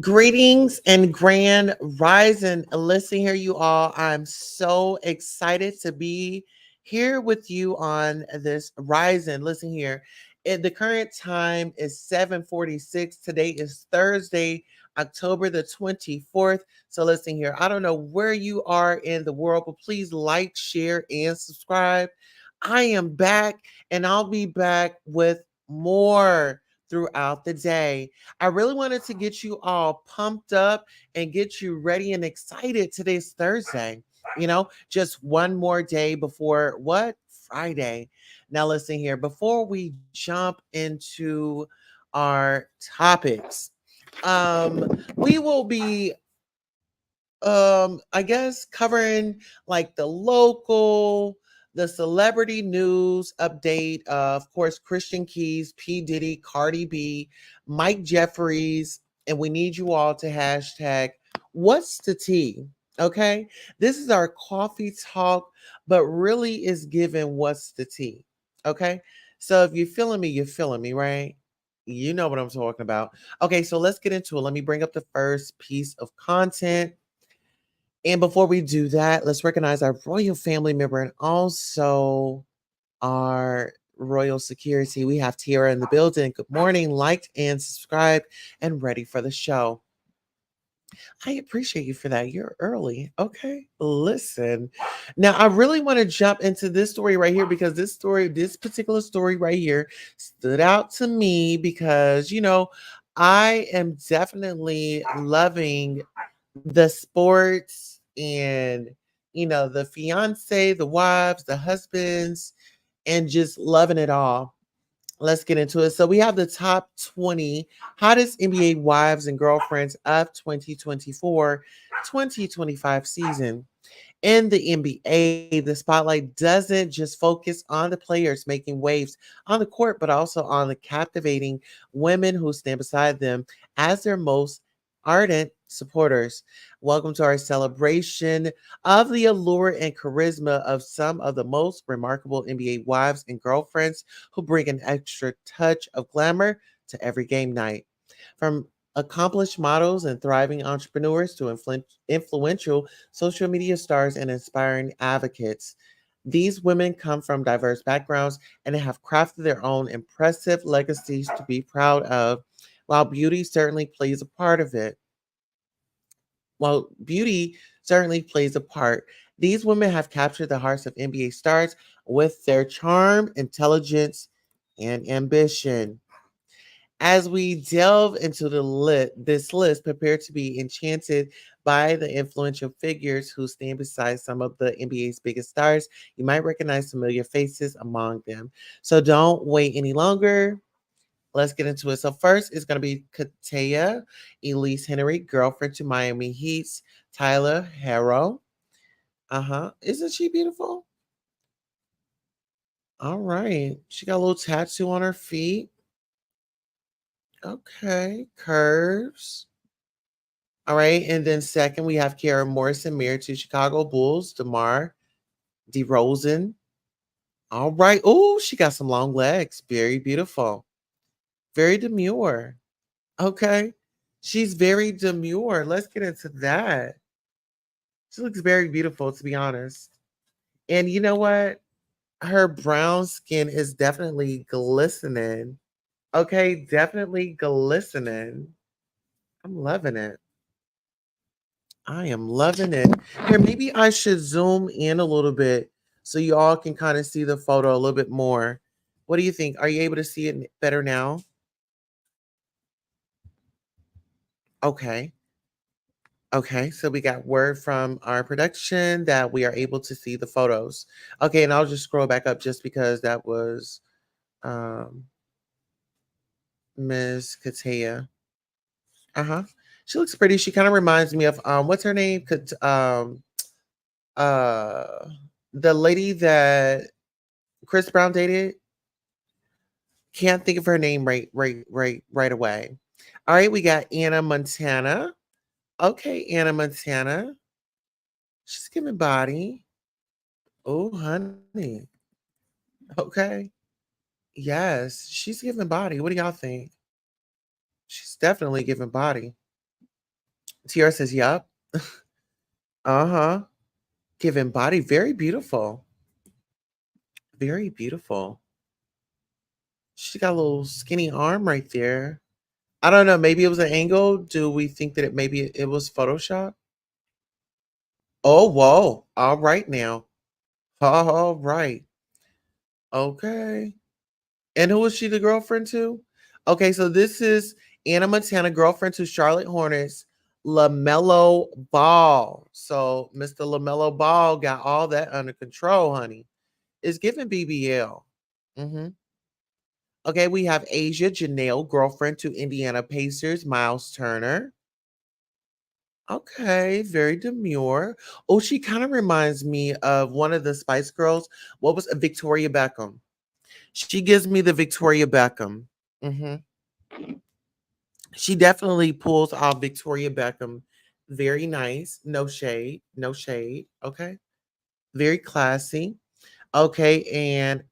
Greetings and grand rising. Listen here, you all. I'm so excited to be here with you on this rising. Listen here. The current time is 7:46. Today is Thursday, October the 24th. So listen here. I don't know where you are in the world, but please like, share, and subscribe. I am back and I'll be back with more throughout the day. I really wanted to get you all pumped up and get you ready and excited. Today's Thursday, just one more day before what? Friday. Now, listen here, before we jump into our topics, we will be I guess covering like the celebrity news update, of course, Christian Keys, P Diddy, Cardi B, Mike Jeffries, and we need you all to hashtag what's the tea. Okay, this is our coffee talk, but really is given what's the tea. Okay, so if you're feeling me, right? You know what I'm talking about. Okay, so let's get into it. Let me bring up the first piece of content, and before we do that, let's recognize our royal family member and also our royal security. We have Tiara in the building. Good morning, liked and subscribed and ready for the show. I appreciate you for that. You're early. Okay. Listen. Now, I really want to jump into this story right here because this particular story right here stood out to me because, I am definitely loving the sports and the fiance, the wives, the husbands, and just loving it all. Let's get into it. So we have the top 20 hottest NBA wives and girlfriends of 2024-2025 season. In the NBA, the spotlight doesn't just focus on the players making waves on the court, but also on the captivating women who stand beside them as their most ardent supporters. Welcome to our celebration of the allure and charisma of some of the most remarkable NBA wives and girlfriends who bring an extra touch of glamour to every game night. From accomplished models and thriving entrepreneurs to influential social media stars and inspiring advocates. These women come from diverse backgrounds and have crafted their own impressive legacies to be proud of, while beauty certainly plays a part of it. While beauty certainly plays a part, these women have captured the hearts of NBA stars with their charm, intelligence, and ambition. As we delve into this list, prepare to be enchanted by the influential figures who stand beside some of the NBA's biggest stars. You might recognize familiar faces among them. So don't wait any longer. Let's get into it. So first is going to be Katea Elise Henry, girlfriend to Miami Heat's Tyler Harrow. Isn't she beautiful? All right. She got a little tattoo on her feet. Okay. Curves. All right. And then second, we have Kara Morrison, married to Chicago Bulls, DeMar DeRozan. All right. Oh, she got some long legs. Very beautiful. Very demure. Okay. She's very demure. Let's get into that. She looks very beautiful, to be honest. And you know what? Her brown skin is definitely glistening. Okay. Definitely glistening. I'm loving it. I am loving it. Here, maybe I should zoom in a little bit so you all can kind of see the photo a little bit more. What do you think? Are you able to see it better now? Okay. Okay. So we got word from our production that we are able to see the photos. Okay. And I'll just scroll back up just because that was um, Ms. Katia. Uh huh. She looks pretty. She kind of reminds me of what's her name? Uh, the lady that Chris Brown dated. Can't think of her name right away. All right, we got Anna Montana. Okay, Anna Montana. She's giving body. Oh, honey. Okay. Yes, she's giving body. What do y'all think? She's definitely giving body. Tiara says, "Yup." Uh-huh. Giving body, very beautiful. Very beautiful. She got a little skinny arm right there. I don't know, maybe it was an angle. Do we think that it was Photoshop? Oh, whoa. All right now. All right. Okay. And who was she the girlfriend to? Okay, so this is Anna Montana, girlfriend to Charlotte Hornets, LaMelo Ball. So Mr. LaMelo Ball got all that under control, honey. It's giving BBL. Hmm. Okay, we have Asia Janelle, girlfriend to Indiana Pacers, Miles Turner. Okay, very demure. Oh, she kind of reminds me of one of the Spice Girls. What was Victoria Beckham? She gives me the Victoria Beckham. Hmm. She definitely pulls off Victoria Beckham. Very nice. No shade. No shade. Okay. Very classy. Okay. And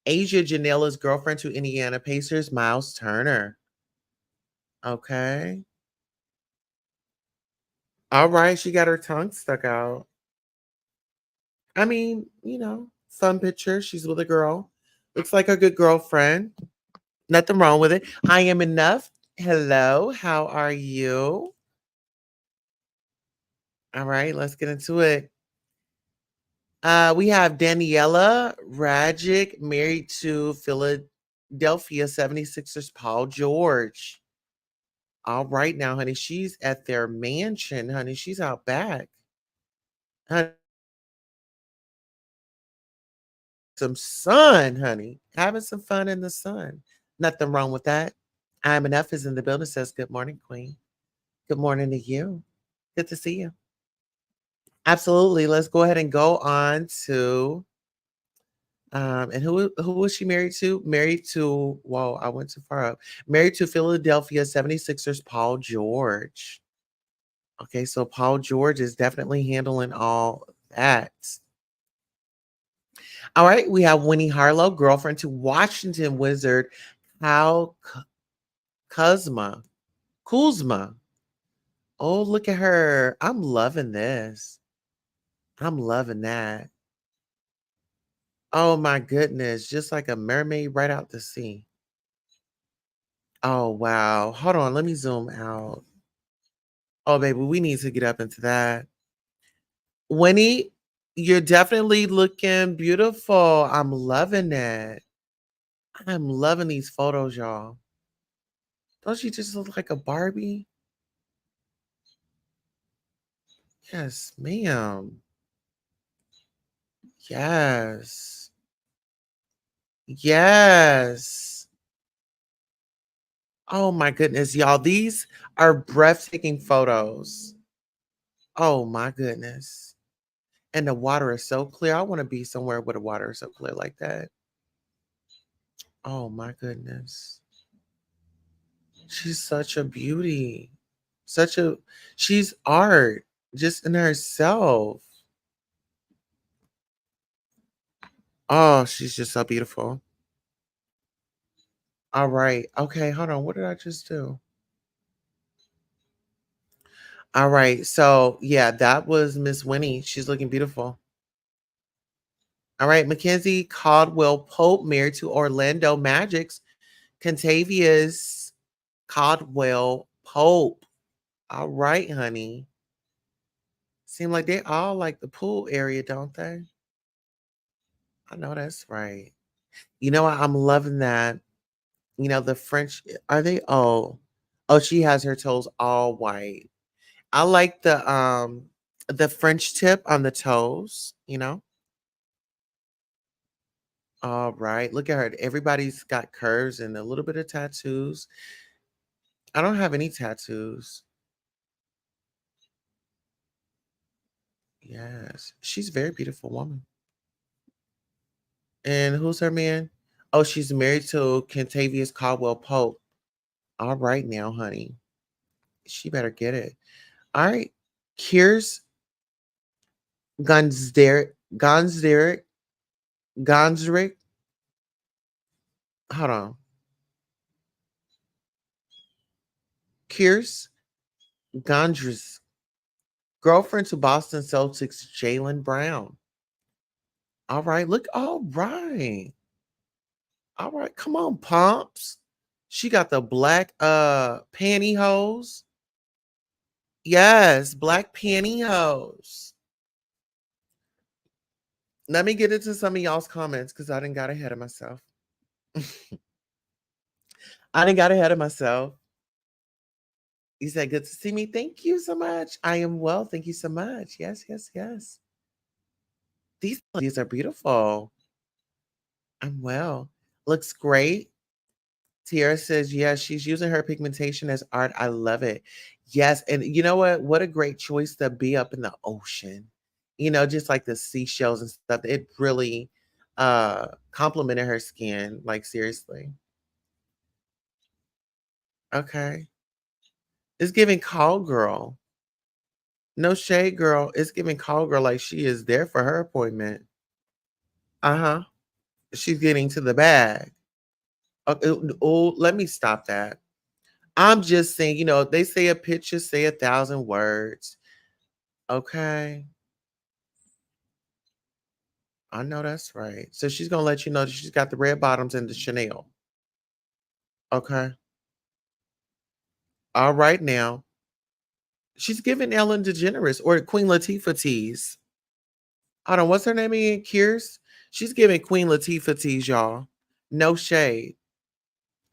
Asia Janela's girlfriend to Indiana Pacers, Miles Turner. Okay. All right. She got her tongue stuck out. I mean, fun picture. She's with a girl. Looks like a good girlfriend. Nothing wrong with it. I am enough. Hello. How are you? All right. Let's get into it. We have Daniela Rajic married to Philadelphia 76ers Paul George. All right now, honey. She's at their mansion, honey. She's out back. Honey, some sun, honey. Having some fun in the sun. Nothing wrong with that. I'm enough is in the building, says good morning, Queen. Good morning to you. Good to see you. Absolutely. Let's go ahead and go on to and who was she married to? Married to, whoa, I went too far up. Married to Philadelphia 76ers Paul George. Okay, so Paul George is definitely handling all that. All right, we have Winnie Harlow, girlfriend to Washington Wizard Kyle Kuzma. Kuzma. Oh, look at her. I'm loving this. I'm loving that. Oh my goodness, just like a mermaid right out the sea. Oh wow. Hold on, let me zoom out. Oh, baby, we need to get up into that. Winnie, you're definitely looking beautiful. I'm loving it. I'm loving these photos, y'all. Don't you just look like a Barbie? Yes, ma'am. Yes. Yes. Oh my goodness, y'all. These are breathtaking photos. Oh my goodness. And the water is so clear. I want to be somewhere where the water is so clear like that. Oh my goodness. She's such a beauty. Such a she's art just in herself. Oh, she's just so beautiful. All right. Okay, hold on. What did I just do? All right. So, yeah, that was Miss Winnie. She's looking beautiful. All right, Mackenzie Caldwell Pope married to Orlando Magic's Contavious Caldwell Pope. All right, honey. Seem like they all like the pool area, don't they? I know that's right. You know what? I'm loving that. The French are they oh, she has her toes all white. I like the French tip on the toes. All right. Look at her. Everybody's got curves and a little bit of tattoos. I don't have any tattoos. Yes. She's a very beautiful woman. And who's her man? Oh, she's married to Kentavious Caldwell Pope. All right now, honey. She better get it. All right. Here's Gonzeric, Gonzeric. Hold on. Kier's Gondris, girlfriend to Boston Celtics Jalen Brown. All right, look, all right. All right, come on, pumps. She got the black pantyhose. Yes, black pantyhose. Let me get into some of y'all's comments because I didn't got ahead of myself. I didn't got ahead of myself. You said, good to see me. Thank you so much. I am well. Thank you so much. Yes, yes, yes. These are beautiful. I'm well. Looks great. Tiara says, yes, she's using her pigmentation as art. I love it. Yes. And you know what? What a great choice to be up in the ocean. Just like the seashells and stuff. It really complimented her skin. Like seriously. Okay. It's giving call girl. No shade, girl. It's giving call girl like she is there for her appointment. Uh-huh. She's getting to the bag. Oh, let me stop that. I'm just saying, they say a picture say 1,000 words. Okay. I know that's right. So she's gonna let you know that she's got the red bottoms and the Chanel. Okay. All right now. She's giving Ellen DeGeneres or Queen Latifah tease. Hold on, what's her name again? Kiers? She's giving Queen Latifah tease, y'all. No shade.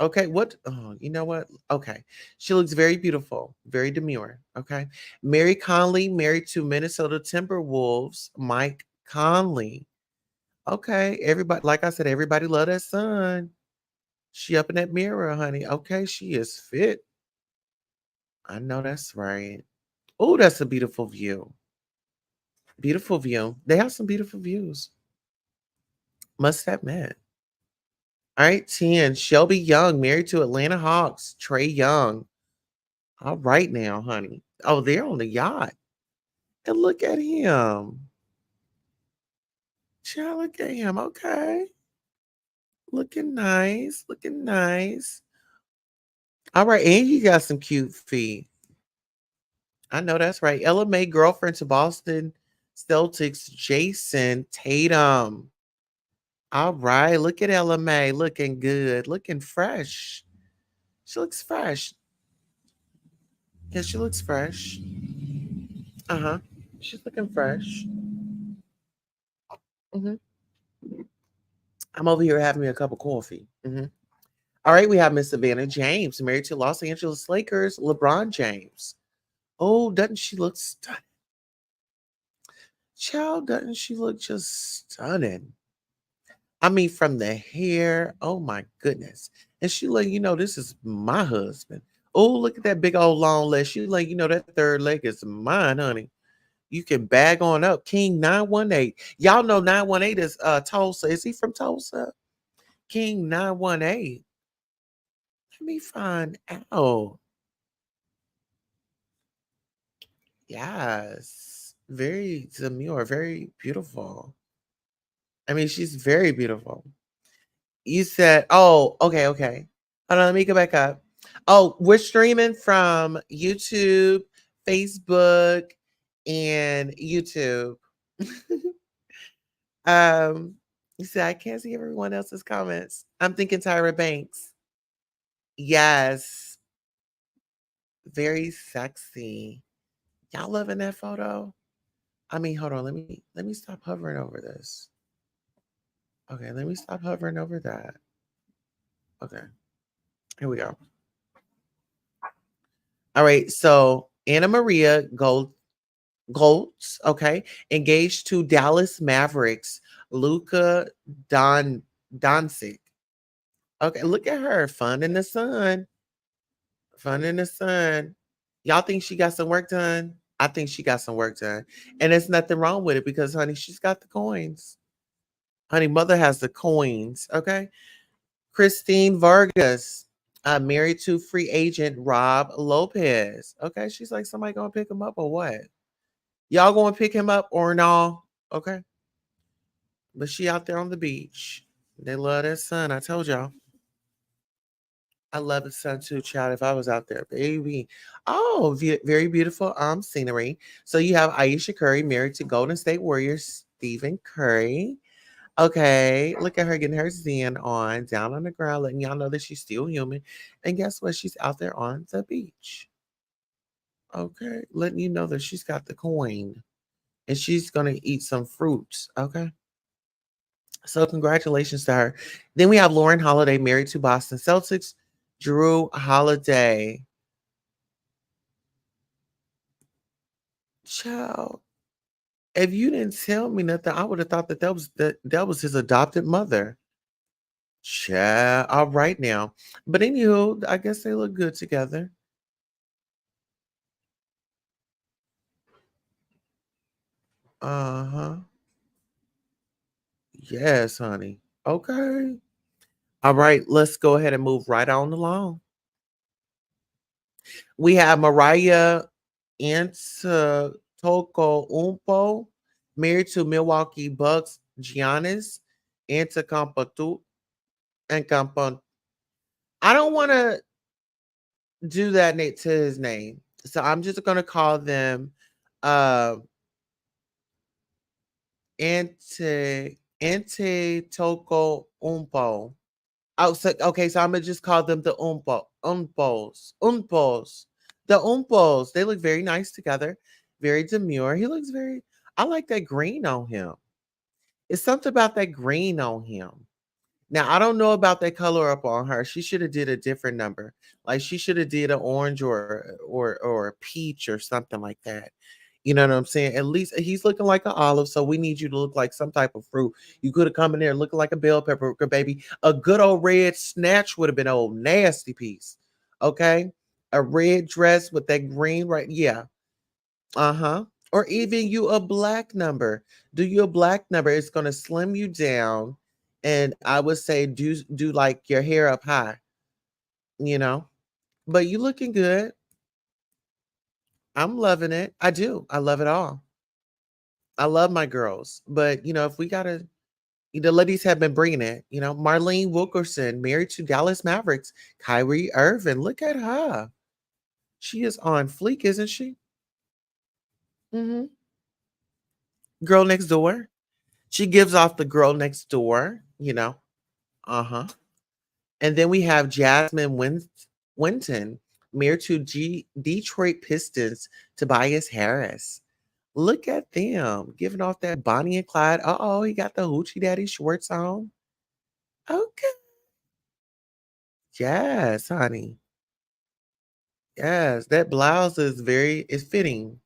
Okay, what? Oh, you know what? Okay. She looks very beautiful, very demure. Okay. Mary Conley, married to Minnesota Timberwolves, Mike Conley. Okay. Everybody, like I said, everybody love that son. She up in that mirror, honey. Okay, she is fit. I know that's right. Oh, that's a beautiful view. Beautiful view. They have some beautiful views. Must admit. All right, 10. Shelby Young, married to Atlanta Hawks, Trey Young. All right now, honey. Oh, they're on the yacht. And look at him. Child, look at him. Okay. Looking nice. Looking nice. All right. And you got some cute feet. I know that's right. Ella May, girlfriend to Boston Celtics, Jason Tatum. All right. Look at Ella May. Looking good. Looking fresh. She looks fresh. Yeah, she looks fresh. Uh-huh. She's looking fresh. Hmm. I'm over here having me a cup of coffee. All right, we have Miss Savannah James, married to Los Angeles Lakers, LeBron James. Oh, doesn't she look stunning? Child, doesn't she look just stunning? I mean, from the hair, oh my goodness. And she like, this is my husband. Oh, look at that big old long leg. She like, that third leg is mine, honey. You can bag on up. King 918. Y'all know 918 is Tulsa. Is he from Tulsa? King 918. Let me find out. Yes. Very demure, very beautiful. I mean, she's very beautiful. You said, oh, okay, okay. Hold on, let me go back up. Oh, we're streaming from YouTube, Facebook, and YouTube. You said I can't see everyone else's comments. I'm thinking Tyra Banks. Yes. Very sexy. Y'all loving that photo? I mean, hold on, let me stop hovering over this. Okay, let me stop hovering over that. Okay, here we go. All right, so Anna Maria Goltz, okay, engaged to Dallas Mavericks, Luka Doncic. Okay, look at her, fun in the sun, fun in the sun. Y'all think she got some work done? I think she got some work done, and there's nothing wrong with it because, honey, she's got the coins. Honey, mother has the coins. Okay, Christine Vargas, married to free agent Rob Lopez. Okay, she's like, somebody gonna pick him up or what? Y'all gonna pick him up or no? Okay, but she out there on the beach. They love that sun. I told y'all. I love the sun too, child. If I was out there, baby. Oh, very beautiful scenery. So you have Aisha Curry married to Golden State Warriors Stephen Curry. Okay, look at her getting her Zen on, down on the ground, letting y'all know that she's still human. And guess what? She's out there on the beach. Okay, letting you know that she's got the coin and she's gonna eat some fruits. Okay. So congratulations to her. Then we have Lauren Holiday married to Boston Celtics, Drew Holiday. Child, if you didn't tell me nothing, I would have thought that was his adopted mother. Child, all right now. But anywho, I guess they look good together. Uh-huh. Yes, honey. Okay. All right, let's go ahead and move right on along. We have Mariah Antetokounmpo, married to Milwaukee Bucks Giannis Antetokounmpo. And I don't want to do that to his name, so I'm just going to call them uh Antetokounmpo. Oh, so okay, so I'm gonna just call them the Umpos, the Umpos. They look very nice together, very demure. He looks very. I like that green on him. It's something about that green on him. Now I don't know about that color up on her. She should have did a different number. Like she should have did an orange or a peach or something like that. You know what I'm saying? At least he's looking like an olive, so we need you to look like some type of fruit. You could have come in there looking like a bell pepper, baby. A good old red snatch would have been an old nasty piece. Okay, a red dress with that green, right? Yeah, uh-huh. Or even you a black number. Do you a black number? It's gonna slim you down. And I would say do like your hair up high, you know. But you looking good. I'm loving it. I do. I love it all. I love my girls. But if we gotta the ladies have been bringing it. Marlene Wilkerson, married to Dallas Mavericks, Kyrie Irving. Look at her. She is on fleek, isn't she? Hmm. Girl next door. She gives off the girl next door. Uh-huh. And then we have Jasmine Winton, married to Detroit Pistons, Tobias Harris. Look at them giving off that Bonnie and Clyde. Uh-oh, he got the Hoochie Daddy shorts on. Okay. Yes, honey. Yes, that blouse is fitting.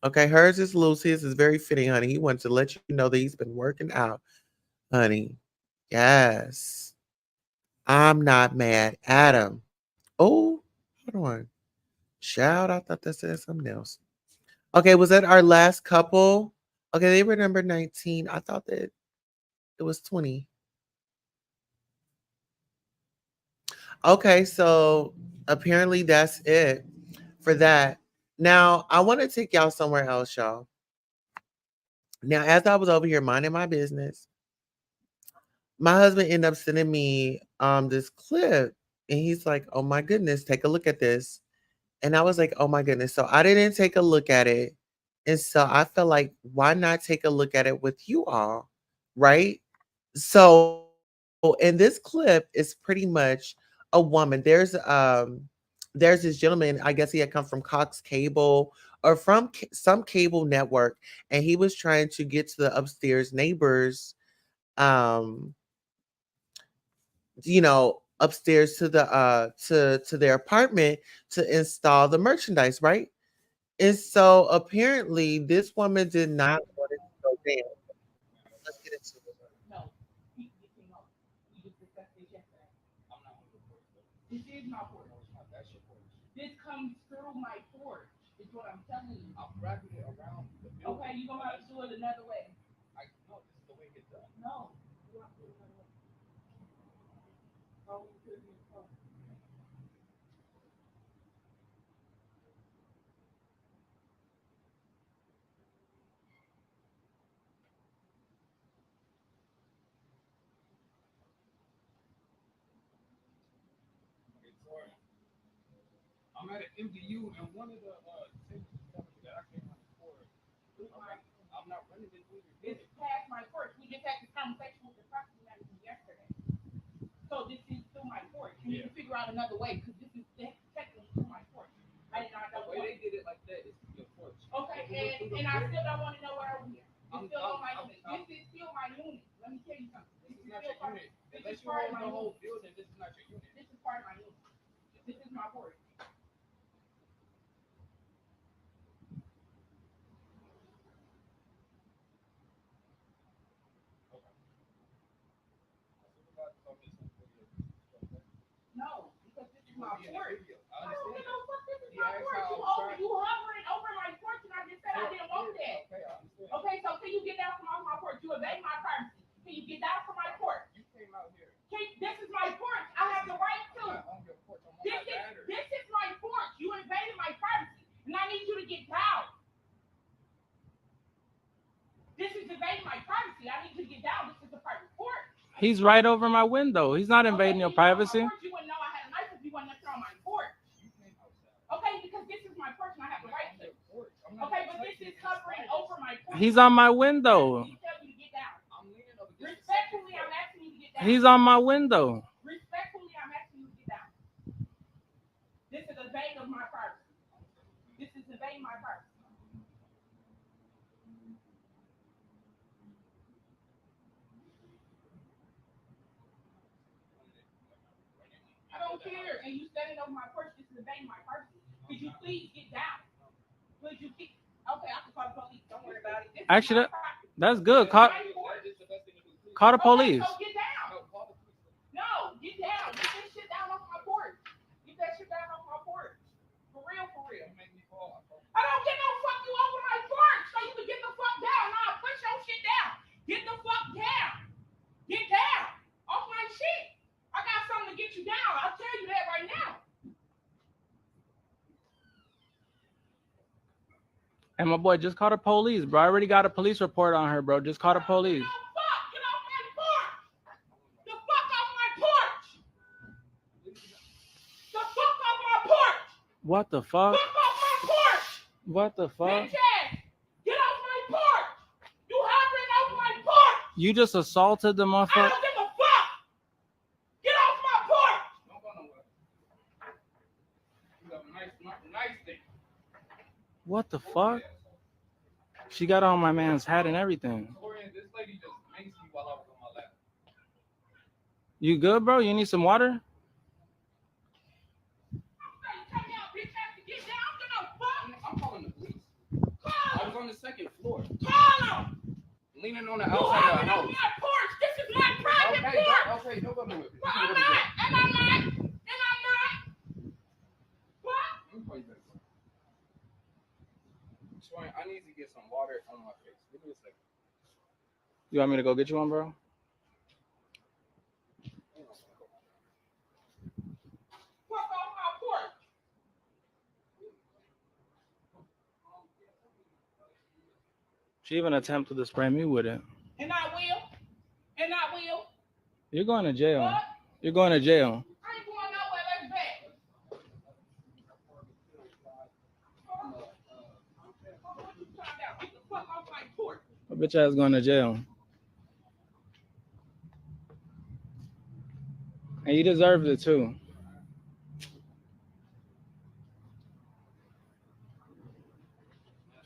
Okay, hers is loose. His is very fitting, honey. He wants to let you know that he's been working out, honey. Yes. I'm not mad at him. Oh, hold on. Shout, I thought that said something else. Okay, was that our last couple? Okay, they were number 19. I thought that it was 20. Okay, so apparently that's it for that. Now, I want to take y'all somewhere else, y'all. Now, as I was over here minding my business, my husband ended up sending me this clip and he's like, "Oh my goodness, take a look at this." And I was like, "Oh my goodness." So I didn't take a look at it. And so I felt like, why not take a look at it with you all? Right? So in this clip is pretty much a woman. There's this gentleman, I guess he had come from Cox Cable or from some cable network, and he was trying to get to the upstairs neighbors, um, upstairs to the to their apartment to install the merchandise, right? And so apparently this woman did not want it to go down. Let's get into it. I'm at an MDU and one of the things that I came out for. I'm not running this with you. It's past my porch. We just had this conversation with the property manager yesterday. So this is through my porch. You need to figure out another way because this is technically through my porch. I did not know the way they did it like that is your porch. Okay, and I still don't want to know where over here. It's still on my unit. This is still my unit. Let me tell you something. This is not your unit. Unless you own the whole building, this is not your unit. This is part of my unit. This is my porch. No, because this is my porch. I don't give no fuck. This is my porch. You hovering over my porch, and I just said I didn't want that. Okay, so can you get down from off my porch? You invade my privacy. Can you get down from my porch? You came out here. This is my porch. I have the right to. This is my porch. You invaded my privacy, and I need you to get down. This is invading my privacy. I need you to get down. This is a private porch. He's right over my window. He's not invading your privacy. You wouldn't know I had a knife if you wasn't on my porch. Okay, because this is my porch and I have the right to. Okay, but this is covering over my porch. He's on my window. Respectfully, I'm asking you to get down. He's on my window. Respectfully, I'm asking you to get down. This is invading of my privacy. This is invading my privacy. I don't care. And you standing over my porch, this is invading my privacy. Could you please get down? Could you keep? Okay, I can call the police. Don't worry about it. Actually, that's good. Call the police. Okay, so get down. No, get down. Get that shit down off my porch. Get that shit down off my porch. For real, for real. I don't get no fuck you over my porch. So you can get the fuck down. Nah, push your shit down. Get the fuck down. Get down. Off my shit. I got something to get you down. I'll tell you that right now. And my boy, just call the police, bro. I already got a police report on her, bro. Just call the police. No, fuck. Get off my porch. The fuck off my porch. The fuck off my porch. What the fuck? Fuck off my porch. What the fuck? Bitch ass. Get off my porch. You hovering over my porch. You just assaulted the I motherfucker. don't give a fuck. Get off my porch. Don't go nowhere. You got a nice thing. What the fuck? She got on my man's hat and everything. This lady just maced me while I was on my lap. You good, bro? You need some water? I'm calling the police. I was on the second floor. Call him. Leaning on the You outside of hovering the over house. my porch. This is my private porch. Okay, don't go nowhere. Well, I'm not. And I'm not. And I'm not. What? Let me call you back. I need to get some water on my face. Give me a second. You want me to go get you one, bro? Fuck off my porch. She even attempted to spray me with it. And I will. And I will. You're going to jail. What? You're going to jail. I ain't going nowhere. That's bad. Get the fuck off my porch. My bitch ass going to jail. And you deserved it too.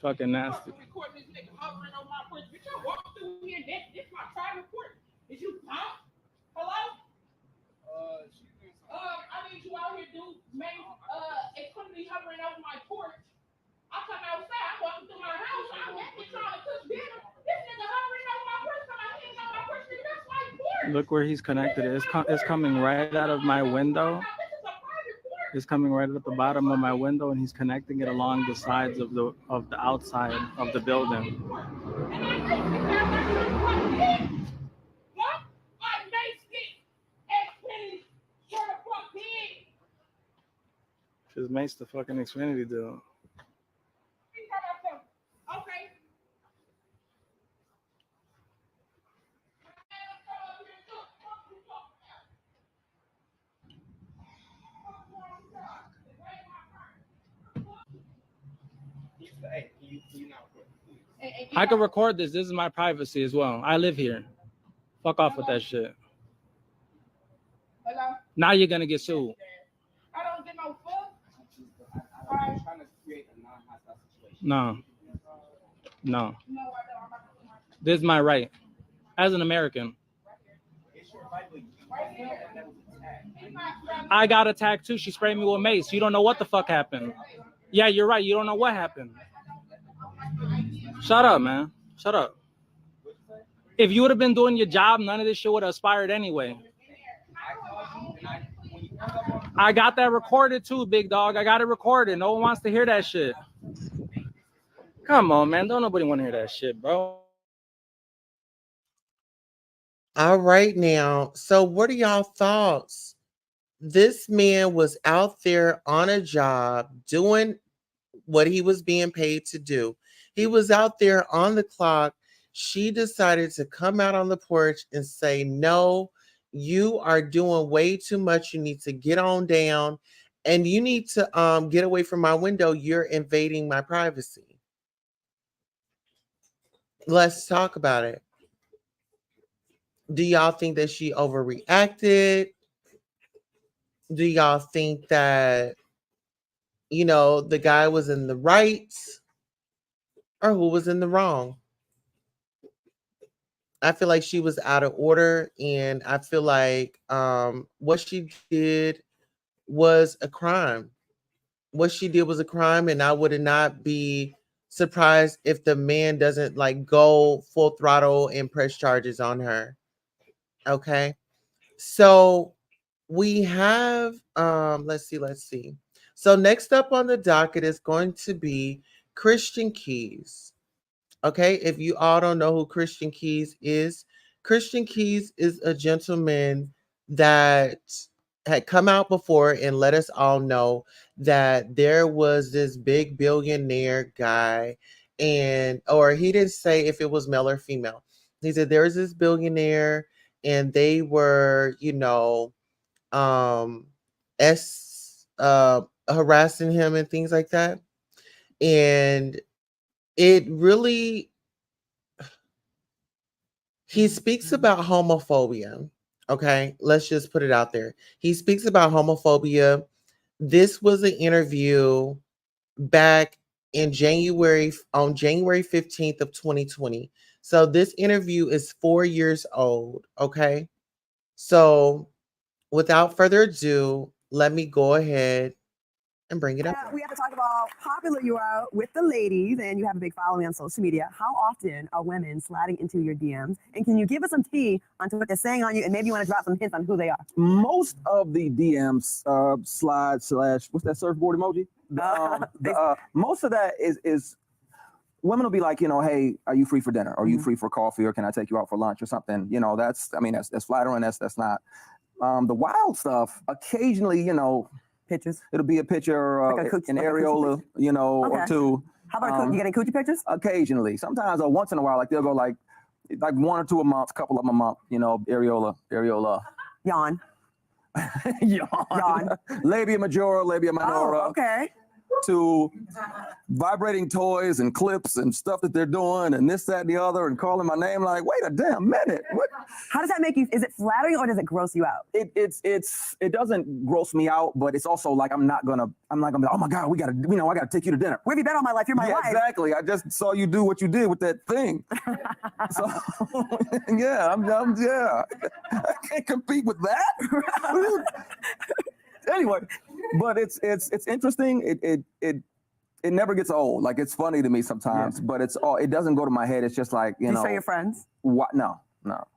Fucking nasty. Recording this nigga hovering on my porch. Bitch, I walk through here. This my private porch. Is you dumb? Hello? I need you out here, dude. Man, Xfinity hovering over my porch. I come outside. I'm walking through my house. I'm actually trying to cook dinner. This nigga hovering over my porch. Come out here on my porch. Nigga, that's my porch. Look where he's connected. It's coming right out of my window. It's coming right at the bottom of my window, and he's connecting it along the sides of the outside of the building. Just makes the fucking Xfinity deal. Okay. Hey, can you not record, please? I can record this. This is my privacy as well. I live here. Fuck off with that shit. Hello? Now you're gonna get sued. I don't get no fuck. I'm trying to create a non-hostile situation. No. No, I don't. I'm about to do my shit This is my right as an American. It's your right, but right here. that was attacked. He's not trying I got attacked too. She sprayed me with mace. You don't know what the fuck happened. Yeah, you're right. You don't know what happened. Shut up, man. Shut up. If you would have been doing your job, none of this shit would have expired anyway. I got that recorded too, big dog. I got it recorded. No one wants to hear that shit. Come on, man. Don't nobody want to hear that shit, bro. All right, now. So, what are y'all thoughts? This man was out there on a job doing what he was being paid to do. He was out there on the clock. She decided to come out on the porch and say, no, you are doing way too much. You need to get on down and you need to get away from my window. You're invading my privacy. Let's talk about it. Do y'all think that she overreacted? Do y'all think that, the guy was in the right or who was in the wrong? I feel like she was out of order, and I feel like what she did was a crime. What she did was a crime, and I would not be surprised if the man doesn't go full throttle and press charges on her. Okay. So we have let's see. So next up on the docket is going to be Christian Keys. Okay, if you all don't know who Christian Keys is a gentleman that had come out before and let us all know that there was this big billionaire guy, or he didn't say if it was male or female. He said there was this billionaire and they were, harassing him and things like that. And it really, he speaks about homophobia. Okay, let's just put it out there. He speaks about homophobia. This was an interview back in January 15th of 2020. So this interview is 4 years old. Okay, so without further ado, let me go ahead and bring it up. We have to talk about how popular you are with the ladies, and you have a big following on social media. How often are women sliding into your DMs? And can you give us some tea onto what they're saying on you, and maybe you want to drop some hints on who they are? Most of the DMs slide / what's that surfboard emoji? Most of that is women will be like, hey, are you free for dinner? Are you free for coffee? Or can I take you out for lunch or something? That's flattering. That's not. The wild stuff, occasionally, Pictures. it'll be a picture, an areola, or two. How about you getting coochie pictures? Occasionally. Sometimes or once in a while, they'll go like 1 or 2 a month, couple of them a month, areola. Yawn. Yawn. Labia majora, labia minora. Oh, okay. To vibrating toys and clips and stuff that they're doing and this, that, and the other, and calling my name like, wait a damn minute. What? How does that make you? Is it flattering or does it gross you out? It doesn't gross me out, but it's also like I'm not gonna be like, oh my God, I gotta take you to dinner. Where have you been all my life? You're my wife. Exactly. I just saw you do what you did with that thing. So yeah, I can't compete with that. Anyway, but it's interesting. It never gets old. Like, it's funny to me sometimes, but it doesn't go to my head. It's just like, you show your friends? What? No.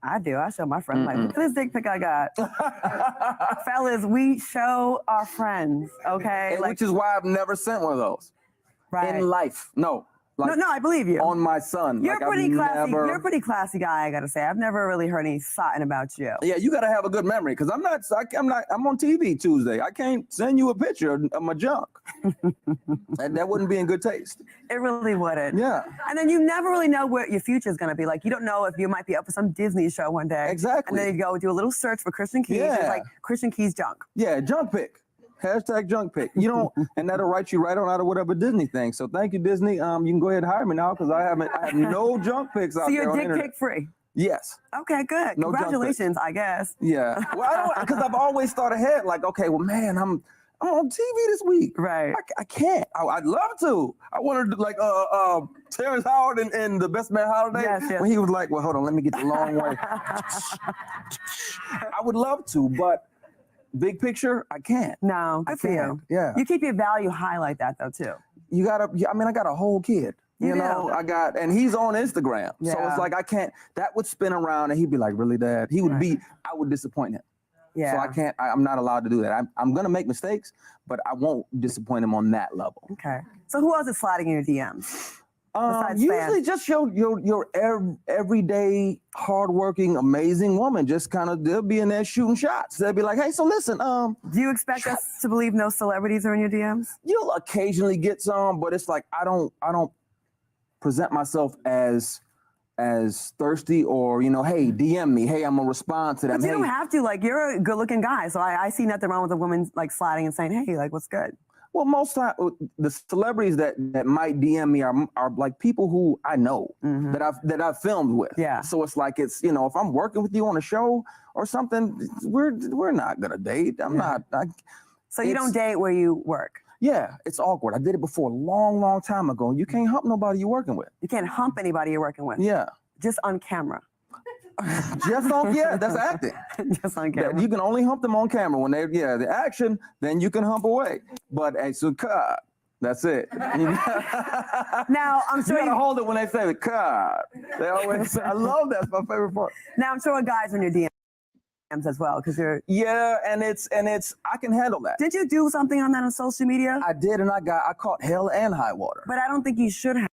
I do. I show my friends. Like, look at this dick pic I got. Fellas, we show our friends, okay? Which is why I've never sent one of those. Right. In life. No. Like, no, I believe you. On my son. You're pretty classy. You're a pretty classy guy, I gotta say. I've never really heard any satin about you. Yeah, you gotta have a good memory, because I'm on TV Tuesday. I can't send you a picture of my junk. that wouldn't be in good taste. It really wouldn't. Yeah. And then you never really know what your future is gonna be. Like, you don't know if you might be up for some Disney show one day. Exactly. And then you go do a little search for Christian Keys. Yeah. It's like Christian Keys junk. Yeah, junk pic. Hashtag junk pic. You don't, and that'll write you right on out of whatever Disney thing. So thank you, Disney. You can go ahead and hire me now because I have no junk pics out So there. you're on the dick internet. pic free. Yes. Okay, good. No junk pics. Congratulations, I guess. Yeah. Well, I don't because I've always thought ahead. Like, okay, well, man, I'm on TV this week. Right. I can't. I'd love to. I wanted to like Terrence Howard in The Best Man Holiday. Yes. When he was like, well, hold on, let me get the long way. I would love to, but big picture, I can't. No, good for you. Yeah. You keep your value high like that though too. You gotta. I mean, I got a whole kid. You know, and he's on Instagram. Yeah. So it's like I can't. That would spin around, and he'd be like, "Really, Dad?" He would be. I would disappoint him. Yeah. So I can't. I'm not allowed to do that. I'm gonna make mistakes, but I won't disappoint him on that level. Okay. So who else is sliding in your DMs? Besides Usually fans? just your everyday, hardworking, amazing woman. Just kind of they'll be in there shooting shots. They'll be like, "Hey, so listen, Do you expect us to believe no celebrities are in your DMs? you'll occasionally get some, but it's like I don't present myself as thirsty or hey, DM me. Hey, I'm gonna respond to them. But you Hey, don't have to. Like, you're a good-looking guy, so I see nothing wrong with a woman like sliding and saying, "Hey, like, what's good?" well, most time the celebrities that might DM me are like people who I know that I've filmed with. Yeah. So it's like if I'm working with you on a show or something, we're not gonna date. I'm not. So you don't date where you work. Yeah, it's awkward. I did it before a long, long time ago. You can't hump nobody you're working with. You can't hump anybody you're working with. Yeah. Just on camera. Just on, that's acting. Just on camera. You can only hump them on camera when the action, then you can hump away. But so cut. That's it. Now I'm sure you gotta hold it when they say the cut. They always say, I love that. It's my favorite part. Now I'm sure guys on your DMs as well, because you're. Yeah, and it's I can handle that. Did you do something on that on social media? I did, and I caught hell and high water. But I don't think you should have.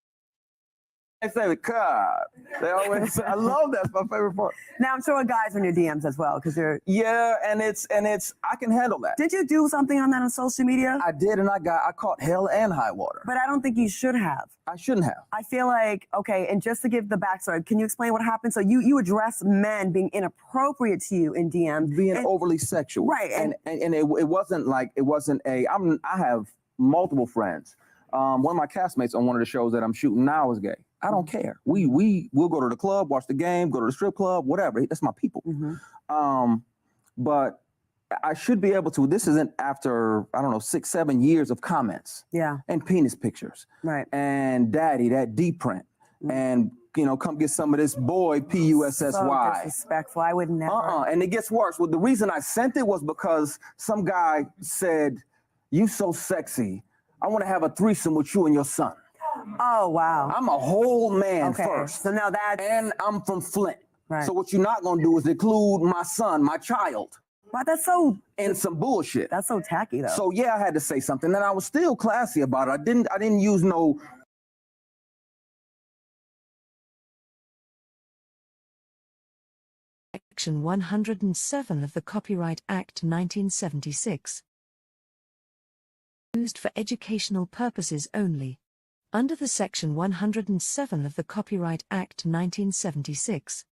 They say the cut. They always say, I love that. It's my favorite part. Now I'm sure guys on your DMs as well, because you're. Yeah, and it's I can handle that. Did you do something on that on social media? I did, and I caught hell and high water. But I don't think you should have. I shouldn't have. I feel like, okay, and just to give the backstory, can you explain what happened? So you address men being inappropriate to you in DMs. Being overly sexual. Right. And it wasn't I have multiple friends. One of my castmates on one of the shows that I'm shooting now is gay. I don't care. We'll go to the club, watch the game, go to the strip club, whatever. That's my people. But I should be able to. This isn't after, I don't know, 6-7 years of comments. Yeah. And penis pictures. Right. And daddy, that D print. And come get some of this boy PUSSY. So disrespectful. I would never. And it gets worse. Well, the reason I sent it was because some guy said, "You so sexy. I want to have a threesome with you and your son." Oh, wow. I'm a whole man first. So now that's. And I'm from Flint. Right. So what you're not going to do is include my son, my child. Wow, that's so. And some bullshit. That's so tacky, though. So yeah, I had to say something. And I was still classy about it. I didn't use no. Section 107 of the Copyright Act 1976. Used for educational purposes only. Under the Section 107 of the Copyright Act 1976.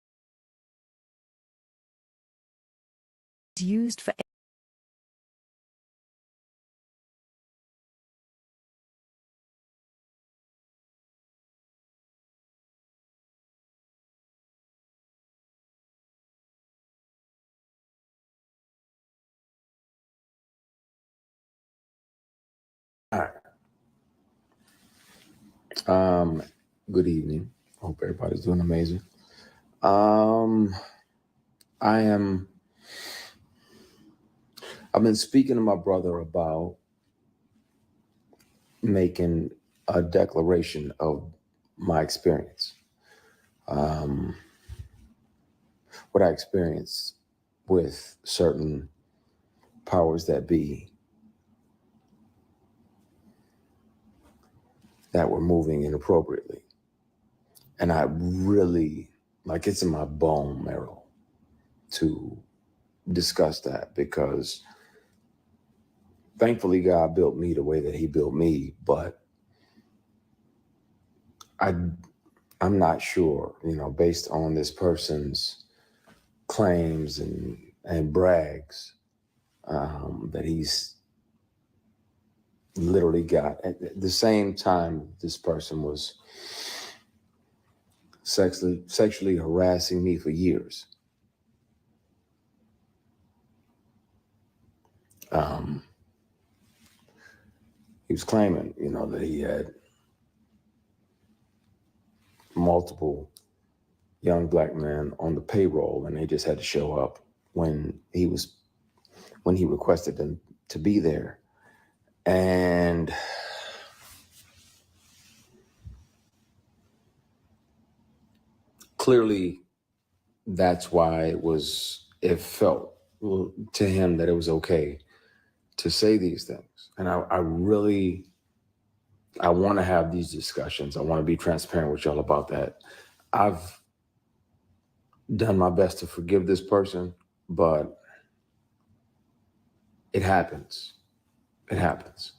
Used for All right. Good evening. Hope everybody's doing amazing. I've been speaking to my brother about making a declaration of my experience. What I experienced with certain powers that be that were moving inappropriately. And I really, it's in my bone marrow to discuss that, because thankfully God built me the way that he built me, but I'm not sure, based on this person's claims and brags, that he's literally got at the same time this person was sexually harassing me for years. He was claiming, that he had multiple young black men on the payroll, and they just had to show up when he requested them to be there. And clearly that's why it felt to him that it was okay to say these things. And I really want to have these discussions. I want to be transparent with y'all about that. I've done my best to forgive this person, but it happens. It happens.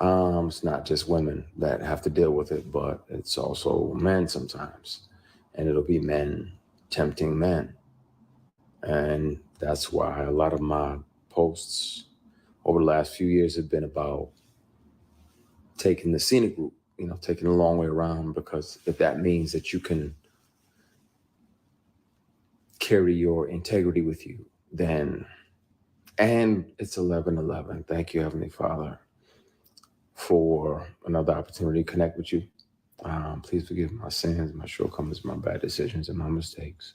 It's not just women that have to deal with it, but it's also men sometimes. And it'll be men tempting men. And that's why a lot of my posts over the last few years have been about taking the scenic route, taking the long way around, because if that means that you can carry your integrity with you, then, and it's 11:11. Thank you, Heavenly Father, for another opportunity to connect with you. Please forgive my sins, my shortcomings, my bad decisions, and my mistakes.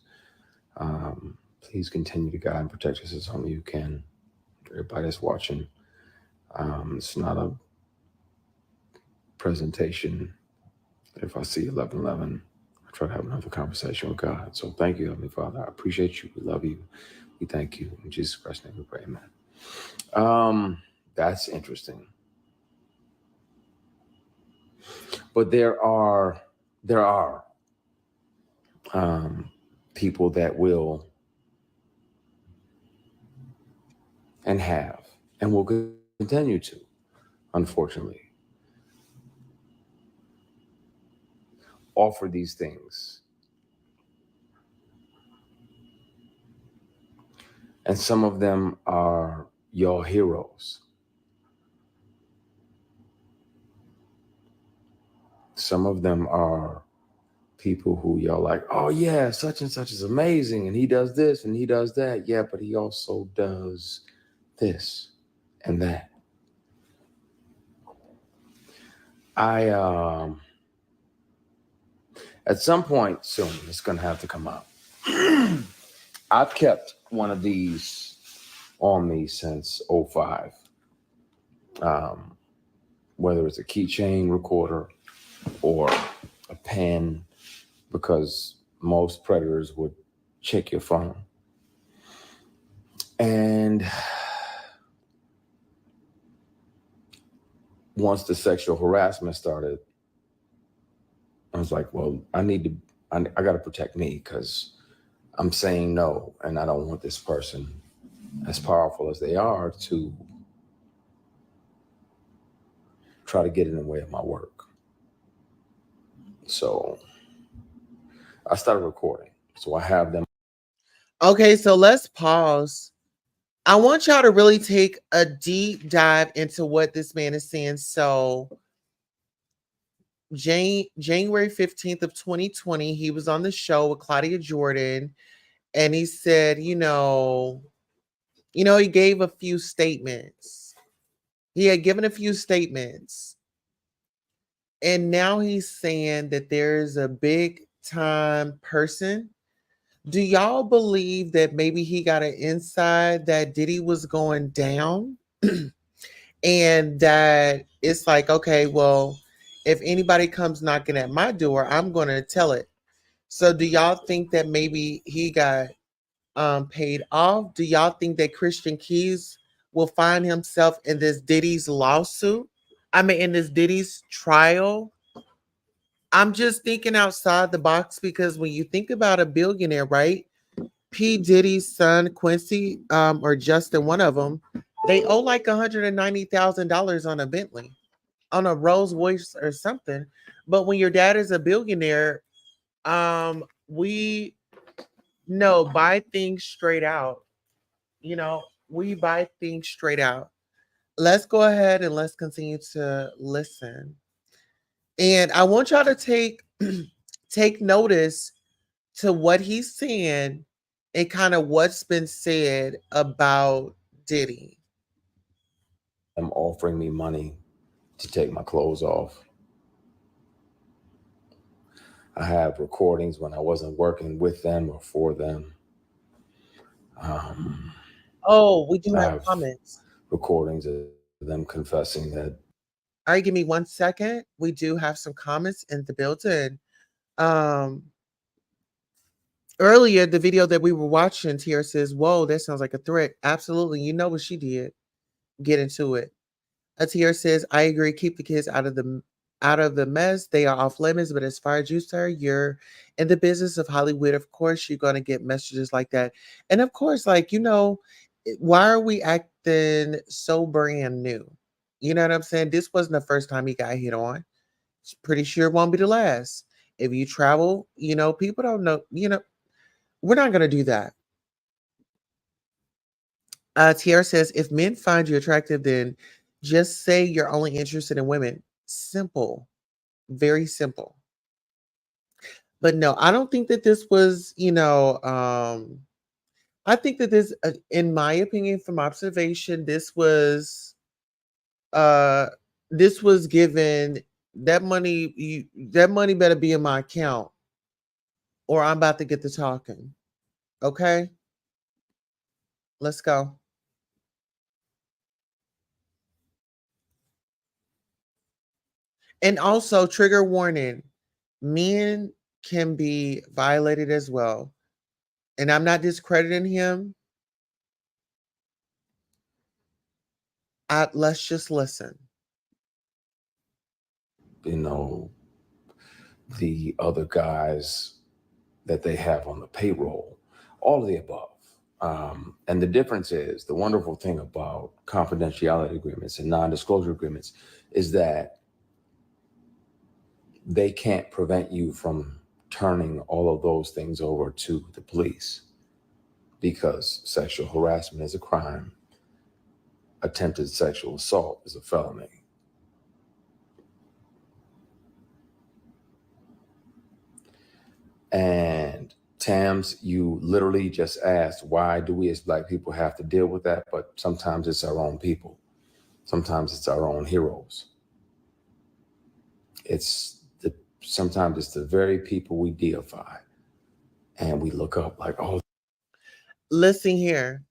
Please continue to guide and protect us as only you can. Everybody that's watching, it's not a presentation. If I see 11:11, I try to have another conversation with God. So thank you, Heavenly Father. I appreciate you. We love you. We thank you. In Jesus Christ's name we pray, amen. That's interesting. But there are people that will and have and will continue to, unfortunately, offer these things. And some of them are your heroes. Some of them are people who y'all like, oh yeah, such and such is amazing, and he does this and he does that. Yeah, but he also does this and that. At some point soon, it's gonna have to come out. I've kept one of these on me since 2005. Whether it's a keychain recorder or a pen, because most predators would check your phone. And once the sexual harassment started, I was like, well, I got to protect me, because I'm saying no, and I don't want this person, as powerful as they are, to try to get in the way of my work. So I started recording. So I have them. Okay, so let's pause. I want y'all to really take a deep dive into what this man is saying. So January 15th of 2020, he was on the show with Claudia Jordan, and he said, he gave a few statements. He had given a few statements. And now he's saying that there's a big time person. Do y'all believe that maybe he got an inside that Diddy was going down? And that it's like, okay, well, if anybody comes knocking at my door, I'm going to tell it. So do y'all think that maybe he got paid off? Do y'all think that Christian Keys will find himself in this Diddy's lawsuit? I mean, in this Diddy's trial? I'm just thinking outside the box, because when you think about a billionaire, right? P. Diddy's son, Quincy, or Justin, one of them, they owe like $190,000 on a Bentley, on a Rolls Royce or something. But when your dad is a billionaire, we buy things straight out. We buy things straight out. let's go ahead and let's continue to listen. And I want y'all to take notice to what he's saying and kind of what's been said about Diddy. Them offering me money to take my clothes off. I have recordings when I wasn't working with them or for them. Oh, we do I have have comments. recordings of them confessing that. All right, give me 1 second. We do have some comments in the building. Um, Earlier, the video that we were watching, Tier says, "Whoa, that sounds like a threat." Absolutely, you know what she did. Get into it. Tier says, "I agree. Keep the kids out of the mess. They are off limits. But as far as you, sir, you're in the business of Hollywood. Of course, you're gonna get messages like that. And of course, like why are we acting so brand new? You know what I'm saying? This wasn't the first time he got hit on. It's pretty sure it won't be the last. If you travel, people don't know. We're not gonna do that." Tiara says, "If men find you attractive, then just say you're only interested in women." Simple, very simple. But no, I don't think that this was, I think that in my opinion, from observation, uh, this was given that money. That money better be in my account, or I'm about to get the talking. Okay, let's go. And also, trigger warning: men can be violated as well. And I'm not discrediting him. Let's just listen. The other guys that they have on the payroll, all of the above. And the difference is, the wonderful thing about confidentiality agreements and non-disclosure agreements is that they can't prevent you from turning all of those things over to the police, because sexual harassment is a crime. Attempted sexual assault is a felony. And Tams, you literally just asked, why do we as Black people have to deal with that? But sometimes it's our own people. Sometimes it's our own heroes. Sometimes it's the very people we deify and we look up like, oh. Listen here.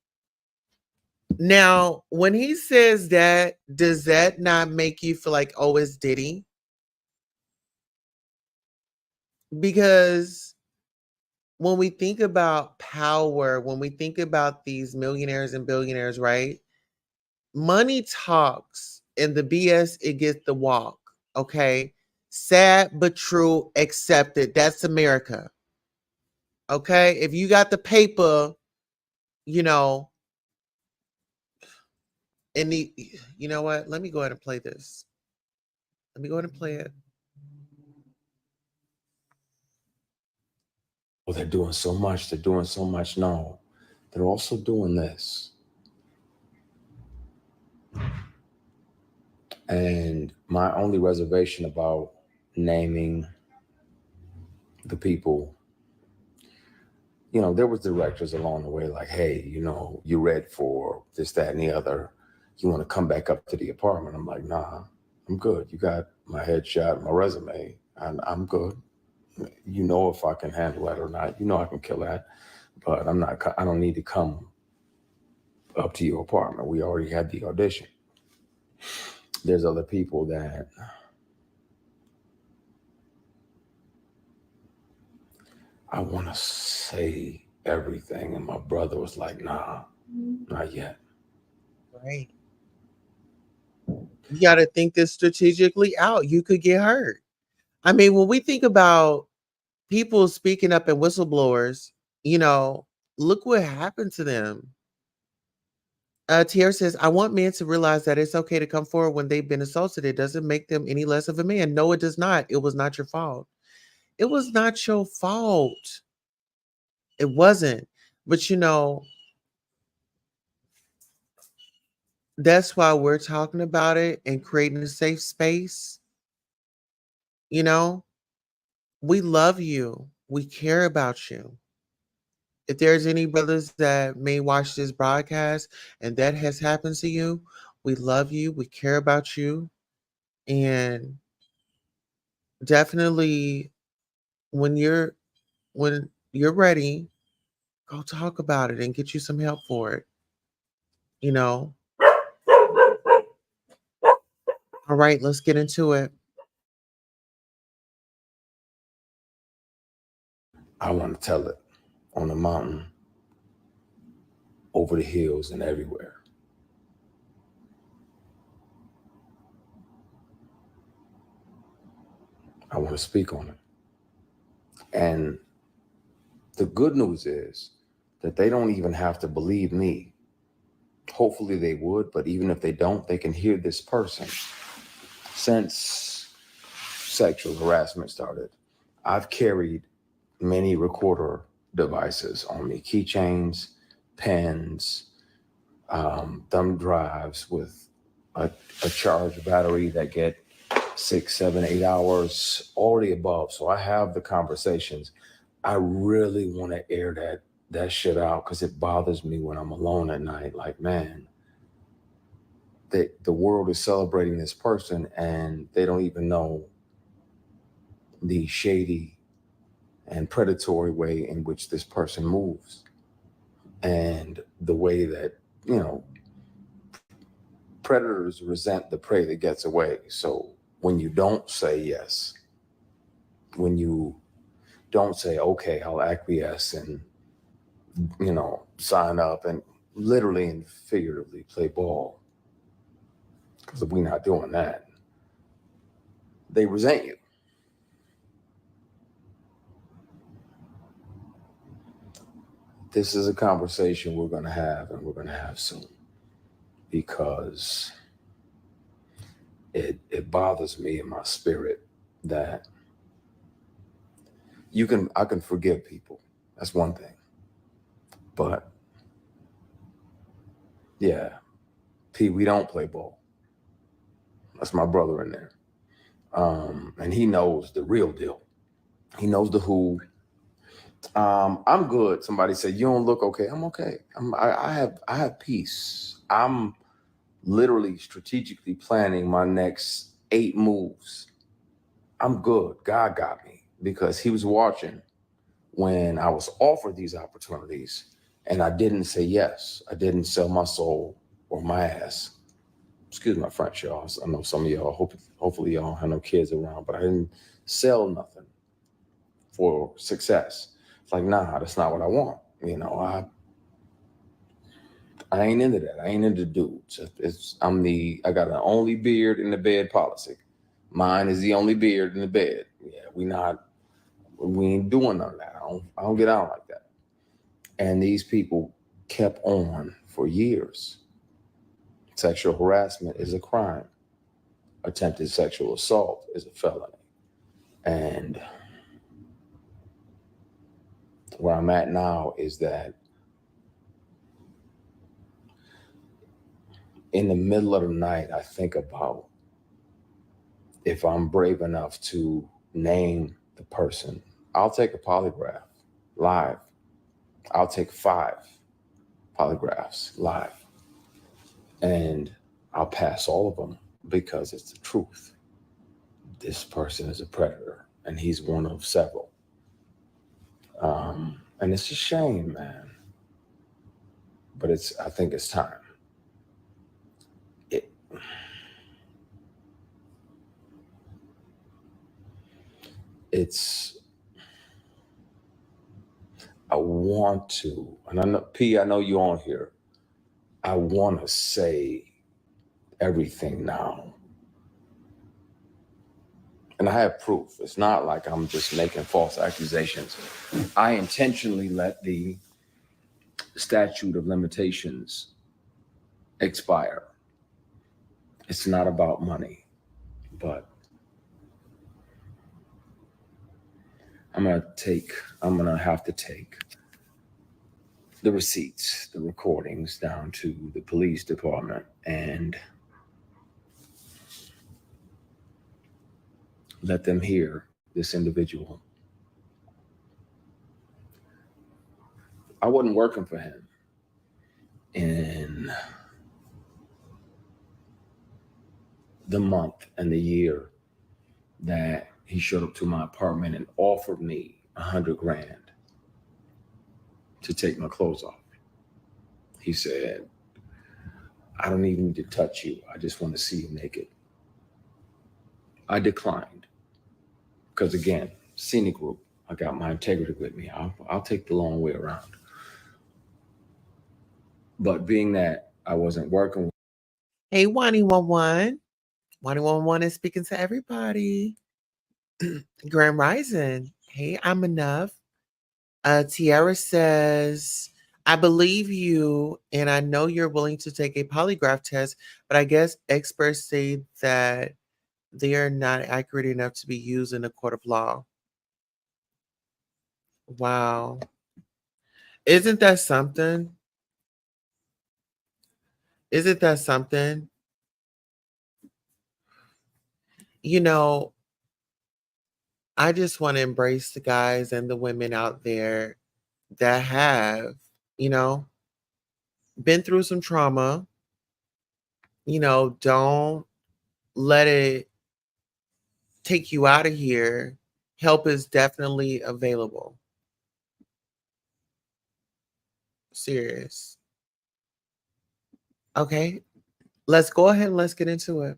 Now, when he says that, does that not make you feel like, oh, it's Diddy? Because when we think about power, when we think about these millionaires and billionaires, right? Money talks, and the BS, it gets the walk. Okay. Sad but true, accepted. That's America. Okay. If you got the paper, you know, and you know what? Let me go ahead and play this. Let me go ahead and play it. Well, they're doing so much. They're doing so much. No, they're also doing this. And my only reservation about naming the people, there was directors along the way like, hey, you read for this, that, and the other. You want to come back up to the apartment? I'm like, nah, I'm good. You got my headshot, my resume, and I'm good. If I can handle that or not. I can kill that, but I don't need to come up to your apartment. We already had the audition. There's other people that I want to say everything, and my brother was like, nah, not yet. Right. You got to think this strategically out. You could get hurt. I mean, when we think about people speaking up and whistleblowers, look what happened to them. Tierra says, "I want men to realize that it's okay to come forward when they've been assaulted. It doesn't make them any less of a man. No, it does not. It was not your fault. It was not your fault. It wasn't. But That's why we're talking about it and creating a safe space. You know, we love you. We care about you. If there's any brothers that may watch this broadcast and that has happened to you, we love you. We care about you. And definitely when you're ready, go talk about it and get you some help for it. You know. All right, let's get into it. I want to tell it on the mountain, over the hills, and everywhere. I want to speak on it. And the good news is that they don't even have to believe me. Hopefully they would, but even if they don't, they can hear this person. Since sexual harassment started, I've carried many recorder devices on me, keychains, pens, thumb drives with a charged battery that get 6, 7, 8 hours, all the above. So I have the conversations. I really want to air that shit out because it bothers me when I'm alone at night. Like, man, the world is celebrating this person and they don't even know the shady and predatory way in which this person moves and the way that, you know, predators resent the prey that gets away. So when you don't say yes, when you don't say, okay, I'll acquiesce and, you know, sign up and literally and figuratively play ball, because if we're not doing that, they resent you. This is a conversation we're going to have, and we're going to have soon, because it bothers me in my spirit that I can forgive people. That's one thing. But yeah, P, we don't play ball. That's my brother in there. And he knows the real deal. He knows the who. I'm good. Somebody said, you don't look okay. I'm okay. I have peace. I'm literally strategically planning my next 8 moves. I'm good. God got me because he was watching when I was offered these opportunities and I didn't say yes. I didn't sell my soul or my ass. Excuse my French, y'all. I know some of y'all, hopefully y'all have no kids around, but I didn't sell nothing for success. It's like, nah, that's not what I want. You know, I ain't into that. I ain't into dudes. I got an only beard in the bed policy. Mine is the only beard in the bed. Yeah, we ain't doing none of that. I don't get out like that. And these people kept on for years. Sexual harassment is a crime. Attempted sexual assault is a felony. And where I'm at now is that in the middle of the night, I think about if I'm brave enough to name the person. I'll take a polygraph live. I'll take 5 polygraphs live. And I'll pass all of them because it's the truth. This person is a predator and he's one of several. And it's a shame, man. But I think it's time. I want to, and I know, P, I know you on here. I want to say everything now. And I have proof. It's not like I'm just making false accusations. I intentionally let the statute of limitations expire. It's not about money, but I'm going to have to take the receipts, the recordings down to the police department and let them hear this individual. I wasn't working for him in the month and the year that he showed up to my apartment and offered me $100 grand to take my clothes off. He said, I don't even need to touch you. I just want to see you naked. I declined because, again, scenic group. I got my integrity with me. I'll take the long way around. But being that I wasn't working. Hey, 111. 111 is speaking to everybody. Grand Rising. Hey, I'm enough. Tiara says, I believe you, and I know you're willing to take a polygraph test, but I guess experts say that they are not accurate enough to be used in a court of law. Wow. Isn't that something? Isn't that something? You know, I just want to embrace the guys and the women out there that have, you know, been through some trauma. You know, don't let it take you out of here. Help is definitely available. Serious. Okay, let's go ahead and let's get into it.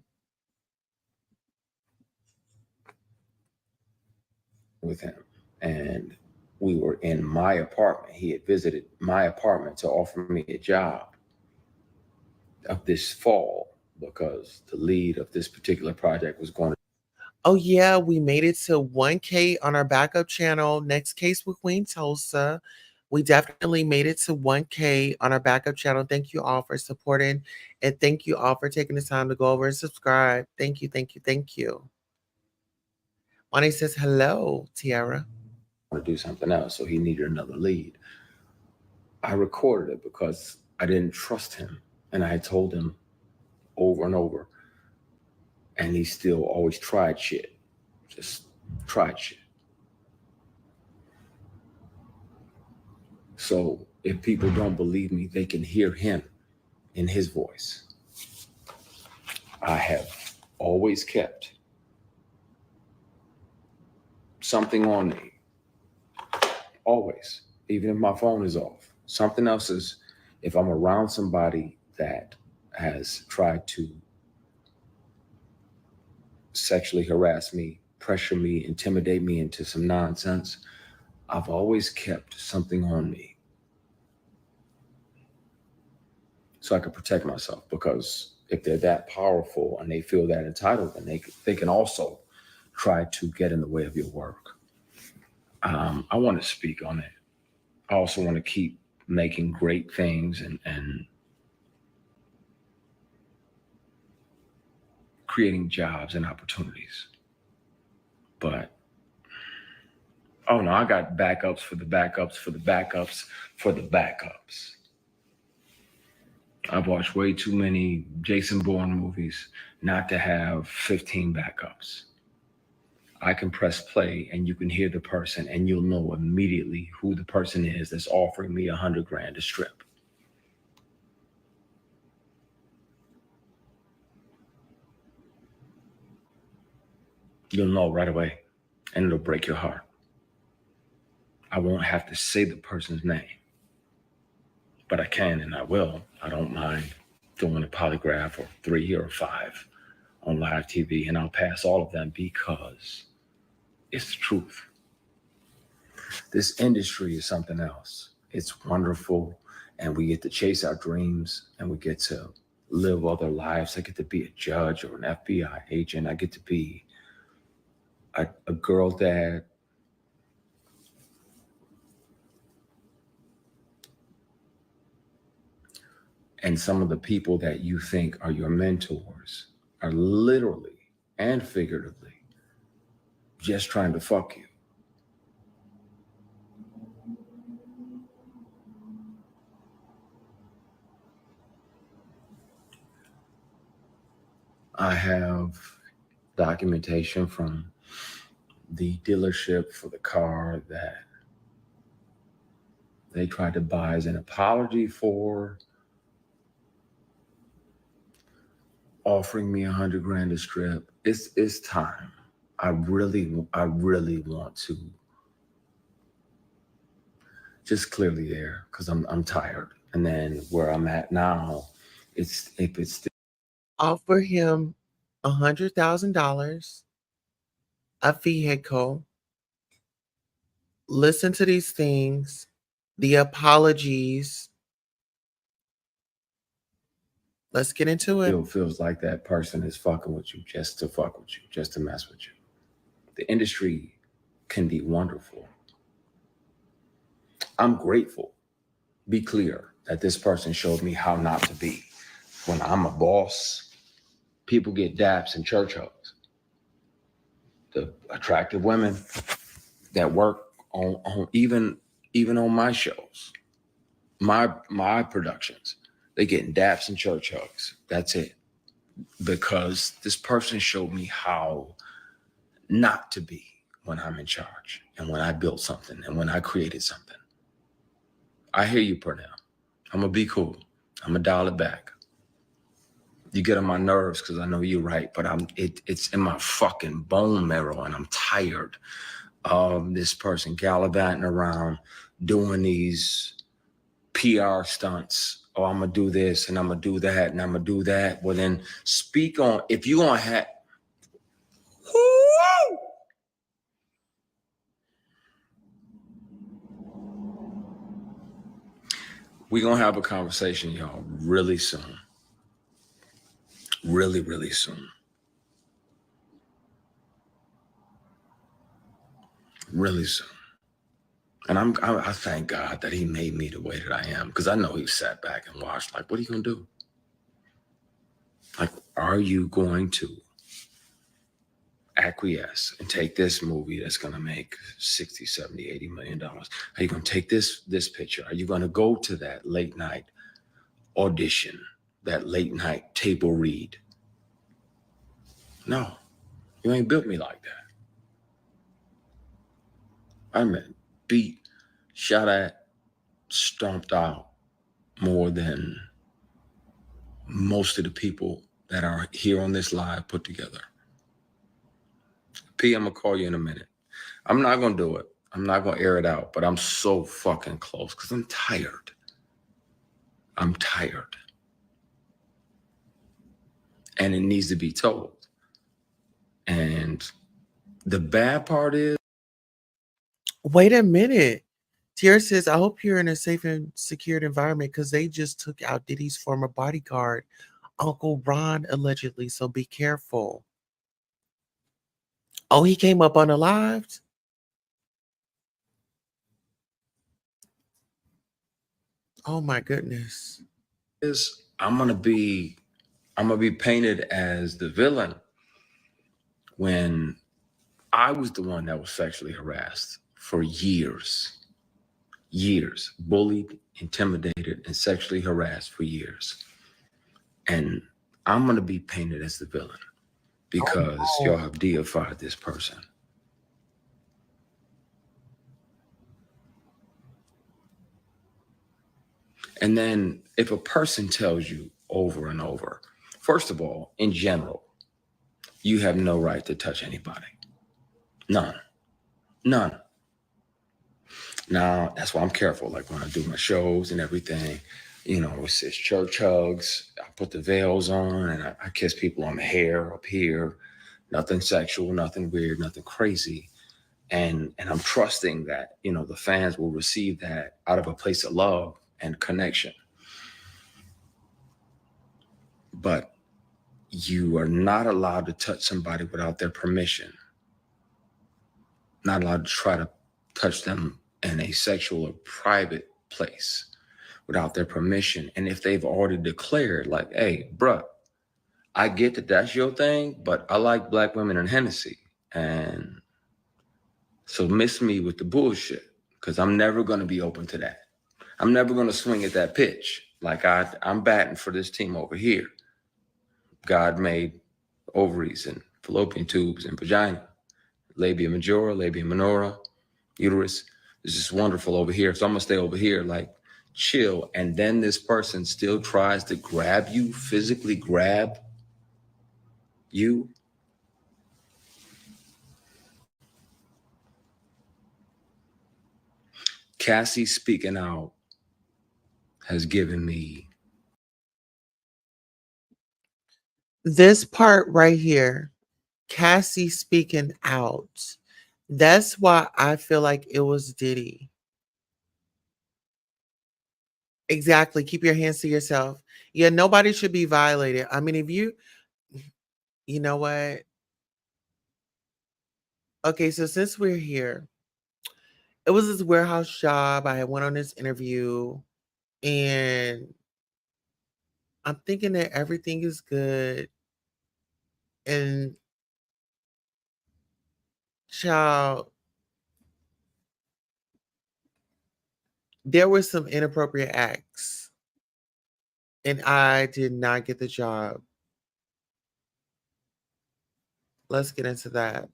With him, and we were in my apartment. He had visited my apartment to offer me a job of this fall because the lead of this particular project was going to. Oh yeah, we made it to 1K on our backup channel. Next case with Queen Tulsa. We definitely made it to 1K on our backup channel. Thank you all for supporting, and thank you all for taking the time to go over and subscribe. Thank you, thank you, thank you. Wani says hello, Tiara. To do something else, so he needed another lead. I recorded it because I didn't trust him, and I had told him over and over, and he still always tried shit. Just tried shit. So if people don't believe me, they can hear him in his voice. I have always kept something on me. Always. Even if my phone is off. Something else is, if I'm around somebody that has tried to sexually harass me, pressure me, intimidate me into some nonsense, I've always kept something on me so I can protect myself, because if they're that powerful and they feel that entitled, then they can also try to get in the way of your work. I want to speak on it. I also want to keep making great things and creating jobs and opportunities. But, oh no, I got backups for the backups for the backups for the backups. I've watched way too many Jason Bourne movies not to have 15 backups. I can press play and you can hear the person and you'll know immediately who the person is that's offering me $100 grand to strip. You'll know right away, and it'll break your heart. I won't have to say the person's name, but I can and I will. I don't mind doing a polygraph or 3 or 5 on live TV, and I'll pass all of them because it's the truth. This industry is something else. It's wonderful, and we get to chase our dreams, and we get to live other lives. I get to be a judge or an FBI agent. I get to be a girl dad. And some of the people that you think are your mentors are literally and figuratively just trying to fuck you. I have documentation from the dealership for the car that they tried to buy as an apology for offering me $100 grand a strip. It's time. I really want to just clear the air because I'm tired. And then where I'm at now, if it's still Offer him $100,000, a vehicle. Listen to these things, the apologies. Let's get into it. still feels like that person is fucking with you just to fuck with you, just to mess with you. The industry can be wonderful. I'm grateful. Be clear that this person showed me how not to be. When I'm a boss, people get daps and church hugs. The attractive women that work on even on my shows, my productions, they getting daps and church hugs. That's it. Because this person showed me how not to be when I'm in charge and when I built something and when I created something. I hear you, Pernell. I'm gonna be cool. I'm gonna dial it back. You get on my nerves because I know you're right, but it's in my fucking bone marrow and I'm tired of this person gallivanting around doing these PR stunts. Oh, I'm gonna do this and I'm gonna do that and I'm gonna do that. Well, then speak on, if you gonna have, we're gonna have a conversation, y'all, really soon. Really, really soon. Really soon. And I thank God that he made me the way that I am, because I know he sat back and watched, like, what are you gonna do? Like, are you going to acquiesce and take this movie that's gonna make 60, 70, $80 million? Are you gonna take this picture? Are you gonna go to that late night audition, that late night table read? No, you ain't built me like that. I'm beat, shot at, stomped out more than most of the people that are here on this live put together. P, I'm gonna call you in a minute. I'm not gonna do it. I'm not gonna air it out, but I'm so fucking close because I'm tired. I'm tired. And it needs to be told. And the bad part is, Wait a minute. Tierra says, I hope you're in a safe and secured environment because they just took out Diddy's former bodyguard, Uncle Ron, allegedly. So be careful. Oh, he came up on a live? Oh my goodness. I'm gonna be painted as the villain when I was the one that was sexually harassed for years, bullied, intimidated, and sexually harassed for years. And I'm going to be painted as the villain because y'all have deified this person. And then if a person tells you over and over, first of all, in general, you have no right to touch anybody. None. Now, that's why I'm careful. Like when I do my shows and everything, you know, it's church hugs. I put the veils on and I kiss people on the hair up here. Nothing sexual, nothing weird, nothing crazy. And I'm trusting that, you know, the fans will receive that out of a place of love and connection. But you are not allowed to touch somebody without their permission. Not allowed to try to touch them in a sexual or private place without their permission. And if they've already declared, like, hey, bruh, I get that that's your thing, but I like black women and Hennessy. And so miss me with the bullshit, because I'm never going to be open to that. I'm never going to swing at that pitch. Like I'm batting for this team over here. God made ovaries and fallopian tubes and vagina, labia majora, labia minora, uterus. It's just wonderful over here. So I'm gonna stay over here, like chill. And then this person still tries to grab you, physically grab you. Cassie speaking out has given me This part right here, Cassie speaking out. That's why I feel like it was Diddy. Exactly. Keep your hands to yourself. Yeah, nobody should be violated. I mean, if you know what? Okay, so since we're here, it was this warehouse job. I went on this interview and I'm thinking that everything is good. And child, there were some inappropriate acts and I did not get the job. Let's get into that.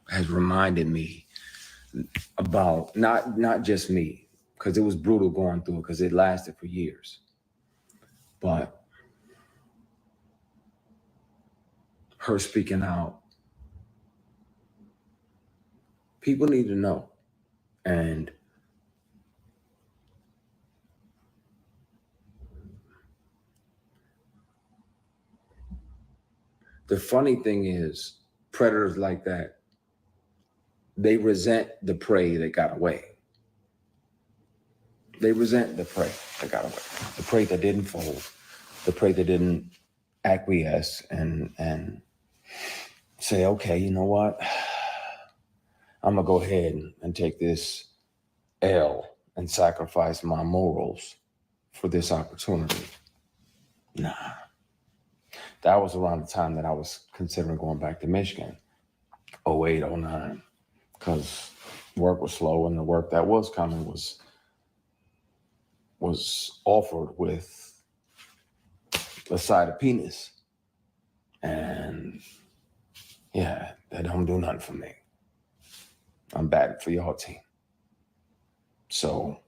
has reminded me about not just me, because it was brutal going through it, because it lasted for years. But her speaking out, people need to know. And the funny thing is, predators like that, they resent the prey that got away. They resent the prey that got away, the prey that didn't fold, the prey that didn't acquiesce and say, okay, you know what? I'm gonna go ahead and take this L and sacrifice my morals for this opportunity. Nah. That was around the time that I was considering going back to Michigan, 08, 09, because work was slow and the work that was coming was offered with a side of penis. And yeah, that don't do nothing for me. I'm batting for your team. So,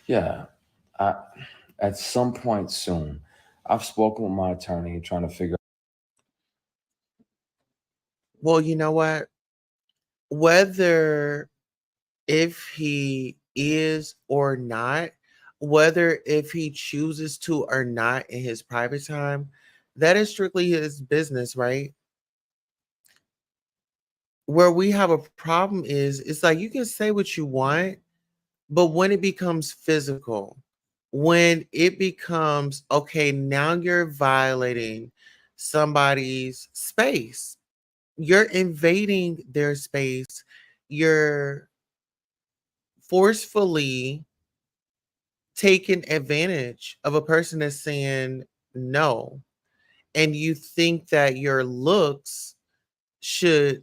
yeah, at some point soon, I've spoken with my attorney trying to figure. Well, you know what? Whether if he is or not, whether if he chooses to or not in his private time, that is strictly his business, right? Where we have a problem is it's like you can say what you want, but when it becomes physical, when it becomes okay, now you're violating somebody's space, you're invading their space, you're forcefully taking advantage of a person that's saying no, and you think that your looks should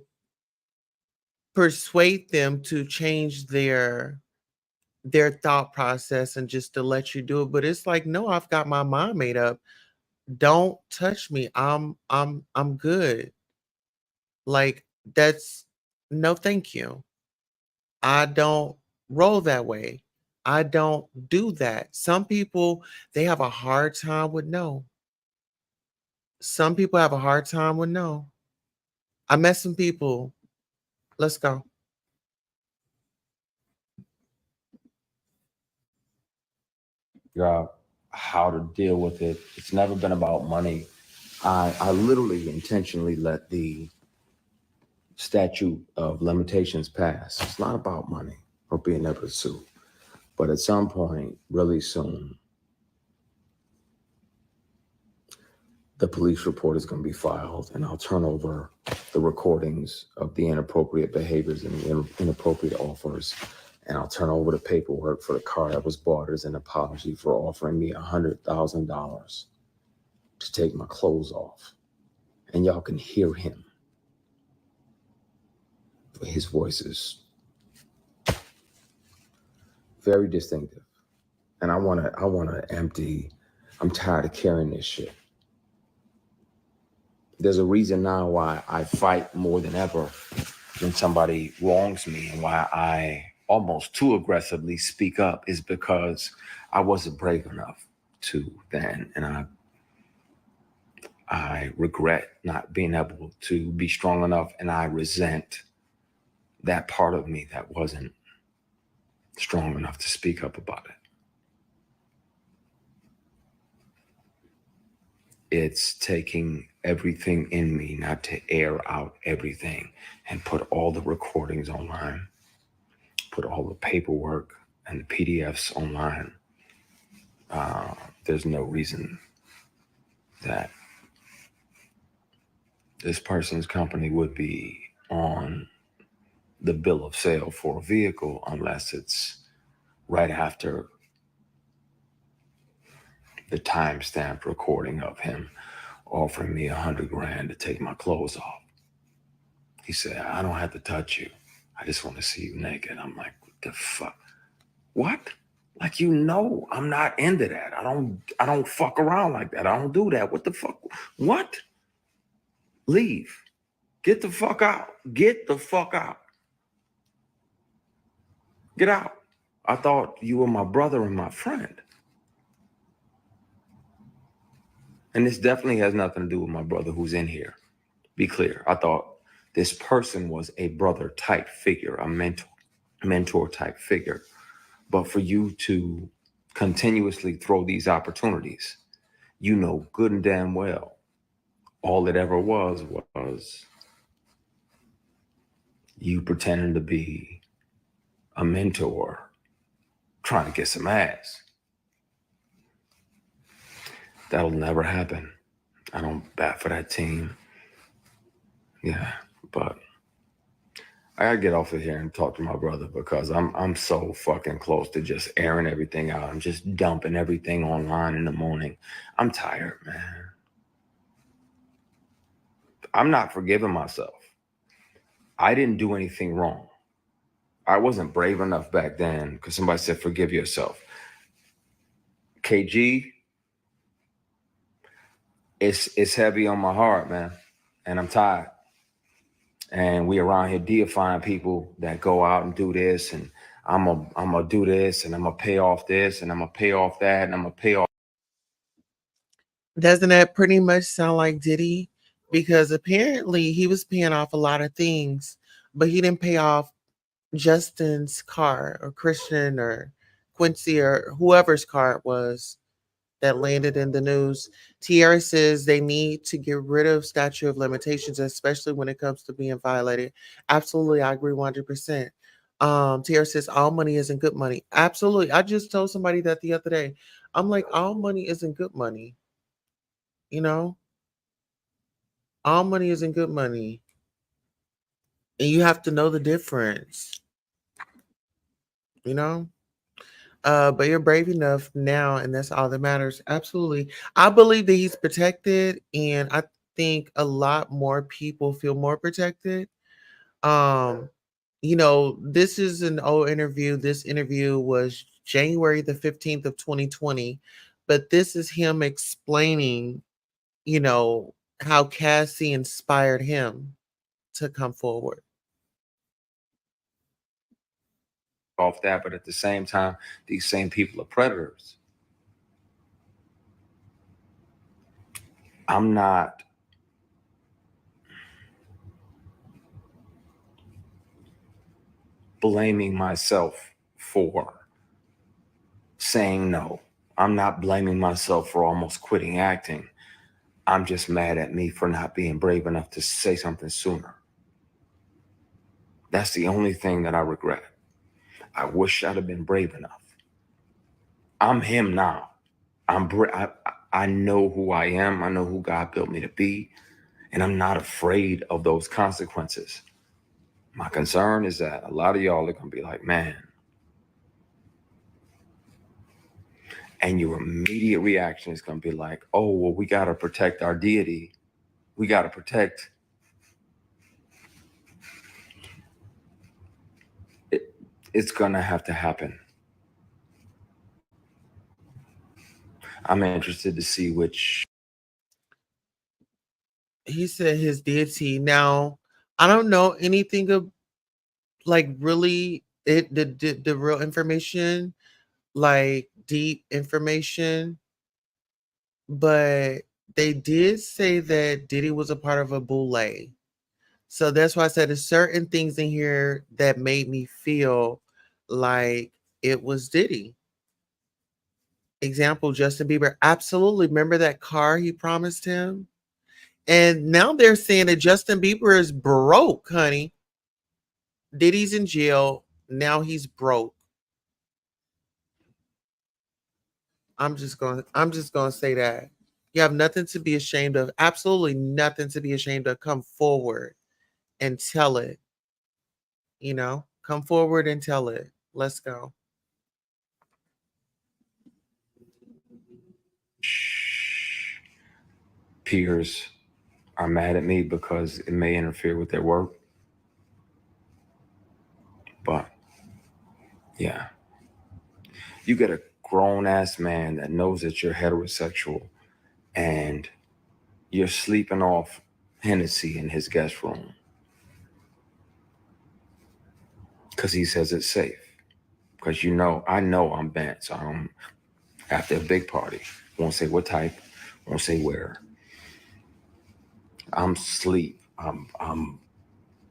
persuade them to change their thought process and just to let you do it. But it's like, no, I've got my mind made up. Don't touch me. I'm good. Like that's no thank you. I don't roll that way. I don't do that. Some people, they have a hard time with no. Some people have a hard time with no. I met some people. Let's go. Out how to deal with it. It's never been about money. I literally intentionally let the statute of limitations pass. It's not about money or being able to sue. But at some point, really soon, the police report is going to be filed, and I'll turn over the recordings of the inappropriate behaviors and the inappropriate offers, and I'll turn over the paperwork for the car that was bought as an apology for offering me $100,000 to take my clothes off. And y'all can hear him. His voice is very distinctive. And I wanna empty. I'm tired of carrying this shit. There's a reason now why I fight more than ever when somebody wrongs me, and why I almost too aggressively speak up is because I wasn't brave enough to then. And I regret not being able to be strong enough, and I resent that part of me that wasn't strong enough to speak up about it. It's taking everything in me not to air out everything and put all the recordings online, put all the paperwork and the PDFs online. There's no reason that this person's company would be on the bill of sale for a vehicle unless it's right after the timestamped recording of him offering me $100 grand to take my clothes off. He said, I don't have to touch you. I just want to see you naked. I'm like, what the fuck? What? Like, you know, I'm not into that. I don't fuck around like that. I don't do that. What the fuck? What? Leave. Get the fuck out. Get the fuck out. Get out. I thought you were my brother and my friend. And this definitely has nothing to do with my brother who's in here. Be clear. I thought this person was a brother type figure, a mentor type figure. But for you to continuously throw these opportunities, you know good and damn well all it ever was you pretending to be a mentor trying to get some ass. That'll never happen. I don't bat for that team. Yeah, but I gotta get off of here and talk to my brother, because I'm so fucking close to just airing everything out. I'm just dumping everything online in the morning. I'm tired, man. I'm not forgiving myself. I didn't do anything wrong. I wasn't brave enough back then because somebody said, forgive yourself. KG, it's heavy on my heart, man. And I'm tired. And we around here deifying people that go out and do this, and I'm gonna do this, and I'm gonna pay off this, and I'm gonna pay off that, and I'm gonna pay off. Doesn't that pretty much sound like Diddy? Because apparently he was paying off a lot of things, but he didn't pay off Justin's car, or Christian, or Quincy, or whoever's car it was that landed in the news. Tierra says they need to get rid of statute of limitations, especially when it comes to being violated. Absolutely, I agree 100%. Tierra says all money isn't good money. Absolutely. I just told somebody that the other day. I'm like, all money isn't good money. You know, all money isn't good money. And you have to know the difference, you know? But you're brave enough now, and that's all that matters. Absolutely. I believe that he's protected, and I think a lot more people feel more protected. Um, this is an old interview. This interview was January the 15th of 2020, but this is him explaining, how Cassie inspired him to come forward. Off that, but at the same time, these same people are predators. I'm not blaming myself for saying no. I'm not blaming myself for almost quitting acting. I'm just mad at me for not being brave enough to say something sooner. That's the only thing that I regret. I wish I'd have been brave enough. I'm him now. I know who I am. I know who God built me to be. And I'm not afraid of those consequences. My concern is that a lot of y'all are going to be like, man. And your immediate reaction is going to be like, oh, well, we got to protect our deity. We got to protect. It's going to have to happen. I'm interested to see which. He said his deity. Now, I don't know anything of like really the real information, like deep information, but they did say that Diddy was a part of a boule. So that's why I said there's certain things in here that made me feel like it was Diddy. Example, Justin Bieber. Absolutely. Remember that car he promised him? And now they're saying that Justin Bieber is broke, honey. Diddy's in jail. Now he's broke. I'm just gonna say that. You have nothing to be ashamed of. Absolutely nothing to be ashamed of. Come forward and tell it. Come forward and tell it. Let's go. Peers are mad at me because it may interfere with their work. But yeah, you get a grown ass man that knows that you're heterosexual and you're sleeping off Hennessy in his guest room because he says it's safe. Because I know I'm bent, so I'm after a big party. Won't say what type, won't say where. I'm sleep. I'm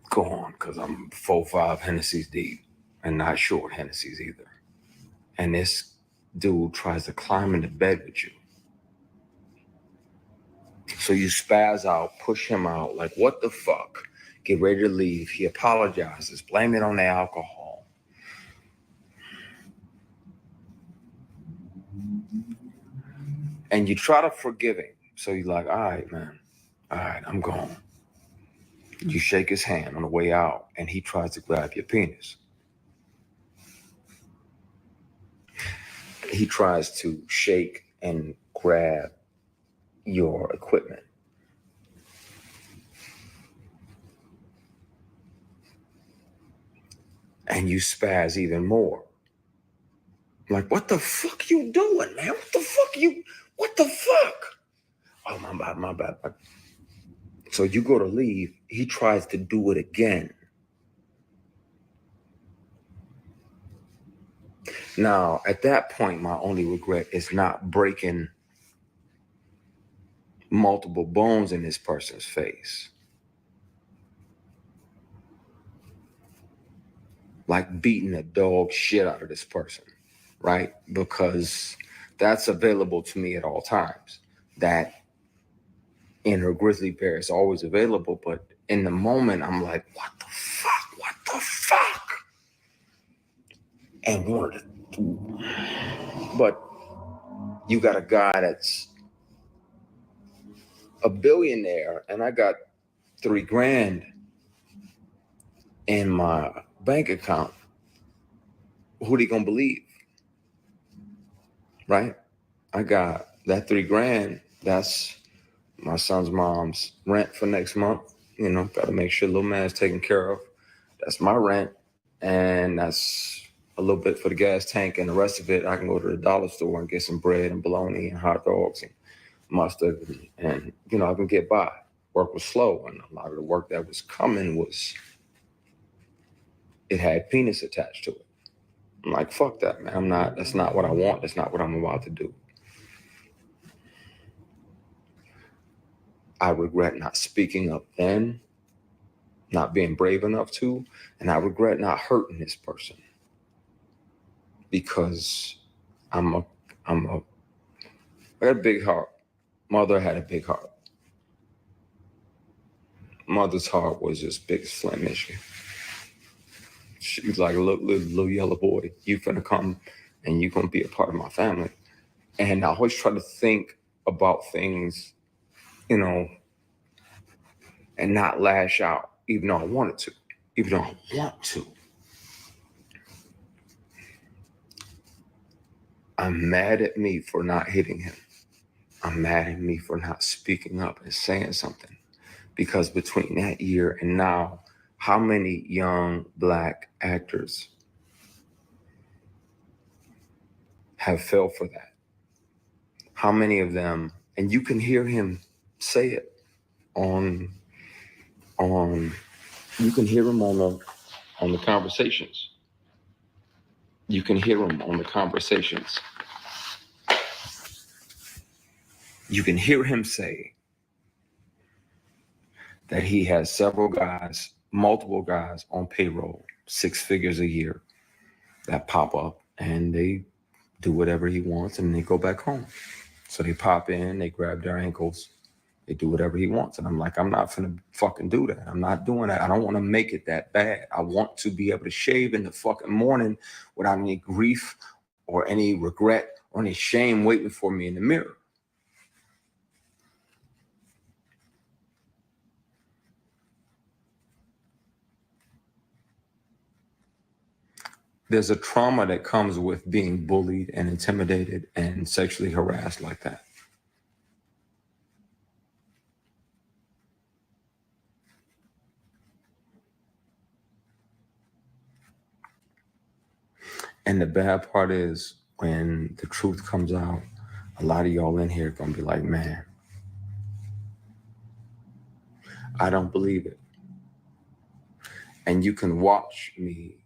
gone because I'm 4-5 Hennessy's deep and not short Hennessy's either. And this dude tries to climb into bed with you. So you spaz out, push him out, like, what the fuck? Get ready to leave. He apologizes, blame it on the alcohol. And you try to forgive him. So you're like, all right, man. All right, I'm gone. You shake his hand on the way out, and he tries to grab your penis. He tries to shake and grab your equipment. And you spaz even more. Like, what the fuck you doing, man? What the fuck? Oh, my bad. So you go to leave, he tries to do it again. Now, at that point, my only regret is not breaking multiple bones in this person's face. Like beating the dog shit out of this person, right? Because that's available to me at all times. That inner grizzly bear is always available, but in the moment, I'm like, what the fuck? And wanted to. But you got a guy that's a billionaire, and I got $3 grand in my bank account. Who they gonna believe? Right? I got that $3 grand. That's my son's mom's rent for next month. Got to make sure little man's taken care of. That's my rent. And that's a little bit for the gas tank. And the rest of it, I can go to the dollar store and get some bread and bologna and hot dogs and mustard. And I can get by. Work was slow. And a lot of the work that was coming it had penis attached to it. I'm like, fuck that, man. That's not what I want. That's not what I'm about to do. I regret not speaking up then, not being brave enough to, and I regret not hurting this person because I got a big heart. Mother had a big heart. Mother's heart was just big as Flemish. She was like a little yellow boy. You finna come and you gonna be a part of my family. And I always try to think about things, and not lash out, even though I wanted to, even though I want to. I'm mad at me for not hitting him. I'm mad at me for not speaking up and saying something. Because between that year and now, how many young Black actors have fell for that? How many of them, and you can hear him say it on you can hear him on the conversations. You can hear him on the conversations. You can hear him say that he has several guys, multiple guys on payroll, 6 figures a year, that pop up and they do whatever he wants and they go back home. So they pop in, they grab their ankles, they do whatever he wants. And I'm like, I'm not finna fucking do that. I'm not doing that. I don't want to make it that bad. I want to be able to shave in the fucking morning without any grief or any regret or any shame waiting for me in the mirror. There's a trauma that comes with being bullied and intimidated and sexually harassed like that. And the bad part is when the truth comes out, a lot of y'all in here are gonna be like, man, I don't believe it. And you can watch me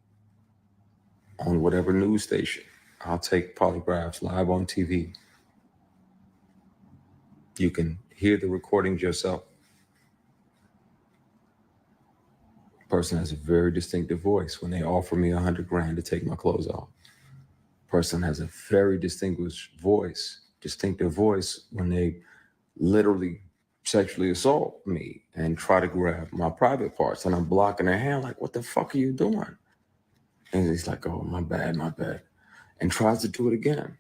on whatever news station. I'll take polygraphs live on TV. You can hear the recordings yourself. Person has a very distinctive voice when they offer me $100 to take my clothes off. Person has a very distinctive voice when they literally sexually assault me and try to grab my private parts and I'm blocking their hand like, what the fuck are you doing? And he's like, oh, my bad, and tries to do it again.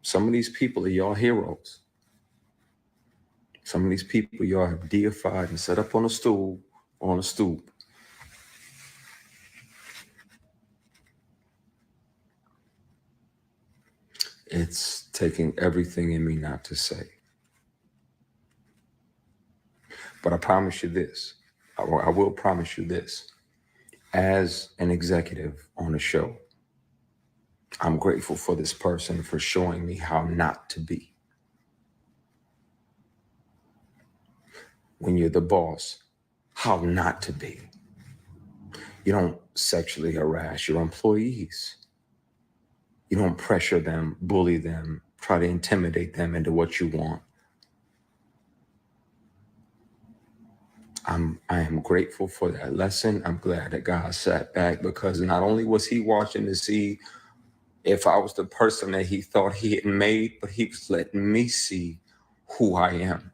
Some of these people are y'all heroes. Some of these people y'all have deified and set up on a stool or on a stoop. It's taking everything in me not to say. But I promise you this, I will promise you this. As an executive on a show, I'm grateful for this person for showing me how not to be. When you're the boss, how not to be. You don't sexually harass your employees. You don't pressure them, bully them, try to intimidate them into what you want. I am grateful for that lesson. I'm glad that God sat back because not only was he watching to see if I was the person that he thought he had made, but he was letting me see who I am.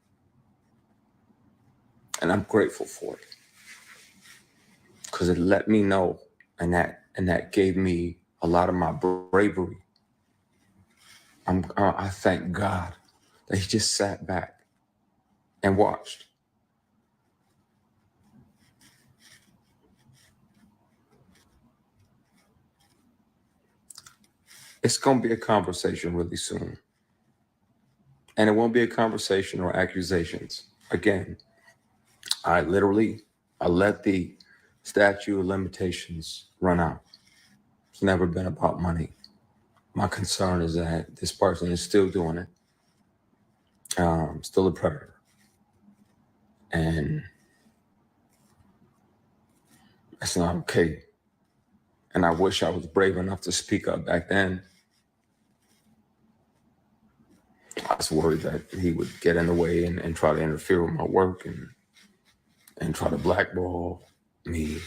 And I'm grateful for it because it let me know, and that gave me a lot of my bravery. I thank God that he just sat back and watched. It's going to be a conversation really soon. And it won't be a conversation or accusations. Again, I let the statute of limitations run out. It's never been about money. My concern is that this person is still doing it. Still a predator. And that's not okay. And I wish I was brave enough to speak up back then. I was worried that he would get in the way and try to interfere with my work and try to blackball me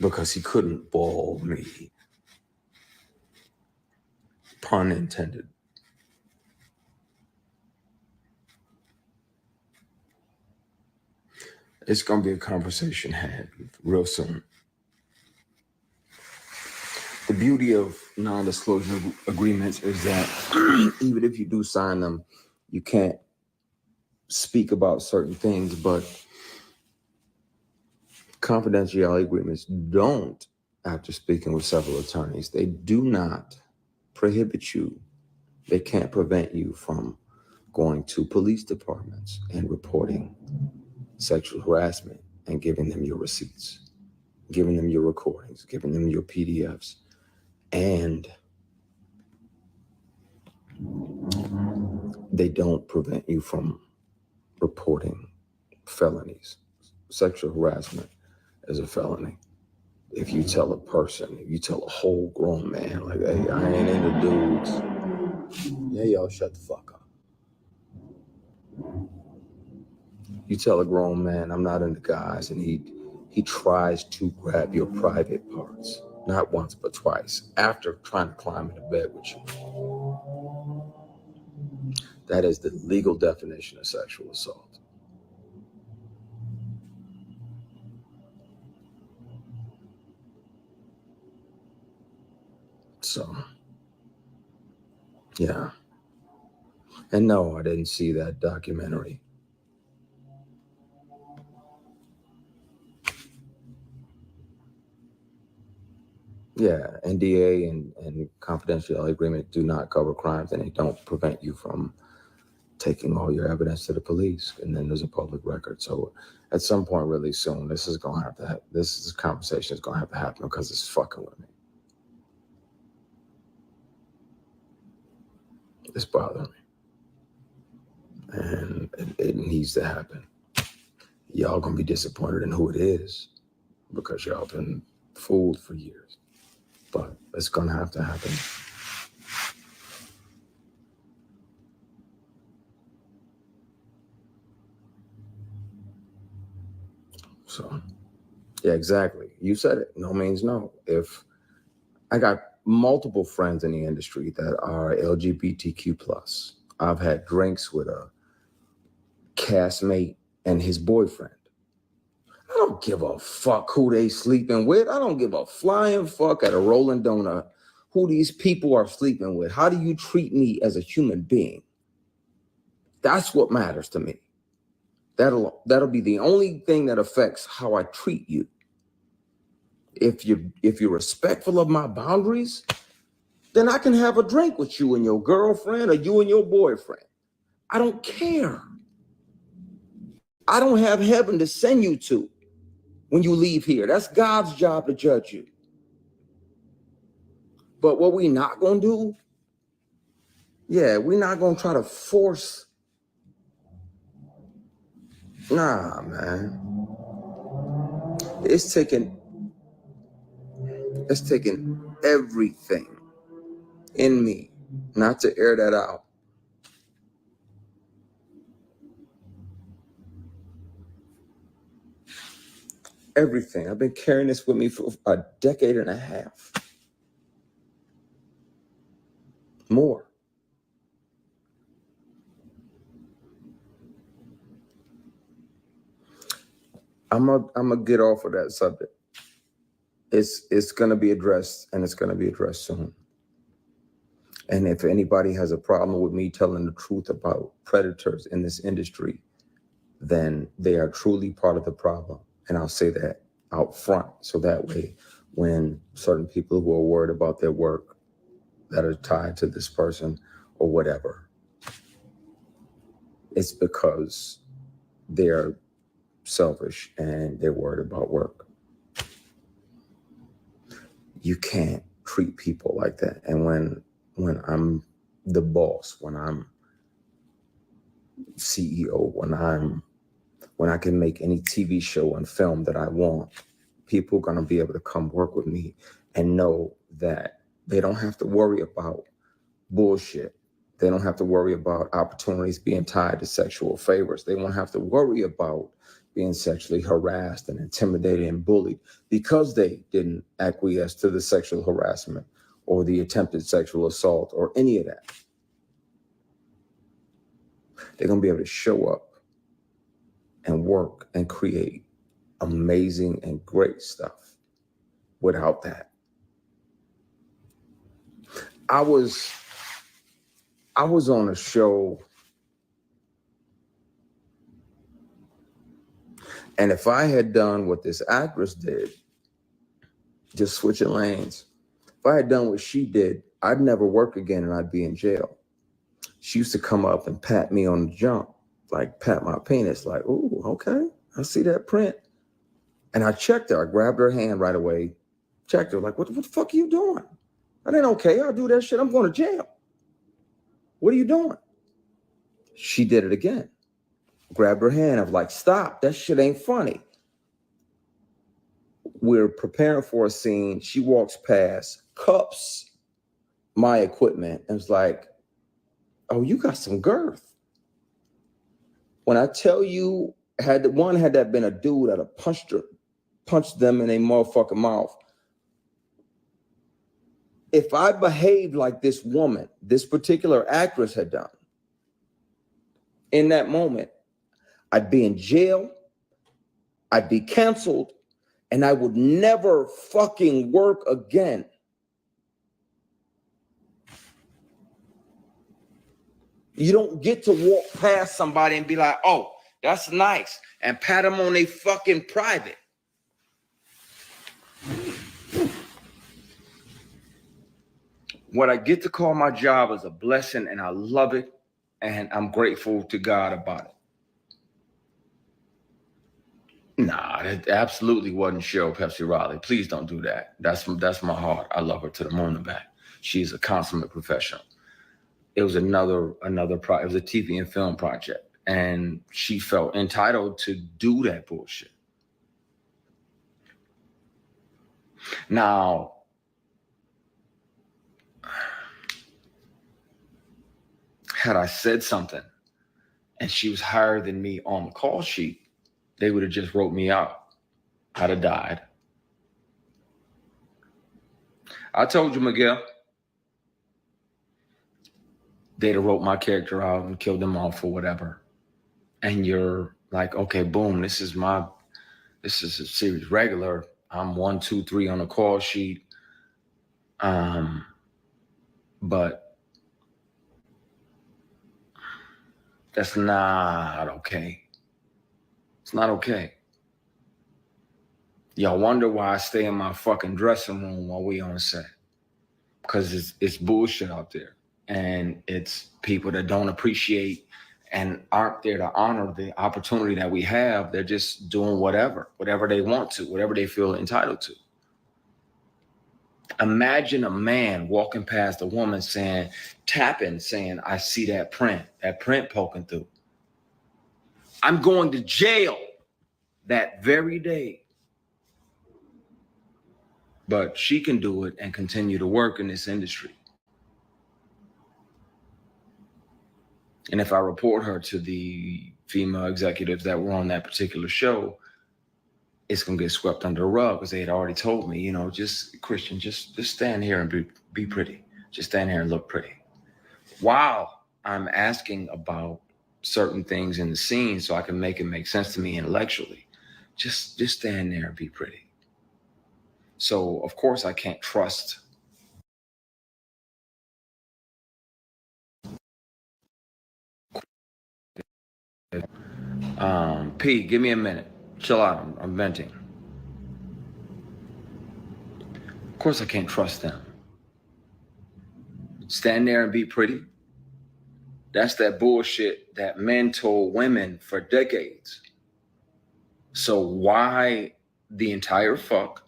because he couldn't ball me. Pun intended. It's going to be a conversation had real soon. The beauty of non-disclosure agreements is that even if you do sign them, you can't speak about certain things, but confidentiality agreements don't, after speaking with several attorneys, they do not prohibit you. They can't prevent you from going to police departments and reporting sexual harassment and giving them your receipts, giving them your recordings, giving them your PDFs. And they don't prevent you from reporting felonies. Sexual harassment is a felony. If you tell a person, if you tell a whole grown man, like, hey, I ain't into dudes, yeah, y'all shut the fuck up. You tell a grown man, I'm not into guys, and he tries to grab your private parts, not once, but twice, after trying to climb into bed with you. That is the legal definition of sexual assault. So, yeah. And no, I didn't see that documentary. Yeah, NDA and confidentiality agreement do not cover crimes, and they don't prevent you from taking all your evidence to the police, and then there's a public record. So at some point really soon, this conversation is gonna have to happen because it's fucking with me. It's bothering me. And it needs to happen. Y'all gonna be disappointed in who it is because y'all been fooled for years. But it's gonna have to happen. So, yeah, exactly. You said it. No means no. If I got multiple friends in the industry that are LGBTQ+. I've had drinks with a castmate and his boyfriend. I don't give a fuck who they sleeping with. I don't give a flying fuck at a Rolling Donut who these people are sleeping with. How do you treat me as a human being? That's what matters to me. That'll be the only thing that affects how I treat you. If you're respectful of my boundaries, then I can have a drink with you and your girlfriend or you and your boyfriend. I don't care. I don't have heaven to send you to when you leave here. That's God's job to judge you. But what we not gonna do, we're not gonna try to force. Nah, man. It's taking everything in me not to air that out. Everything. I've been carrying this with me for a decade and a half. More. I'm gonna get off of that subject. It's gonna be addressed, and it's gonna be addressed soon. And if anybody has a problem with me telling the truth about predators in this industry, then they are truly part of the problem. And I'll say that out front. So that way, when certain people who are worried about their work that are tied to this person or whatever, it's because they're selfish and they're worried about work. You can't treat people like that. And when I'm the boss, when I'm CEO, when I can make any TV show and film that I want, people are going to be able to come work with me and know that they don't have to worry about bullshit. They don't have to worry about opportunities being tied to sexual favors. They won't have to worry about being sexually harassed and intimidated and bullied because they didn't acquiesce to the sexual harassment or the attempted sexual assault or any of that. They're going to be able to show up and work and create amazing and great stuff without that. I was on a show, and if I had done what this actress did, just switching lanes, if I had done what she did, I'd never work again and I'd be in jail. She used to come up and pat me on the jump, like pat my penis, like, ooh, okay, I see that print. And I checked her. I grabbed her hand right away, checked her, like, what the fuck are you doing? That ain't okay. I'll do that shit. I'm going to jail. What are you doing? She did it again. Grabbed her hand. I was like, stop, that shit ain't funny. We're preparing for a scene. She walks past, cups my equipment, and was like, oh, you got some girth. When I tell you, had that been a dude, I'd have punched them in a motherfucking mouth. If I behaved like this woman, this particular actress had done, in that moment, I'd be in jail, I'd be canceled, and I would never fucking work again. You don't get to walk past somebody and be like, oh, that's nice, and pat them on their fucking private. What I get to call my job is a blessing, and I love it, and I'm grateful to God about it. Nah, that absolutely wasn't Cheryl Pepsi Riley. Please don't do that. That's my heart. I love her to the moon and back. She's a consummate professional. It was another project. It was a TV and film project, and she felt entitled to do that bullshit. Now, had I said something and she was higher than me on the call sheet, they would have just wrote me out. I'd have died. I told you, Miguel. They'd have wrote my character out and killed them off or whatever. And you're like, okay, boom, this is a series regular. I'm 1, 2, 3 on the call sheet. But that's not okay. It's not okay. Y'all wonder why I stay in my fucking dressing room while we on set. Because it's bullshit out there. And it's people that don't appreciate and aren't there to honor the opportunity that we have. They're just doing whatever they want to, whatever they feel entitled to. Imagine a man walking past a woman tapping, saying, I see that print poking through. I'm going to jail that very day. But she can do it and continue to work in this industry. And if I report her to the female executives that were on that particular show, it's going to get swept under the rug because they had already told me, just Christian, just stand here and be pretty. Just stand here and look pretty. While I'm asking about certain things in the scene so I can make it make sense to me intellectually, just stand there and be pretty. So, of course, I can't trust. P, give me a minute. Chill out. I'm venting. Of course, I can't trust them. Stand there and be pretty. That's that bullshit that men told women for decades. So why the entire fuck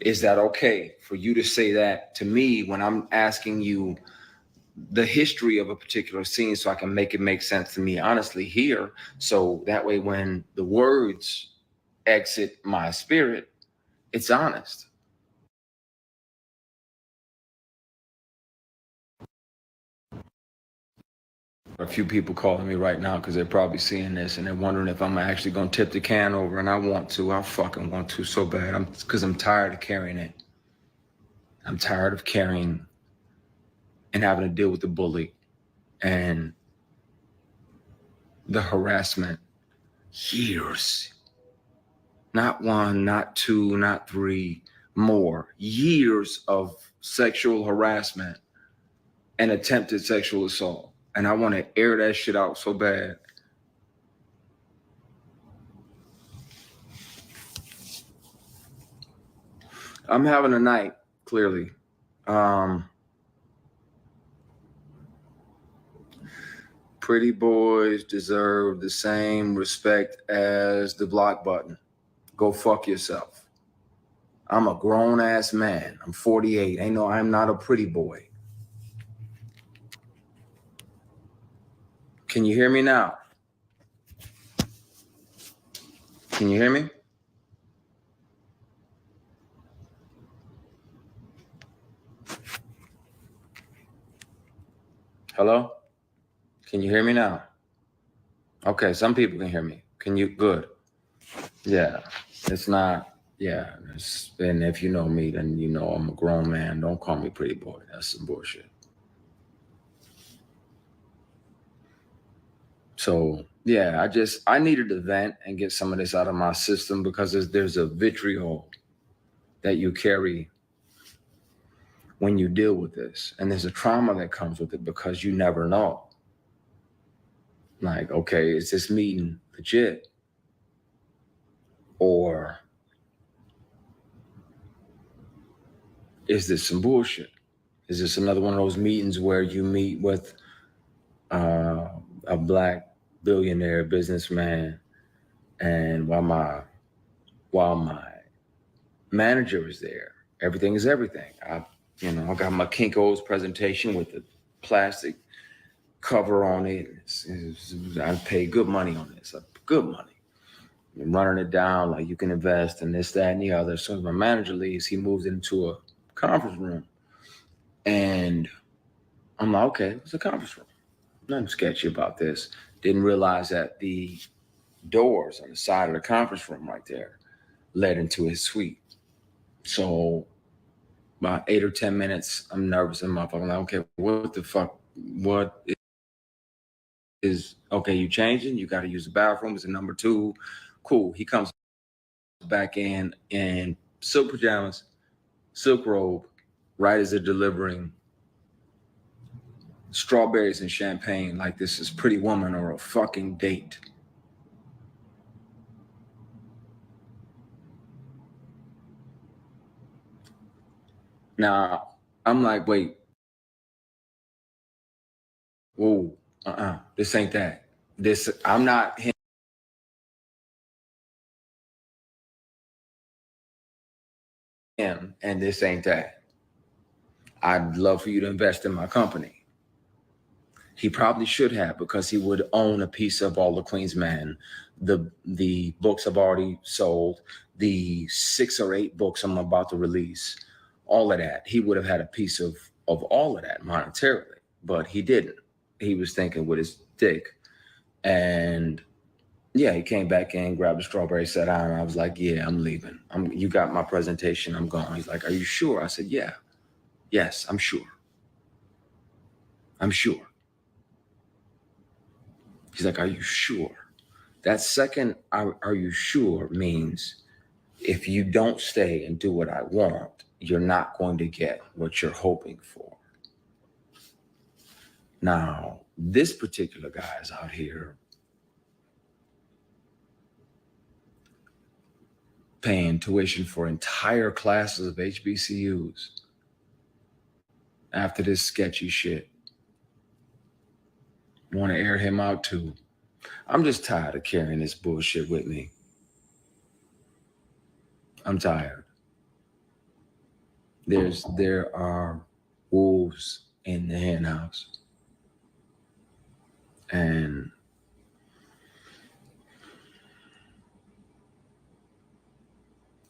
is that okay for you to say that to me when I'm asking you the history of a particular scene so I can make it make sense to me honestly here, so that way when the words exit my spirit, it's honest. A few people calling me right now because they're probably seeing this and they're wondering if I'm actually going to tip the can over, and I fucking want to so bad. Because I'm tired of carrying it. I'm tired of carrying and having to deal with the bully and the harassment. Years. Not 1, not 2, not 3, more. Years of sexual harassment and attempted sexual assault. And I want to air that shit out so bad. I'm having a night, clearly. Pretty boys deserve the same respect as the block button. Go fuck yourself. I'm a grown-ass man. I'm 48. I'm not a pretty boy. Can you hear me now? Can you hear me? Hello? Can you hear me now? Okay, some people can hear me. Can you? Good. Yeah, it's not, yeah. And if you know me, then you know I'm a grown man. Don't call me pretty boy. That's some bullshit. So, yeah, I needed to vent and get some of this out of my system because there's a vitriol that you carry when you deal with this. And there's a trauma that comes with it because you never know. Like, okay, is this meeting legit? Or is this some bullshit? Is this another one of those meetings where you meet with a Black billionaire businessman, and while my manager is there, everything is everything. I got my Kinko's presentation with the plastic cover on it. I paid good money on this, good money. I'm running it down like you can invest in this, that, and the other. As soon as my manager leaves, he moves into a conference room. And I'm like, okay, it's a conference room. Nothing sketchy about this. Didn't realize that the doors on the side of the conference room right there led into his suite. So about 8 or 10 minutes, I'm nervous in my phone. Like, okay, what the fuck? What is okay? You changing? You got to use the bathroom. It's a number 2. Cool. He comes back in silk pajamas, silk robe, right as they're delivering strawberries and champagne like this is Pretty Woman or a fucking date. Now, I'm like, wait, whoa, this ain't that. I'm not him, and this ain't that. I'd love for you to invest in my company. He probably should have, because he would own a piece of all the Queen's Men. The books I've already sold, the 6 or 8 books I'm about to release, all of that. He would have had a piece of all of that monetarily, but he didn't. He was thinking with his dick. And yeah, he came back in, grabbed a strawberry, sat down, and I was like, yeah, I'm leaving. You got my presentation, I'm gone. He's like, are you sure? I said, yeah. Yes, I'm sure. I'm sure. He's like, are you sure? That second, are you sure, means if you don't stay and do what I want, you're not going to get what you're hoping for. Now, this particular guy is out here paying tuition for entire classes of HBCUs after this sketchy shit. Want to air him out too. I'm just tired of carrying this bullshit with me. I'm tired. There are wolves in the hen house. And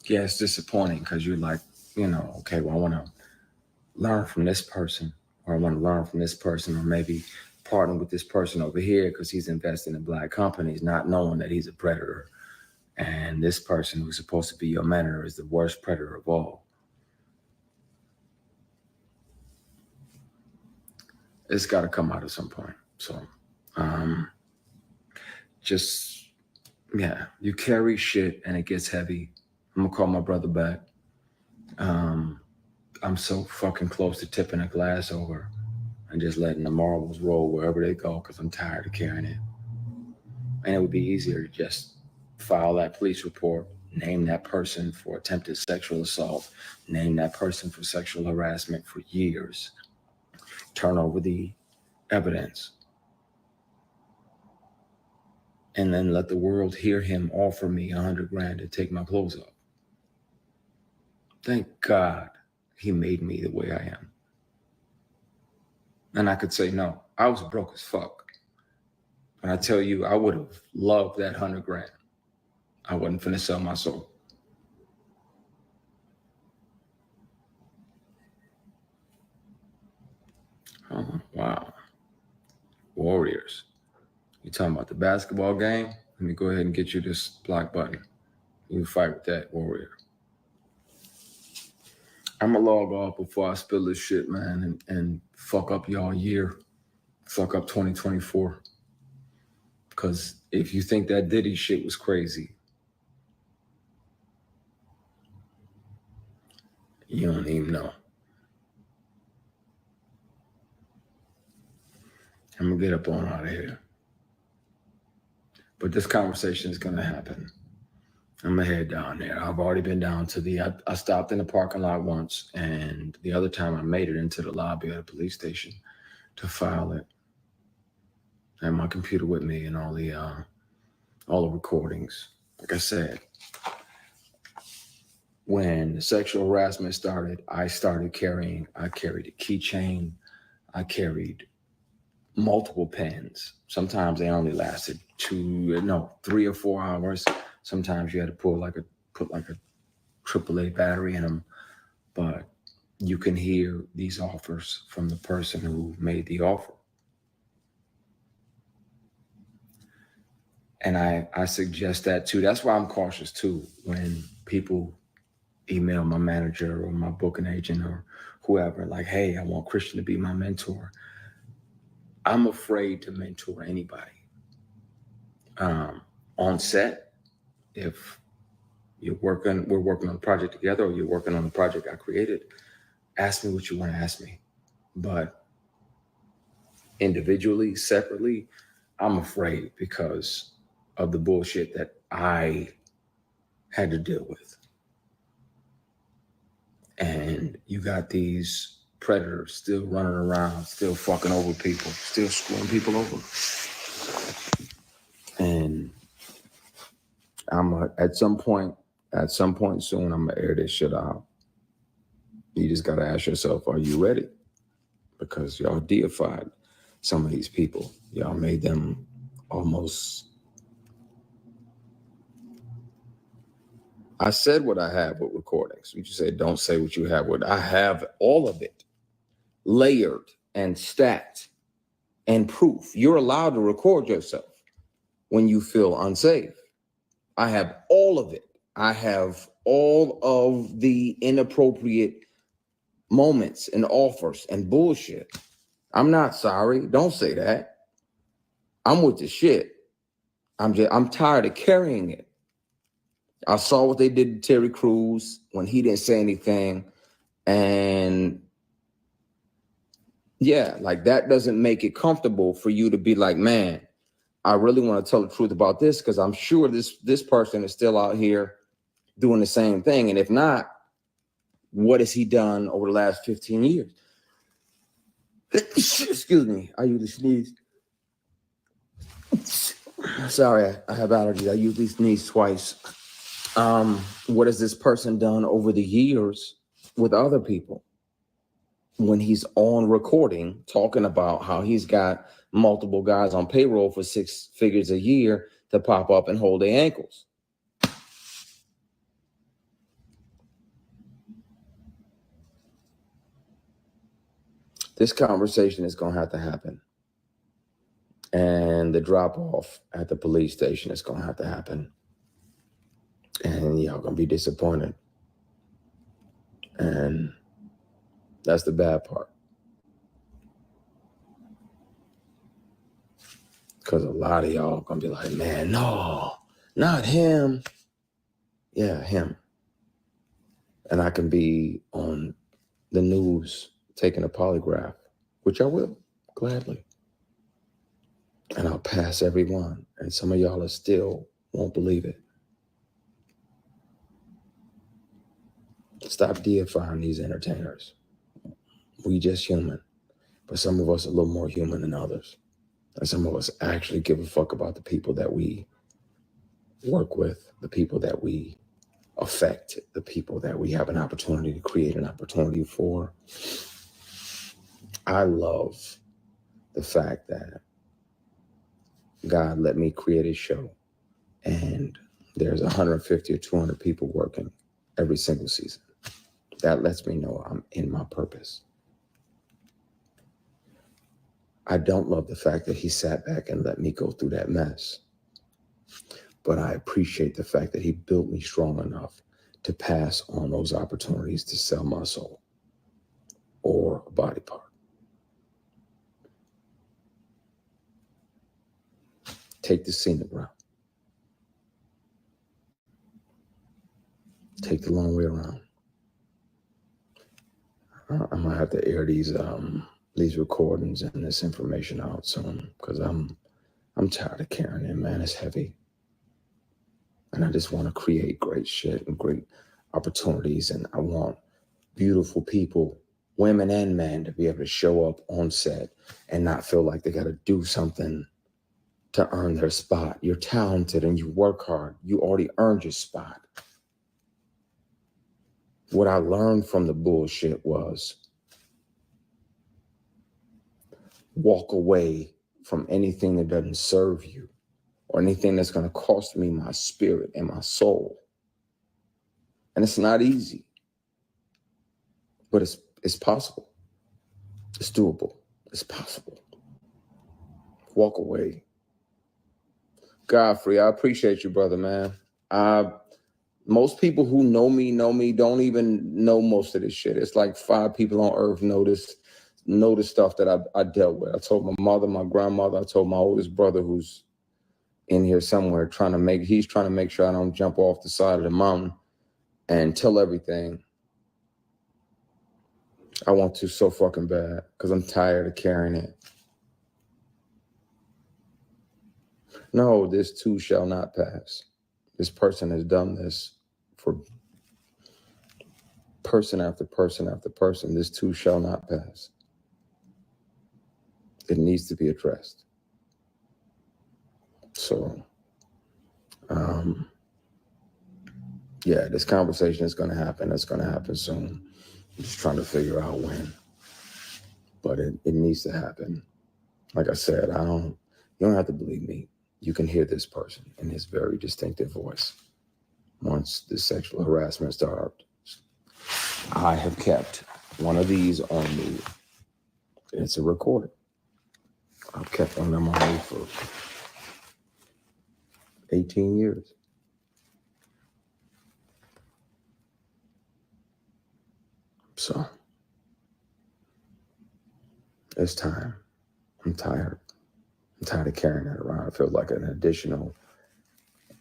yeah, it's disappointing because you're like, okay, well, I want to learn from this person, or I want to learn from this person, or maybe partner with this person over here because he's investing in Black companies, not knowing that he's a predator. And this person who's supposed to be your mentor is the worst predator of all. It's got to come out at some point. So you carry shit and it gets heavy. I'm gonna call my brother back. I'm so fucking close to tipping a glass over and just letting the marbles roll wherever they go because I'm tired of carrying it. And it would be easier to just file that police report, name that person for attempted sexual assault, name that person for sexual harassment for years, turn over the evidence, and then let the world hear him offer me $100,000 to take my clothes off. Thank God he made me the way I am. And I could say no. I was broke as fuck. When I tell you I would have loved that 100 grand, I wasn't finna sell my soul. Oh, wow. Warriors. You talking about the basketball game? Let me go ahead and get you this block button. You fight with that, Warrior. I'm gonna log off before I spill this shit, man, and fuck up y'all year. Fuck up 2024. Because if you think that Diddy shit was crazy, you don't even know. I'm gonna get up on out of here. But this conversation is gonna happen. I'm gonna head down there. I've already been down to I stopped in the parking lot once, and the other time I made it into the lobby of the police station to file it. I had my computer with me and all the recordings. Like I said, when sexual harassment started, I carried a keychain. I carried multiple pens. Sometimes they only lasted 3 or 4 hours. Sometimes you had to put like a AAA battery in them. But you can hear these offers from the person who made the offer. And I suggest that too. That's why I'm cautious too when people email my manager or my booking agent or whoever, like, hey, I want Christian to be my mentor. I'm afraid to mentor anybody. On set, if we're working on a project together, or you're working on a project I created, ask me what you want to ask me. But individually, separately, I'm afraid because of the bullshit that I had to deal with. And you got these predators still running around, still fucking over people, still screwing people over. And at some point soon, I'm gonna air this shit out. You just gotta ask yourself, are you ready? Because y'all deified some of these people. Y'all made them almost. I said what I have with recordings. You just say, don't say what you have with. I have all of it layered and stacked and proof. You're allowed to record yourself when you feel unsafe. I have all of it. I have all of the inappropriate moments and offers and bullshit. I'm not sorry. Don't say that. I'm with the shit. I'm tired of carrying it. I saw what they did to Terry Crews when he didn't say anything. And yeah, like that doesn't make it comfortable for you to be like, man, I really want to tell the truth about this because I'm sure this person is still out here doing the same thing. And if not, what has he done over the last 15 years? Excuse me. I usually sneeze. Sorry, I have allergies. I usually sneeze twice. What has this person done over the years with other people when he's on recording talking about how he's got multiple guys on payroll for 6 figures a year to pop up and hold their ankles? This conversation is going to have to happen. And the drop off at the police station is going to have to happen. And y'all going to be disappointed. And that's the bad part. Because a lot of y'all going to be like, man, no, not him. Yeah, him. And I can be on the news taking a polygraph, which I will, gladly. And I'll pass everyone. And some of y'all still won't believe it. Stop deifying these entertainers. We just human. But some of us are a little more human than others. And some of us actually give a fuck about the people that we work with, the people that we affect, the people that we have an opportunity to create an opportunity for. I love the fact that God let me create a show, and there's 150 or 200 people working every single season. That lets me know I'm in my purpose. I don't love the fact that he sat back and let me go through that mess. But I appreciate the fact that he built me strong enough to pass on those opportunities to sell my soul or a body part. Take the scenic route. Take the long way around. I'm gonna have to air these recordings and this information out soon, because I'm tired of carrying it, man. It's heavy. And I just want to create great shit and great opportunities. And I want beautiful people, women and men, to be able to show up on set and not feel like they got to do something to earn their spot. You're talented and you work hard. You already earned your spot. What I learned from the bullshit was walk away from anything that doesn't serve you or anything that's going to cost me my spirit and my soul. And it's not easy, but it's possible. It's doable. It's possible. Walk away. Godfrey, I appreciate you, brother, man. Most people who know me don't even know most of this shit. It's like 5 people on earth know the stuff that I dealt with. I told my mother, my grandmother, I told my oldest brother, who's in here somewhere, he's trying to make sure I don't jump off the side of the mountain and tell everything. I want to so fucking bad because I'm tired of carrying it. No, this too shall not pass. This person has done this for person after person after person. This too shall not pass. It needs to be addressed. So, yeah, this conversation is going to happen. It's going to happen soon. I'm just trying to figure out when. But it needs to happen. Like I said, you don't have to believe me. You can hear this person in his very distinctive voice. Once the sexual harassment started, I have kept one of these on me. It's a recorder. I've kept one of them on me for 18 years. So it's time. I'm tired. I'm tired of carrying that around. It feels like an additional,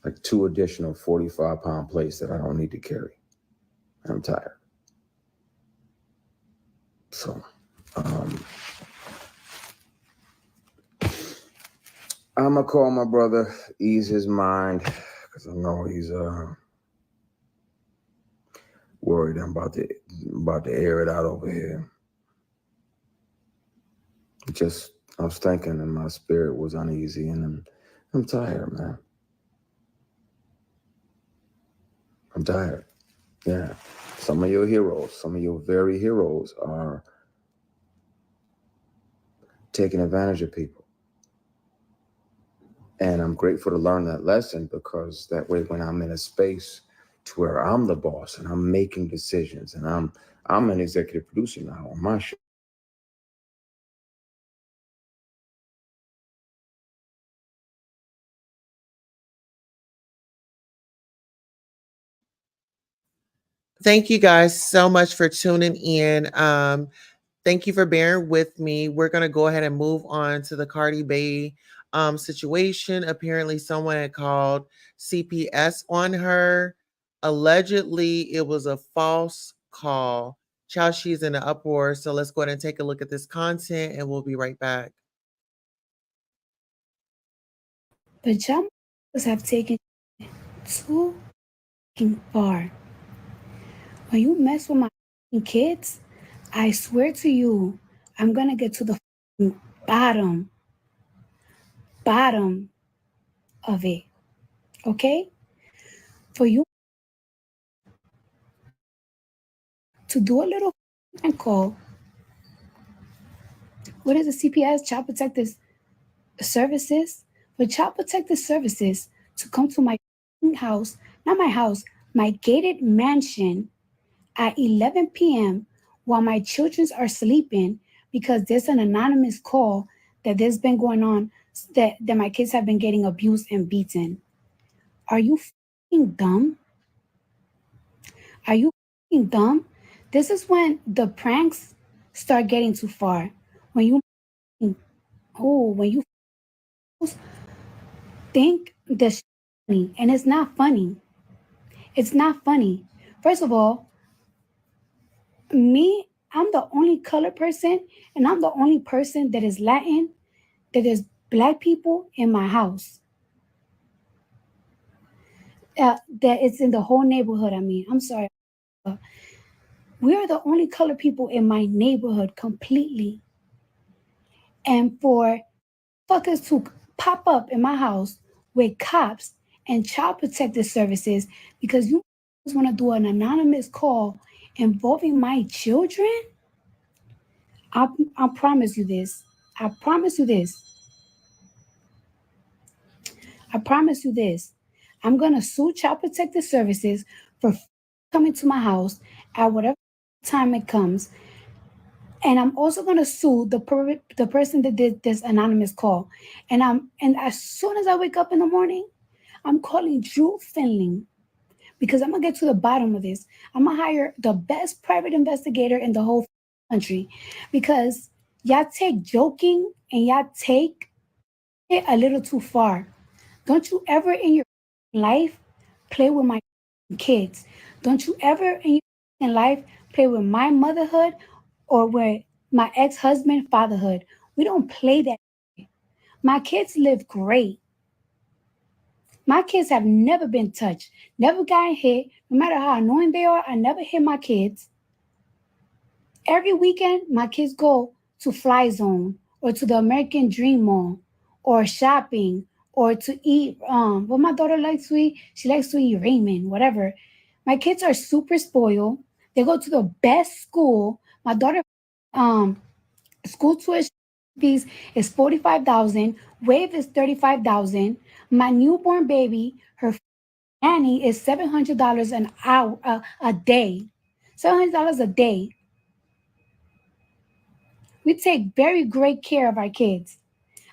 like 2 additional 45-pound plates that I don't need to carry. I'm tired. So, I'm gonna call my brother, ease his mind, because I know he's worried. I'm about to air it out over here. I was thinking, and my spirit was uneasy, and I'm tired, man. I'm tired. Yeah. Some of your heroes, some of your very heroes are taking advantage of people. And I'm grateful to learn that lesson, because that way when I'm in a space to where I'm the boss and I'm making decisions and I'm an executive producer now on my show. Thank you guys so much for tuning in. Thank you for bearing with me. We're going to go ahead and move on to the Cardi B situation. Apparently, someone had called CPS on her. Allegedly, it was a false call. Child, she's in an uproar. So let's go ahead and take a look at this content and we'll be right back. But y'all have taken too far. When you mess with my kids, I swear to you, I'm gonna get to the bottom of it. Okay? For you to do a little call, what is the CPS, Child Protective Services? for Child Protective Services to come to my house, not my house, my gated mansion at 11 p.m. while my children are sleeping because there's an anonymous call that there's been going on that my kids have been getting abused and beaten. Are you fucking dumb? Are you fucking dumb? This is when the pranks start getting too far. When you think this funny, and it's not funny. It's not funny. First of all, I'm the only colored person, and I'm the only person that is Latin, that there's black people in my house. That it's in the whole neighborhood. I mean, I'm sorry. We are the only colored people in my neighborhood completely. And for fuckers to pop up in my house with cops and child protective services because you want to do an anonymous call involving my children, I promise you this. I promise you this. I promise you this. I'm going to sue Child Protective Services for coming to my house at whatever time it comes. And I'm also going to sue the person that did this anonymous call. And as soon as I wake up in the morning, I'm calling Drew Finley because I'm going to get to the bottom of this. I'm going to hire the best private investigator in the whole country because y'all take joking and y'all take it a little too far. Don't you ever in your life play with my kids. Don't you ever in your life play with my motherhood or with my ex-husband fatherhood. We don't play that. My kids live great. My kids have never been touched, never gotten hit. No matter how annoying they are, I never hit my kids. Every weekend, my kids go to Fly Zone or to the American Dream Mall or shopping or to eat. What my daughter likes to eat, she likes to eat ramen, whatever. My kids are super spoiled. They go to the best school. My daughter, school tuition fees is $45,000. Wave is $35,000. My newborn baby, her nanny is $700 an hour a day. $700 a day. We take very great care of our kids.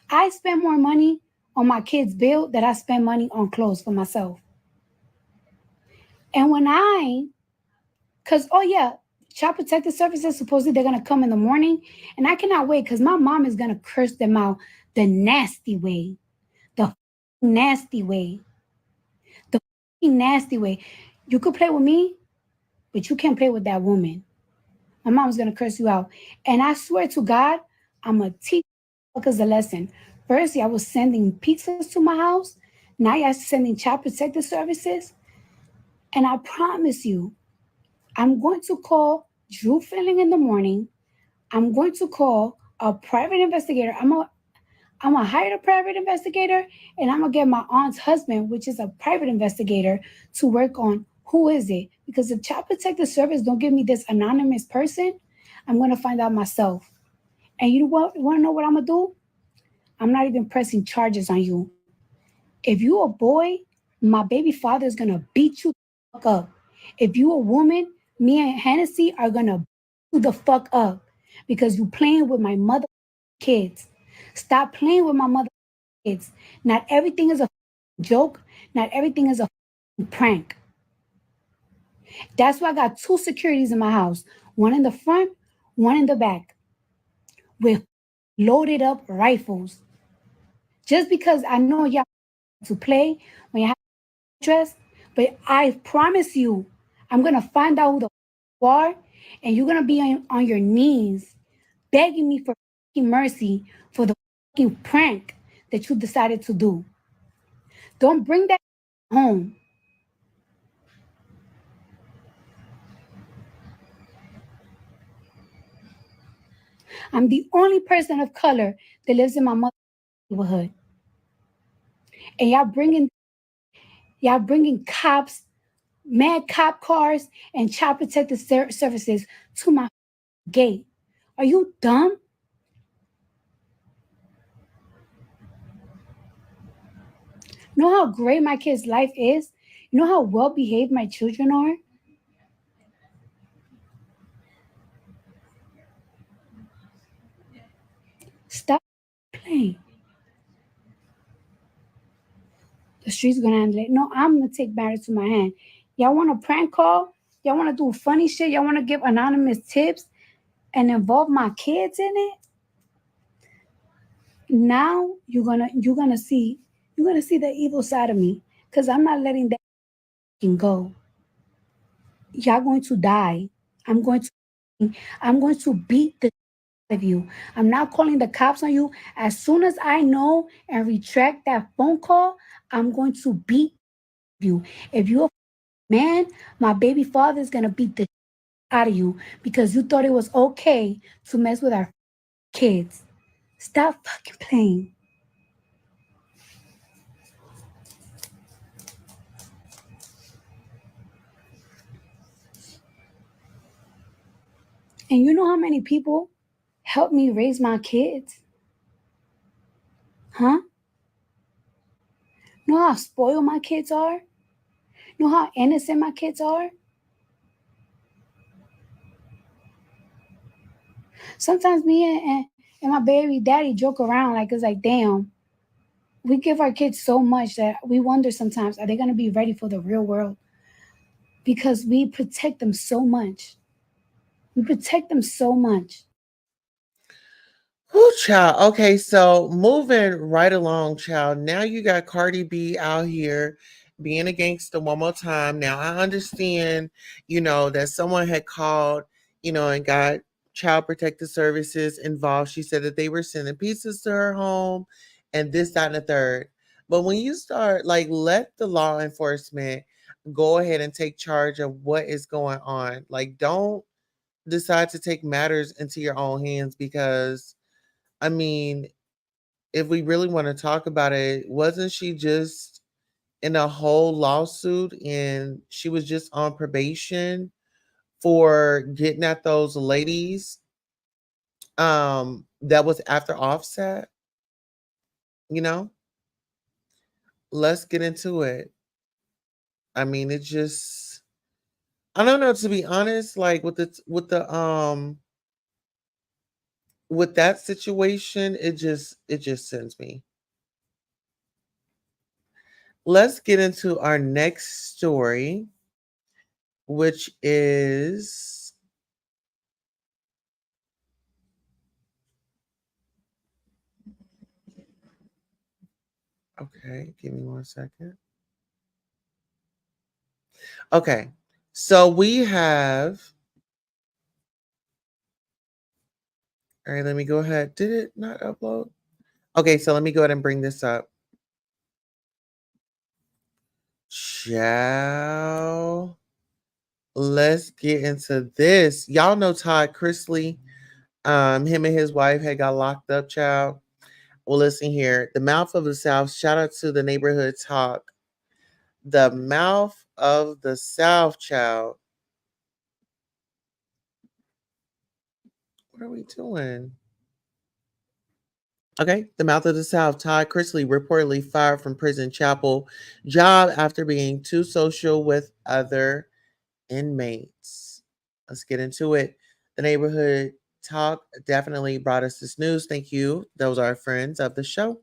I spend more money on my kids' bill than I spend money on clothes for myself. And Child Protective Services, supposedly they're going to come in the morning. And I cannot wait because my mom is going to curse them out the nasty way. The nasty way. The nasty way. You could play with me, but you can't play with that woman. My mom's going to curse you out. And I swear to God, I'm going to teach fuckers a lesson. First, y'all was sending pizzas to my house. Now y'all sending Child Protective Services. And I promise you, I'm going to call Drew Filling in the morning. I'm going to call a private investigator. I'm gonna hire a private investigator, and I'm gonna get my aunt's husband, which is a private investigator, to work on who is it. Because if Child Protective Service don't give me this anonymous person, I'm gonna find out myself. And you want to know what I'm gonna do? I'm not even pressing charges on you. If you a boy, my baby father is gonna beat you the fuck up. If you a woman, me and Hennessy are gonna beat you the fuck up because you playing with my mother kids. Stop playing with my mother kids. Not everything is a joke. Not everything is a prank. That's why I got 2 securities in my house. One in the front, one in the back. With loaded up rifles. Just because I know y'all to play when you have dress, but I promise you, I'm gonna find out who the you are, and you're gonna be on your knees begging me for mercy for the prank that you decided to do. Don't bring that home. I'm the only person of color that lives in my mother's neighborhood. And y'all bringing cops, mad cop cars, and Child Protective Services to my gate. Are you dumb? You know how great my kid's life is? You know how well behaved my children are? Stop playing. The streets gonna handle it. No, I'm gonna take matters to my hand. Y'all want a prank call? Y'all want to do funny shit? Y'all want to give anonymous tips and involve my kids in it? Now you're gonna see the evil side of me, because I'm not letting that go. Y'all going to die. I'm going to beat the of you. I'm not calling the cops on you. As soon as I know and retract that phone call, I'm going to beat you. If you're a man, my baby father is gonna beat the out of you because you thought it was okay to mess with our kids. Stop fucking playing. And you know how many people helped me raise my kids? Huh? You know how spoiled my kids are? You know how innocent my kids are? Sometimes me and my baby daddy joke around like it's like, damn, we give our kids so much that we wonder sometimes, are they going to be ready for the real world? Because we protect them so much. We protect them so much. Whoo, child. Okay, so moving right along, child. Now you got Cardi B out here being a gangster one more time. Now I understand, that someone had called, and got child protective services involved. She said that they were sending pizzas to her home and this, that, and the third. But when you start, like, let the law enforcement go ahead and take charge of what is going on. Like, don't decide to take matters into your own hands because I mean, if we really want to talk about it, wasn't she just in a whole lawsuit and she was just on probation for getting at those ladies? That was after Offset, you know? Let's get into it. I mean, it just I don't know, to be honest, like with that situation, it just sends me. Let's get into our next story, which is okay. Give me 1 second. Okay, so we have. All right, let me go ahead. Did it not upload? Okay, so let me go ahead and bring this up. Ciao. Let's get into this. Y'all know Todd Chrisley. Him and his wife had got locked up, child. Well, listen here. The Mouth of the South. Shout out to the neighborhood talk. The Mouth of the South, child. What are we doing? Okay, the Mouth of the South. Todd Chrisley reportedly fired from prison chapel job after being too social with other inmates. Let's get into it. The neighborhood talk definitely brought us this news. Thank you. Those are our friends of the show.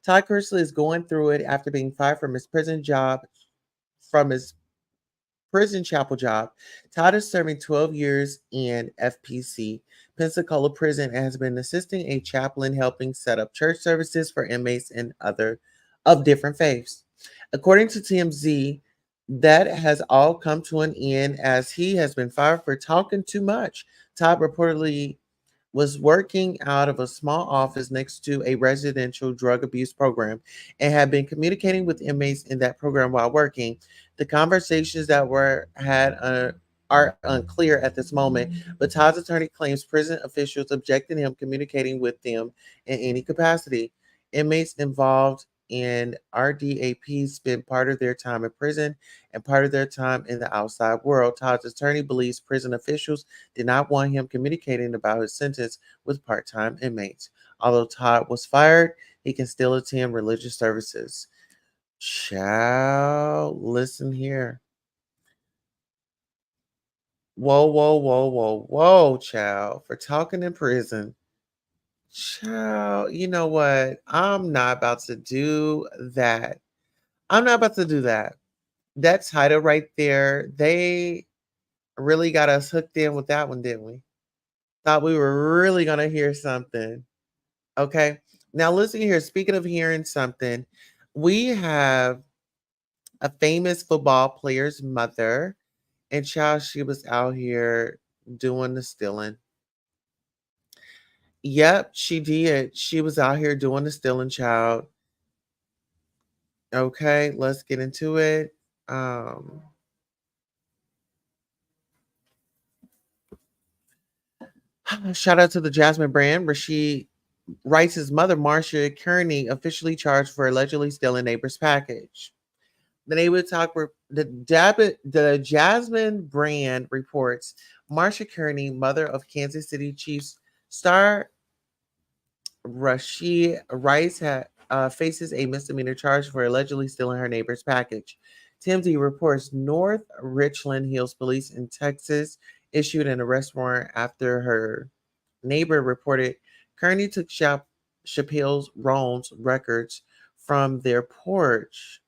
Todd Chrisley is going through it after being fired from his prison chapel job. Todd is serving 12 years in FPC, Pensacola Prison, and has been assisting a chaplain helping set up church services for inmates and other of different faiths. According to TMZ, that has all come to an end as he has been fired for talking too much. Todd reportedly was working out of a small office next to a residential drug abuse program and had been communicating with inmates in that program while working. The conversations that were had are unclear at this moment, but Todd's attorney claims prison officials objected him communicating with them in any capacity. Inmates involved in RDAP spend part of their time in prison and part of their time in the outside world. Todd's attorney believes prison officials did not want him communicating about his sentence with part time inmates. Although Todd was fired, he can still attend religious services. Child, listen here. Whoa, whoa, whoa, whoa, whoa, child. For talking in prison. Child, you know what? I'm not about to do that. I'm not about to do that. That title right there, they really got us hooked in with that one, didn't we? Thought we were really going to hear something. Okay. Now, listen here. Speaking of hearing something, we have a famous football player's mother, and child, she was out here doing the stealing. Yep, she did. She was out here doing the stealing, child. Okay, let's get into it. Um, Shout out to the Jasmine brand where she writes his mother, Marcia Kearney, officially charged for allegedly stealing neighbor's package. The neighbor talk the Jasmine brand reports Marcia Kearney, mother of Kansas City Chiefs star Rashid Rice, faces a misdemeanor charge for allegedly stealing her neighbor's package. TMZ reports North Richland Hills Police in Texas issued an arrest warrant after her neighbor reported Kearney took Chappelle's Roan's records from their porch.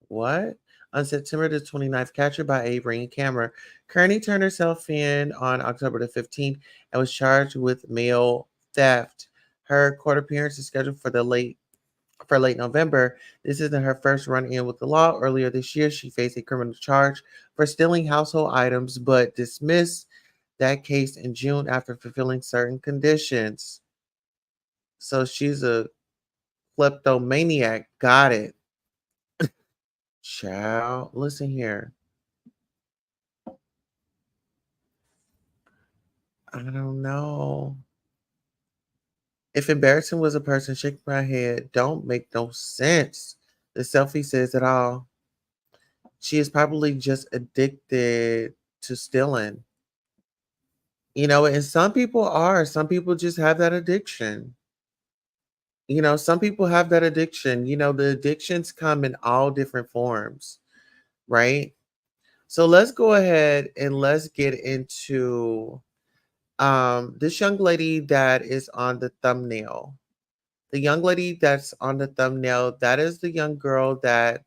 What? On September the 29th, captured by a ring camera, Kearney turned herself in on October the 15th and was charged with mail theft. Her court appearance is scheduled for late November. This isn't her first run-in with the law. Earlier this year, she faced a criminal charge for stealing household items, but dismissed that case in June after fulfilling certain conditions. So she's a kleptomaniac. Got it. Child, listen here. I don't know. If embarrassing was a person shaking my head, don't make no sense. The selfie says it all. She is probably just addicted to stealing. And some people are. Some people just have that addiction. Some people have that addiction. The addictions come in all different forms, right? So let's go ahead and let's get into this young lady that is on the thumbnail. The young lady that's on the thumbnail, that is the young girl that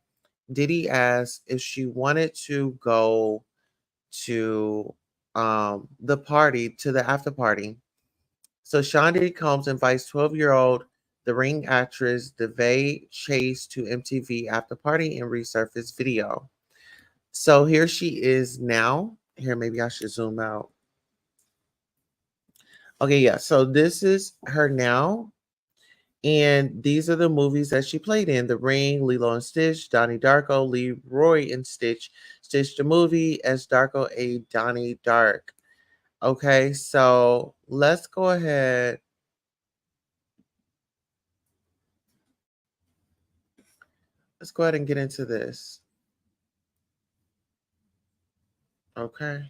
Diddy asked if she wanted to go to the party, to the after party. So Sean Diddy Combs invites 12-year-old the Ring actress DeVay Chase to MTV after party and resurfaced video. So here she is now. Here, maybe I should zoom out. Okay, yeah. So this is her now. And these are the movies that she played in: The Ring, Lilo and Stitch, Donnie Darko, Leroy and Stitch, Stitch the movie, as Darko, a Donnie Dark. Okay, so let's go ahead. Let's go ahead and get into this. Okay.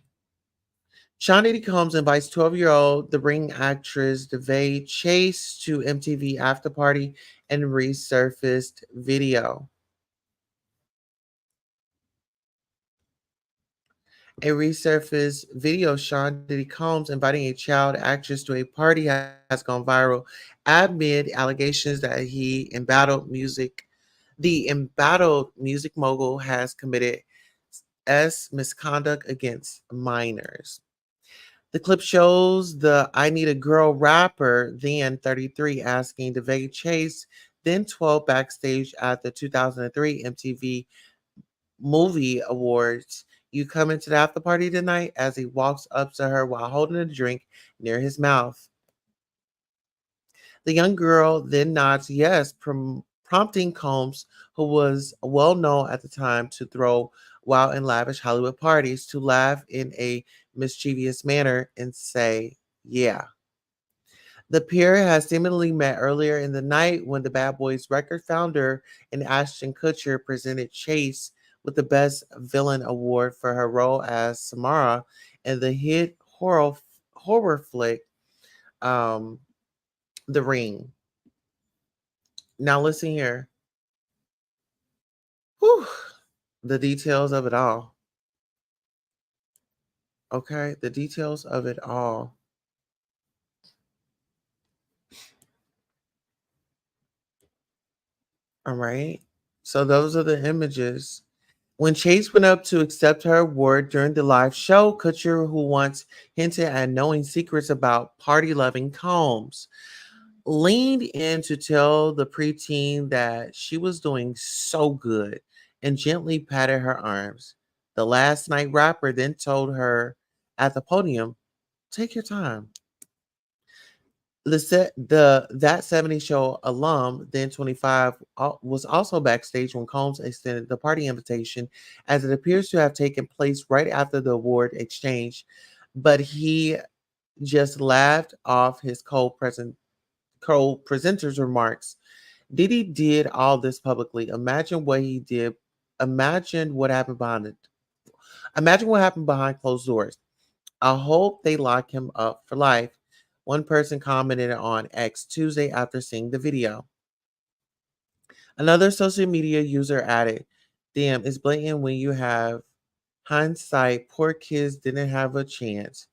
Shawnee Combs invites 12-year-old The Ring actress DeVay Chase to MTV after party and resurfaced video. A resurfaced video Sean Diddy Combs inviting a child actress to a party has gone viral amid allegations that the embattled music mogul has committed misconduct against minors. The clip shows the I Need a Girl rapper, then 33, asking DeVay Chase, then 12, backstage at the 2003 MTV Movie Awards, "You coming to the after party tonight?" as he walks up to her while holding a drink near his mouth. The young girl then nods yes, prompting Combs, who was well known at the time to throw wild and lavish Hollywood parties, to laugh in a mischievous manner and say, "Yeah." The pair has seemingly met earlier in the night when the Bad Boys record founder and Ashton Kutcher presented Chase with the Best Villain Award for her role as Samara in the hit horror flick um, The Ring. Now listen here. The details of it all. Okay, the details of it all. All right. So those are the images. When Chase went up to accept her award during the live show, Couture, who once hinted at knowing secrets about party loving Combs, leaned in to tell the preteen that she was doing so good and gently patted her arms. The last night rapper then told her at the podium, "Take your time." The That 70 show alum, then 25, was also backstage when Combs extended the party invitation, as it appears to have taken place right after the award exchange. But he just laughed off his co-presenter's remarks. Diddy did all this publicly. Imagine what he did. Imagine what happened behind it. Imagine what happened behind closed doors. I hope they lock him up for life. One person commented on X Tuesday after seeing the video. Another social media user added, "Damn, it's blatant when you have hindsight. Poor kids didn't have a chance.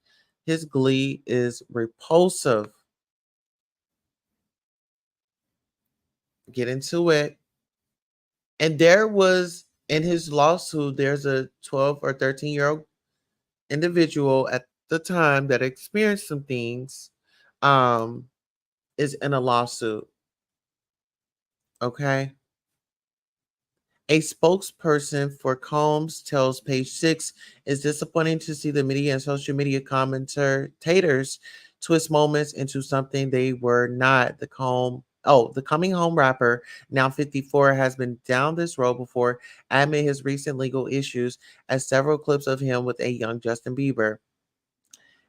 His glee is repulsive." Get into it. And there was in his lawsuit, there's a 12 or 13-year-old individual at the time that experienced some things, um, is in a lawsuit. Okay. A spokesperson for Combs tells Page Six, "It's disappointing to see the media and social media commentators twist moments into something they were not." The coming home rapper, now 54, has been down this road before amid his recent legal issues, as several clips of him with a young Justin Bieber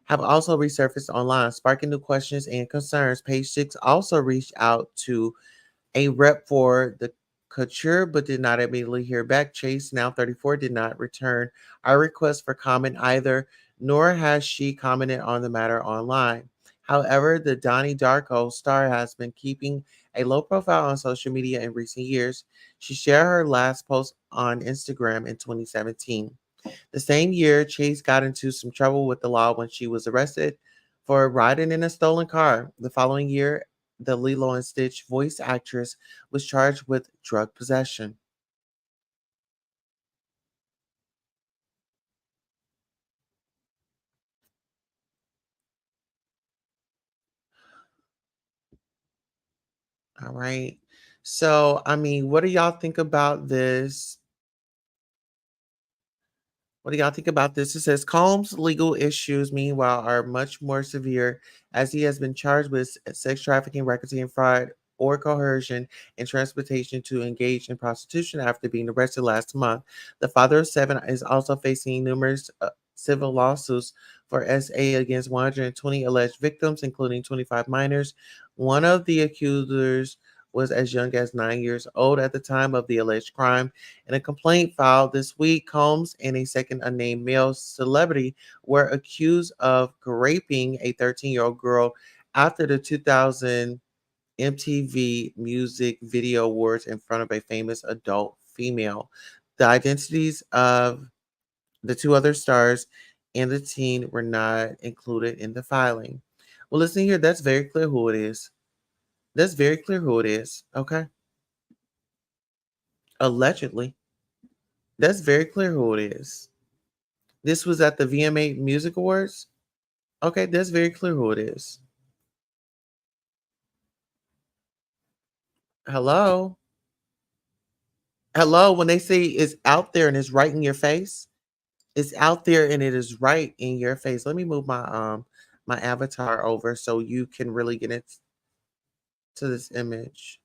have also resurfaced online, sparking new questions and concerns. Page Six also reached out to a rep for the Couture, but did not immediately hear back. Chase, now 34, did not return our request for comment either, nor has she commented on the matter online. However, the Donnie Darko star has been keeping a low profile on social media in recent years. She shared her last post on Instagram in 2017. The same year, Chase got into some trouble with the law when she was arrested for riding in a stolen car. The following year, the Lilo and Stitch voice actress was charged with drug possession. All right. So, I mean, what do y'all think about this? What do y'all think about this? It says Combs' legal issues, meanwhile, are much more severe, as he has been charged with sex trafficking, racketeering, fraud, or coercion and transportation to engage in prostitution after being arrested last month. The father of seven is also facing numerous civil lawsuits for SA against 120 alleged victims, including 25 minors. One of the accusers was as young as 9 years old at the time of the alleged crime. In a complaint filed this week, Combs and a second unnamed male celebrity were accused of raping a 13-year-old girl after the 2000 MTV Music Video Awards in front of a famous adult female. The identities of the two other stars and the teen were not included in the filing. Well, listen here, that's very clear who it is. That's very clear who it is. Okay. Allegedly. That's very clear who it is. This was at the VMA Music Awards. Okay, that's very clear who it is. Hello? Hello, when they say it's out there and it's right in your face, it's out there and it is right in your face. Let me move my avatar over so you can really get into this image.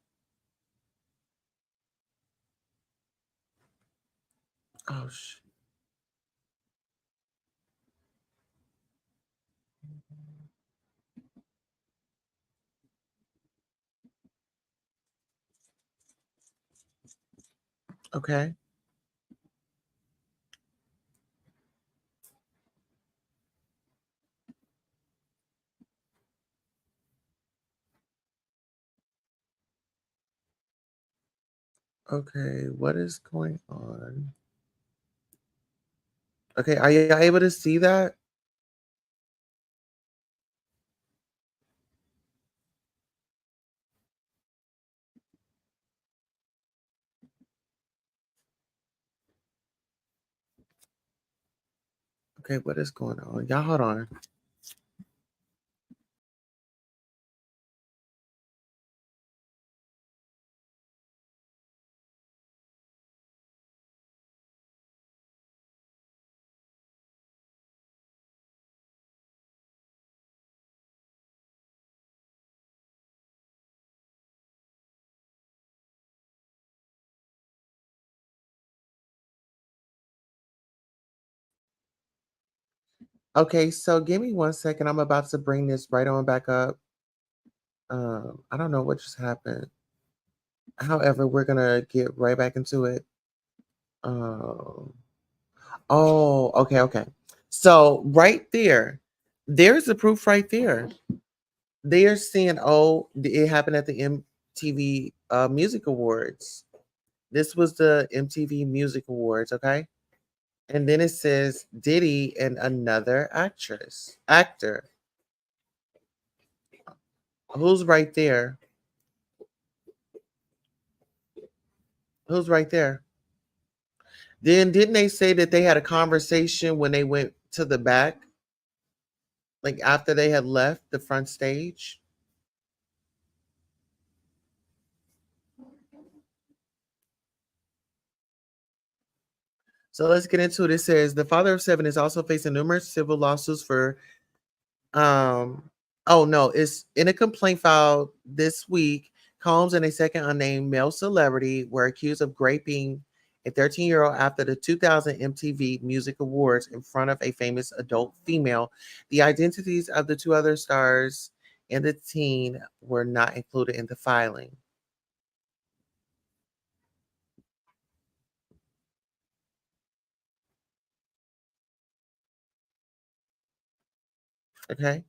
Oh okay. Okay, what is going on? Okay, are you able to see that? Okay, what is going on? Y'all hold on. Okay, so give me 1 second. I'm about to bring this right on back up. I don't know what just happened. However, we're gonna get right back into it. Um, oh, okay, okay. So right there, there's the proof right there. They are saying, "Oh, it happened at the MTV Music Awards." This was the MTV Music Awards, okay? And then it says Diddy and another actor. Who's right there? Who's right there? Then didn't they say that they had a conversation when they went to the back, like after they had left the front stage? So let's get into it. It says the father of seven is also facing numerous civil lawsuits for um oh no, it's in a complaint filed this week. Combs and a second unnamed male celebrity were accused of raping a 13-year-old after the 2000 MTV Music Awards in front of a famous adult female. The identities of the two other stars and the teen were not included in the filing. Okay.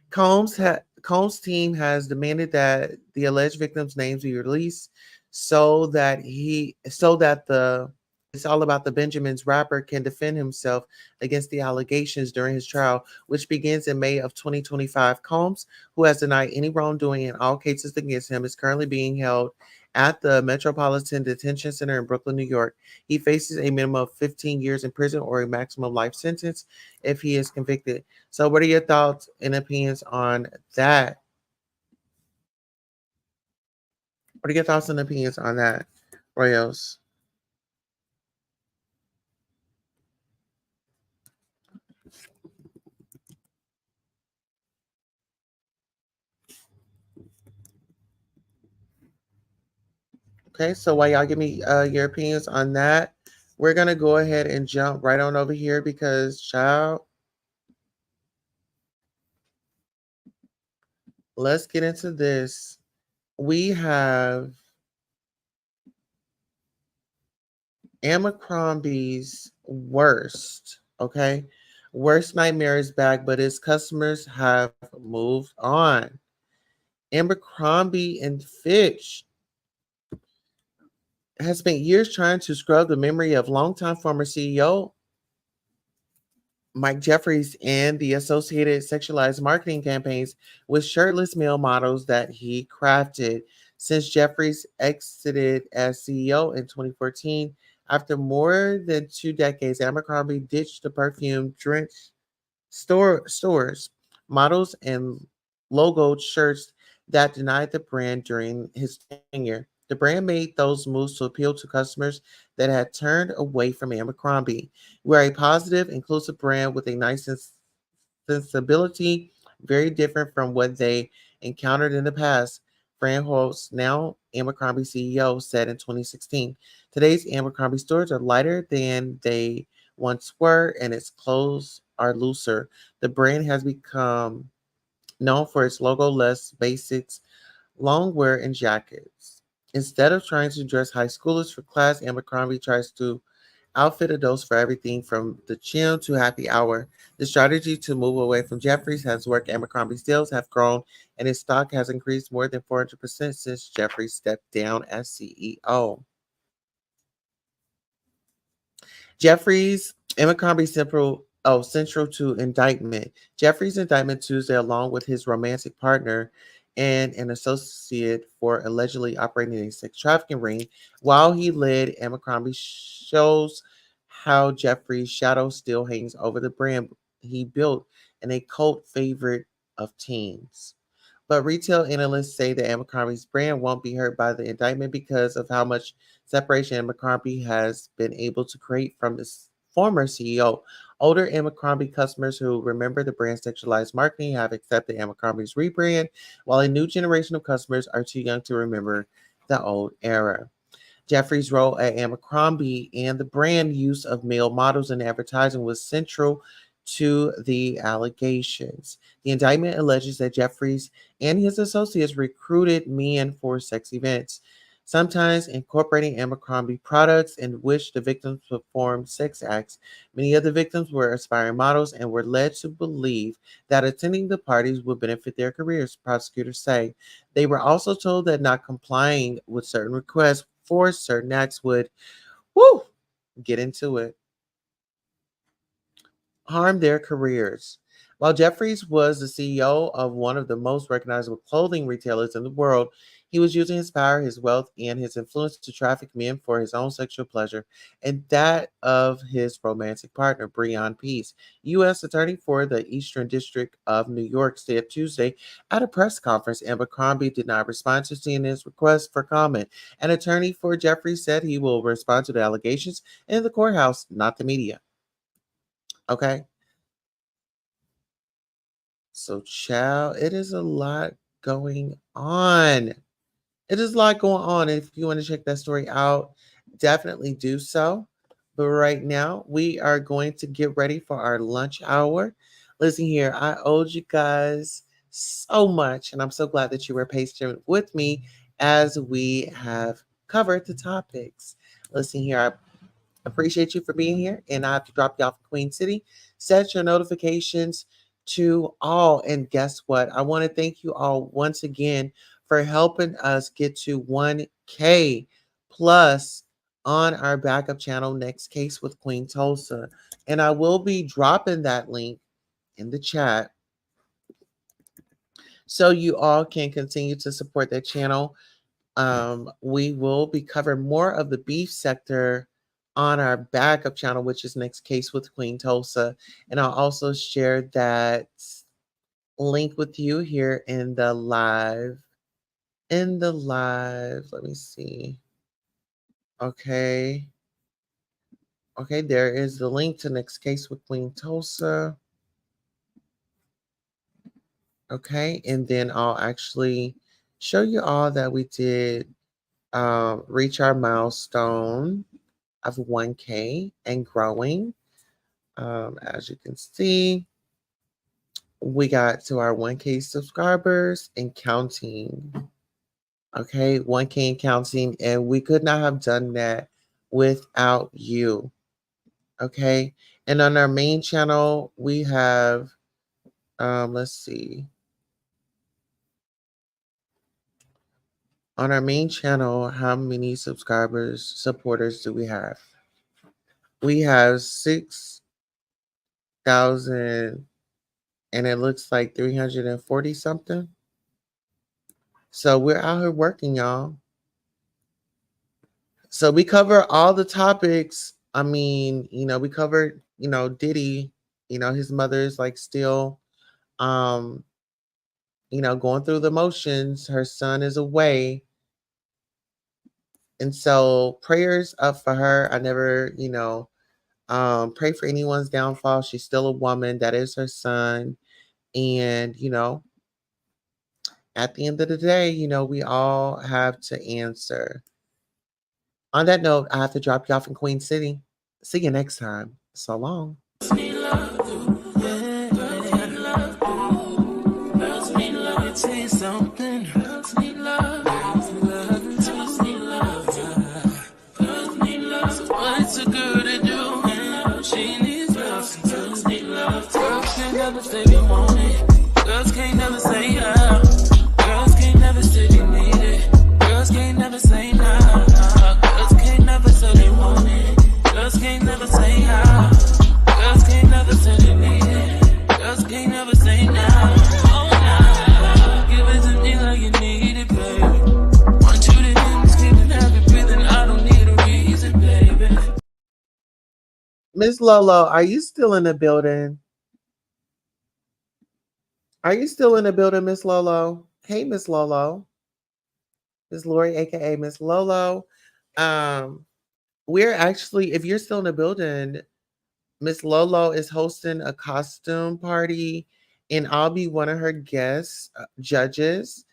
Combs' team has demanded that the alleged victims' names be released so that the it's all about the Benjamin's rapper can defend himself against the allegations during his trial, which begins in May of 2025. Combs, who has denied any wrongdoing in all cases against him, is currently being held at the Metropolitan Detention Center in Brooklyn, New York. He faces a minimum of 15 years in prison or a maximum life sentence if he is convicted. So, what are your thoughts and opinions on that? What are your thoughts and opinions on that, Royals? Okay, so while y'all give me your opinions on that, we're gonna go ahead and jump right on over here because, child, let's get into this. We have Abercrombie's worst, okay? Worst nightmare is back, but its customers have moved on. Abercrombie and Fitch has spent years trying to scrub the memory of longtime former CEO Mike Jeffries and the associated sexualized marketing campaigns with shirtless male models that he crafted. Since Jeffries exited as CEO in 2014, after more than 2 decades, Abercrombie ditched the perfume drenched stores, models, and logoed shirts that denied the brand during his tenure. The brand made those moves to appeal to customers that had turned away from Abercrombie. We're a positive, inclusive brand with a nice sensibility, very different from what they encountered in the past. Fran Holtz, now Abercrombie CEO, said in 2016. Today's Abercrombie stores are lighter than they once were, and its clothes are looser. The brand has become known for its logo less basics, long wear, and jackets. Instead of trying to dress high schoolers for class, Abercrombie tries to outfit adults for everything from the gym to happy hour. The strategy to move away from Jeffries has worked. Abercrombie's sales have grown, and its stock has increased more than 400% since Jeffries stepped down as CEO. Jeffries, Abercrombie central to indictment. Jeffries' indictment Tuesday, along with his romantic partner and an associate for allegedly operating a sex trafficking ring while he led Abercrombie, shows how Jeffries' shadow still hangs over the brand he built and a cult favorite of teens. But retail analysts say that Abercrombie's brand won't be hurt by the indictment because of how much separation Abercrombie has been able to create from its former CEO. Older Abercrombie customers who remember the brand's sexualized marketing have accepted Abercrombie's rebrand, while a new generation of customers are too young to remember the old era. Jeffrey's role at Abercrombie and the brand use of male models in advertising was central to the allegations. The indictment alleges that Jeffries and his associates recruited men for sex events, sometimes incorporating Abercrombie products in which the victims performed sex acts. Many of the victims were aspiring models and were led to believe that attending the parties would benefit their careers, prosecutors say. They were also told that not complying with certain requests for certain acts would, get into it, harm their careers. While Jeffries was the CEO of one of the most recognizable clothing retailers in the world, he was using his power, his wealth, and his influence to traffic men for his own sexual pleasure and that of his romantic partner, Breon Peace. U.S. Attorney for the Eastern District of New York said Tuesday at a press conference Abercrombie did not respond to CNN's request for comment. An attorney for Jeffries said he will respond to the allegations in the courthouse, not the media. Okay. So, child, it is a lot going on. It is a lot going on. If you want to check that story out, definitely do so. But right now, we are going to get ready for our lunch hour. Listen here, I owed you guys so much, and I'm so glad that you were patient with me as we have covered the topics. Listen here, I appreciate you for being here, and I have to drop you off in Queen City. Set your notifications to all, and guess what? I want to thank you all once again for helping us get to 1K plus on our backup channel, Next Case with Queen Tulsa. And I will be dropping that link in the chat so you all can continue to support that channel. We will be covering more of the beef sector on our backup channel, which is Next Case with Queen Tulsa. And I'll also share that link with you here in the live. Let me see. Okay, there is the link to Next Case with Queen Tulsa. Okay, and then I'll actually show you all that we did reach our milestone of 1K and growing. As you can see, we got to our 1K subscribers and counting. Okay, 1K and counting, and we could not have done that without you. Okay, and on our main channel, we have, let's see. On our main channel, how many supporters do we have? We have 6,000, and it looks like 340 something. So we're out here working, y'all. So we cover all the topics. I mean, we covered, Diddy, his mother is like still, going through the motions. Her son is away. And so prayers up for her. I never, pray for anyone's downfall. She's still a woman. That is her son. And, at the end of the day, we all have to answer. On that note, I have to drop you off in Queen City. See you next time. So long. Girls can't never say yeah. Girls can't never say they need it. Girls can't never say nah. Girls can't never say they want it. Girls can't never say Miss Lolo, are you still in the building? Are you still in the building, Miss Lolo? Hey, Miss Lolo. Miss Lori, aka Miss Lolo. Um, we're actually, if you're still in the building, Miss Lolo is hosting a costume party, and I'll be one of her guest judges.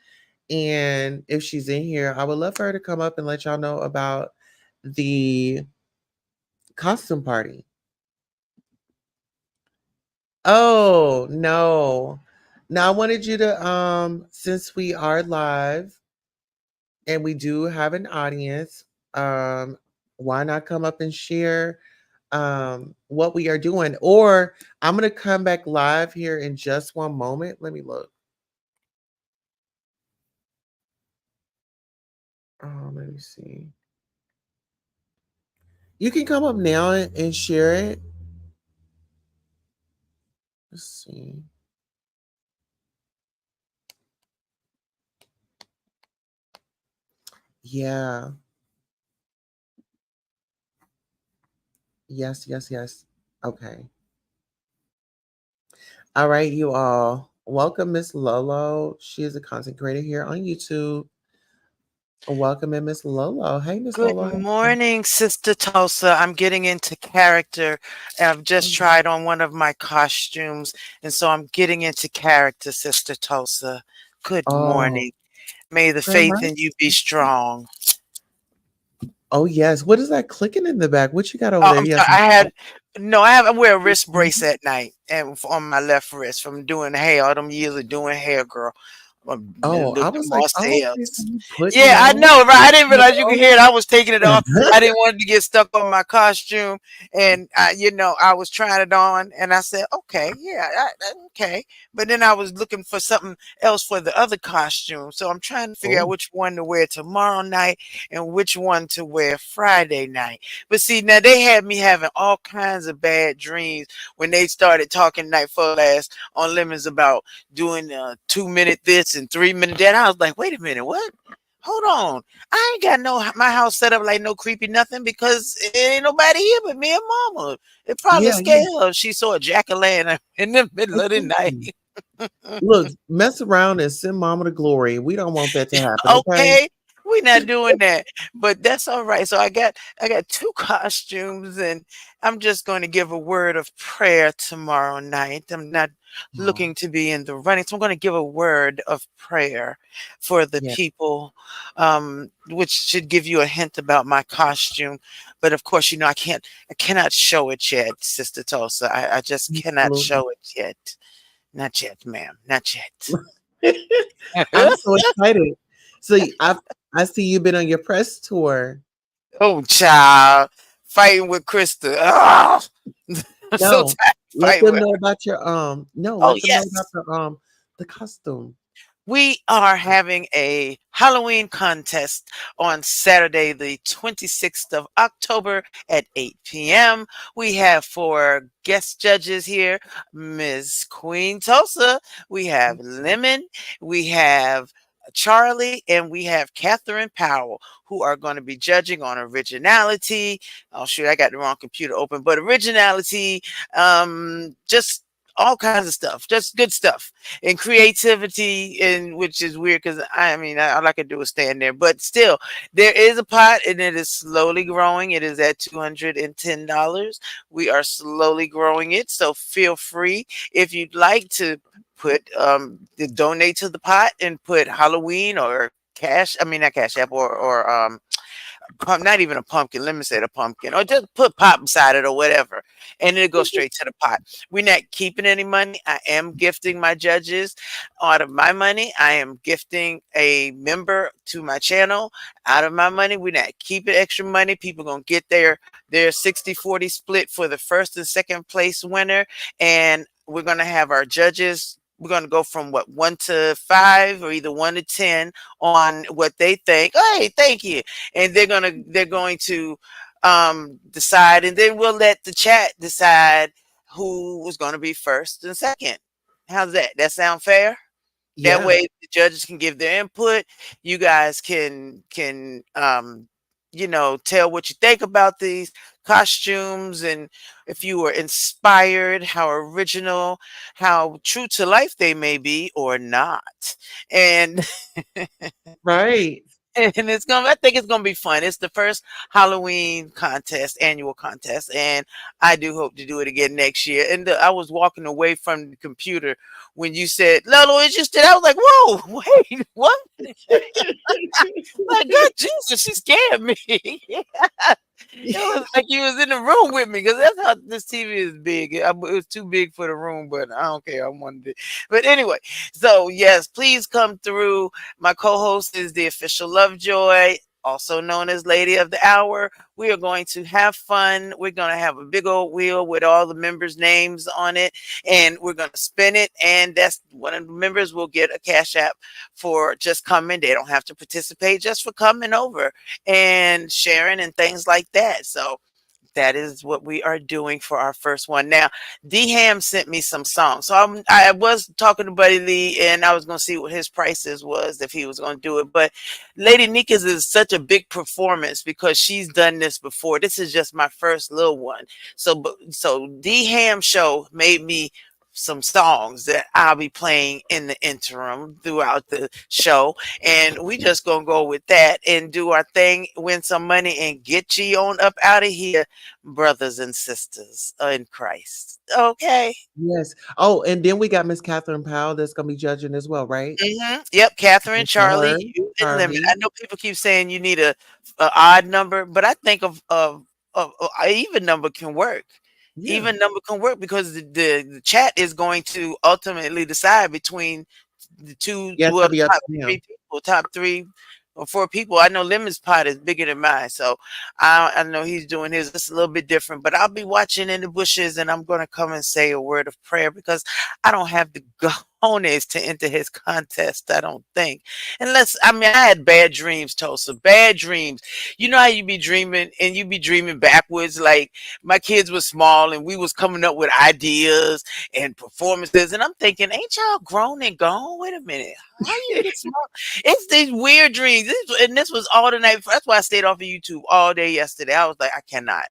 And if she's in here, I would love for her to come up and let y'all know about the costume party. Oh, no. Now I wanted you to since we are live and we do have an audience, why not come up and share what we are doing? Or I'm going to come back live here in just one moment. Let me look. Let me see. You can come up now and share it. Let's see. Yeah. Yes, yes, yes. Okay. All right, you all. Welcome, Miss Lolo. She is a content creator here on YouTube. Welcome in, Miss Lolo. Hey, Miss Good Lolo. morning, Sister Tulsa. I'm getting into character. I've just tried on one of my costumes, and so I'm getting into character, Sister Tulsa. Good Oh, morning. May the Grand faith in you be Rising. strong. Oh, yes. What is that clicking in the back? What you got over Oh, there? I'm You have sorry. some I wear a wrist brace at night and on my left wrist from doing hair. All them years of doing hair, girl. Oh, The I was like, moss oh, okay, so hairs. you putting it Yeah, I on? know, right? I didn't Like, realize you could hear it. I was taking it off. oh. I didn't want it to get stuck on my costume, and I was trying it on, and I said, "Okay, yeah, okay." But then I was looking for something else for the other costume, so I'm trying to figure out Oh, which one to wear tomorrow night and which one to wear Friday night. But see, now they had me having all kinds of bad dreams when they started talking night for last on Lemons about doing 2 minute this and 3 minute that. I was like, wait a minute, what? Hold on. I ain't got my house set up like no creepy nothing because it ain't nobody here but me and mama. It probably yeah, scared yeah. her if she saw a jack-o'-lantern in the middle of the Exactly. night. Look, mess around and send mama to glory. We don't want that to happen, okay? Okay, we not doing that, but that's all right. So I got two costumes, and I'm just going to give a word of prayer tomorrow night. I'm not Oh, looking to be in the running, so I'm going to give a word of prayer for the yeah, people, which should give you a hint about my costume. But of course, I cannot show it yet, Sister Tulsa. I just cannot absolutely. show it yet. Not yet, ma'am. Not yet. I'm so excited. So I see you've been on your press tour. Oh, child, fighting with Krista. Ah! I'm so No, tired of let fighting them with know her. about your no, Oh, let them know about yes. the costume. We are having a Halloween contest on Saturday, the 26th of October at 8 p.m. We have four guest judges here, Ms. Queen Tulsa, we have Lemon, we have Charlie, and we have Catherine Powell, who are going to be judging on originality. Oh, shoot, I got the wrong computer open, but originality, just all kinds of stuff, just good stuff and creativity, and which is weird because I mean all I can do is stand there. But still, there is a pot, and it is slowly growing. It is at $210. We are slowly growing it, so feel free if you'd like to to donate to the pot and put Halloween or cash. I mean not cash app or not even a pumpkin. Let me say the pumpkin, or just put pop beside it or whatever, and it'll go straight to the pot. We're not keeping any money. I am gifting my judges out of my money. I am gifting a member to my channel out of my money. We're not keeping extra money. People gonna get their 60-40 split for the first and second place winner, and we're gonna have our judges. We're going to go from what 1 to 5 or either 1 to 10 on what they think. Hey, thank you, and they're going to decide, and then we'll let the chat decide who was going to be first and second. How's that sound fair? That Yeah. way the judges can give their input. You guys can tell what you think about these costumes, and if you were inspired, how original, how true to life they may be or not. And Right. and I think it's gonna be fun. It's the first Halloween contest, annual contest, and I do hope to do it again next year. And I was walking away from the computer when you said Lolo interested. I was like, whoa, wait, what? My God, Jesus, she scared me. It was like you was in the room with me because that's how this TV is big. It was too big for the room, but I don't care. I wanted it. But anyway, so yes, please come through. My co-host is the official Lovejoy, also known as Lady of the Hour. We are going to have fun. We're going to have a big old wheel with all the members' names on it, and we're going to spin it. And that's one of the members will get a cash app for just coming. They don't have to participate, just for coming over and sharing and things like that. So that is what we are doing for our first one. Now, D Ham sent me some songs. So I was talking to Buddy Lee, and I was going to see what his prices was if he was going to do it. But Lady Nika's is such a big performance because she's done this before. This is just my first little one. So D Ham show made me some songs that I'll be playing in the interim throughout the show. And we just gonna go with that and do our thing, win some money, and get you on up out of here, brothers and sisters in Christ. Okay. Yes. Oh, and then we got Miss Catherine Powell that's gonna be judging as well, right? Yep, Catherine, Good for her, Charlie, you and Lemon. Charlie. I know people keep saying you need a odd number, but I think of a even number can work. Yeah. Even number can work because the chat is going to ultimately decide between the two, Yes, well, I'll the be up top to him. three people, top 3 or 4 people. I know Lemon's pot is bigger than mine, so I know he's doing his. It's a little bit different, but I'll be watching in the bushes, and I'm going to come and say a word of prayer because I don't have the cojones to enter his contest. I don't think, unless I mean I had bad dreams, Tulsa, bad dreams. You know how you be dreaming and you be dreaming backwards. Like my kids were small and we was coming up with ideas and performances, and I'm thinking, ain't y'all grown and gone? Wait a minute. How you get small? It's these weird dreams. And this was all the night. That's why I stayed off of YouTube all day yesterday. I was like, I cannot.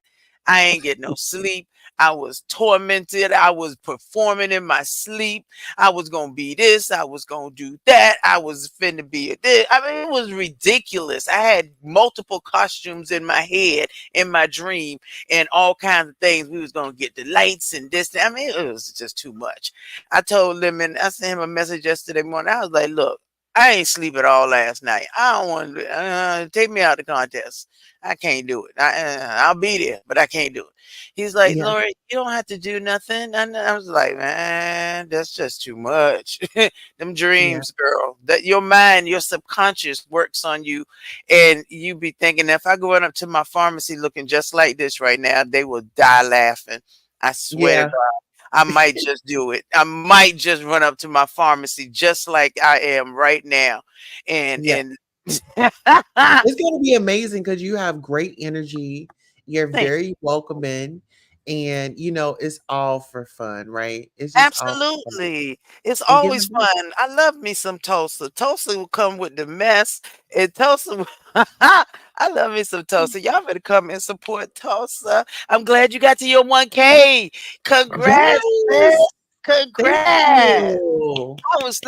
I ain't get no sleep. I was tormented. I was performing in my sleep. I was going to be this. I was going to do that. I was finna be a this. I mean, it was ridiculous. I had multiple costumes in my head, in my dream, and all kinds of things. We was going to get the lights and this. I mean, it was just too much. I told Lemon, I sent him a message yesterday morning. I was like, look, I ain't sleep at all last night. I don't want to take me out of the contest. I can't do it. I'll be there, but I can't do it. He's like, Yeah. Lori, you don't have to do nothing. And I was like, man, that's just too much. Them Yeah. dreams, girl. That your mind, your subconscious works on you, and you be thinking, if I go up to my pharmacy looking just like this right now, they will die laughing. I swear to Yeah. God. I might just do it. I might just run up to my pharmacy just like I am right now. And Yeah. and It's gonna be amazing because you have great energy. You're thank very welcoming, and it's all for fun, right? It's just all for fun. absolutely. It's And give always it back. fun. I love me some Tulsa. Tulsa will come with the mess. And Tulsa, I love me some Tulsa. Y'all better come and support Tulsa. I'm glad you got to your 1K. Congrats, sis. Yes. Thank Congrats. you. I was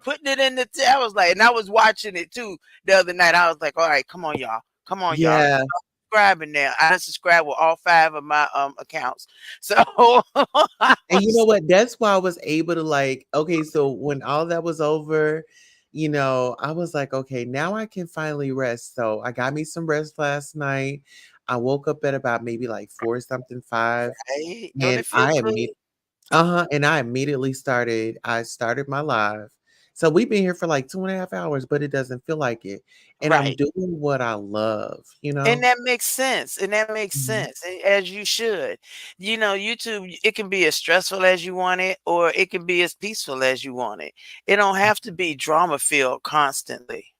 putting it in I was like, and I was watching it too the other night. I was like, all right, come on, y'all. Come on, y'all. Yeah. Subscribing now. I subscribed with all 5 of my accounts. So I And you know was what? That's why I was able to okay, so when all that was over, I was like, okay, now I can finally rest. So I got me some rest last night. I woke up at about maybe like 4 something, 5. right. Don't And it feel good? I immediately started my live. So we've been here for like 2.5 hours, but it doesn't feel like it. And I'm Right. doing what I love, you And know? that makes sense. And that makes Mhm. sense. As you should. YouTube, it can be as stressful as you want it, or it can be as peaceful as you want it. It don't have to be drama filled constantly.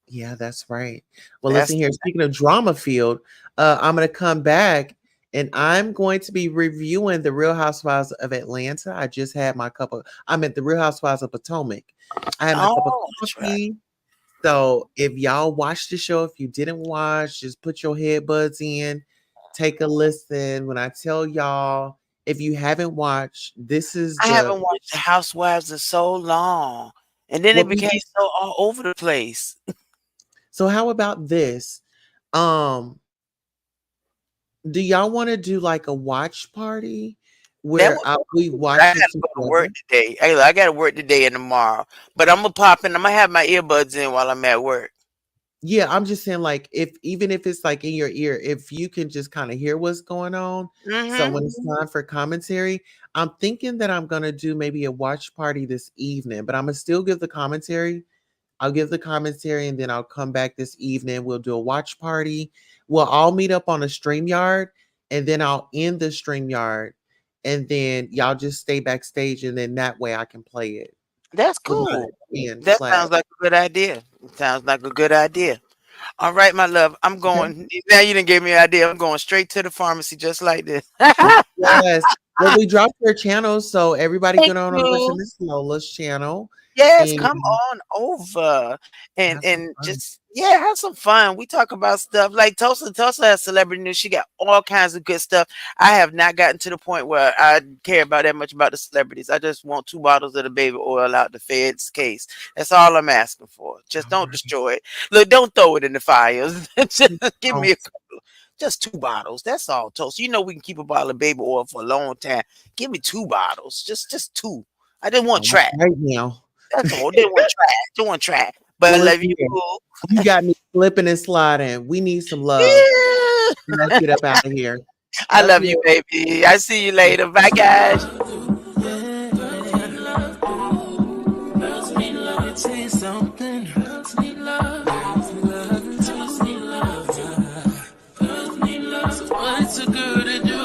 Yeah, that's right. Well, That's listen the here. Speaking of drama field, I'm going to come back and I'm going to be reviewing the Real Housewives of Atlanta. I just had my cup of, I'm at the Real Housewives of Potomac. I had my cup of Oh, that's right. coffee. So if y'all watched the show, if you didn't watch, just put your headbuds in take a listen. When I tell y'all, if you haven't watched, this is I the haven't watched The Housewives in so long, and then it what we became so all over the place. so how about this? Um, do y'all want to do like a watch party That where would we be cool, but watch I it gotta go to work together? today. I gotta work today and tomorrow, but I'm gonna pop in. I'm gonna have my earbuds in while I'm at work. Yeah, I'm just saying, like, if even if it's like in your ear, if you can just kind of hear what's going on. So Mm-hmm. when it's time for commentary, I'm thinking that I'm gonna do maybe a watch party this evening, but I'm gonna still give the commentary. I'll give the commentary and then I'll come back this evening. We'll do a watch party. We'll all meet up on a StreamYard and then I'll end the StreamYard and then y'all just stay backstage and then that way I can play it That's without cool. it being That flat. sounds like a good idea. Sounds like a good idea. All right, my love. I'm Okay. going now. You didn't give me an idea. I'm going straight to the pharmacy just like this. Yes. Well, we dropped their channel, so everybody Thank go on over to you. Miss Lola's channel Yes, and come on over and have some fun. just yeah, have some fun. We talk about stuff like Tulsa has celebrity news. She got all kinds of good stuff. I have not gotten to the point where I care about that much about the celebrities. I just want 2 bottles of the baby oil out the Fed's case. That's all I'm asking for. Just All don't right. destroy it. Look, don't throw it in the fires. Just give me Oh, a couple. Just 2 bottles. That's all, Tulsa. You know we can keep a bottle of baby oil for a long time. Give me 2 bottles. Just two. I didn't want all right track. now. That's all. They want try. They want try. But I Well, love listen you, here. boo. You got me slipping and sliding. We need some love. Yeah. Let's get up out of here. I Love love you, you. baby. I see you later. Bye, guys. Girls need love, let me tell you something. Girls need love. Girls need love. Girls need love. Girls need love. So what's a girl to do?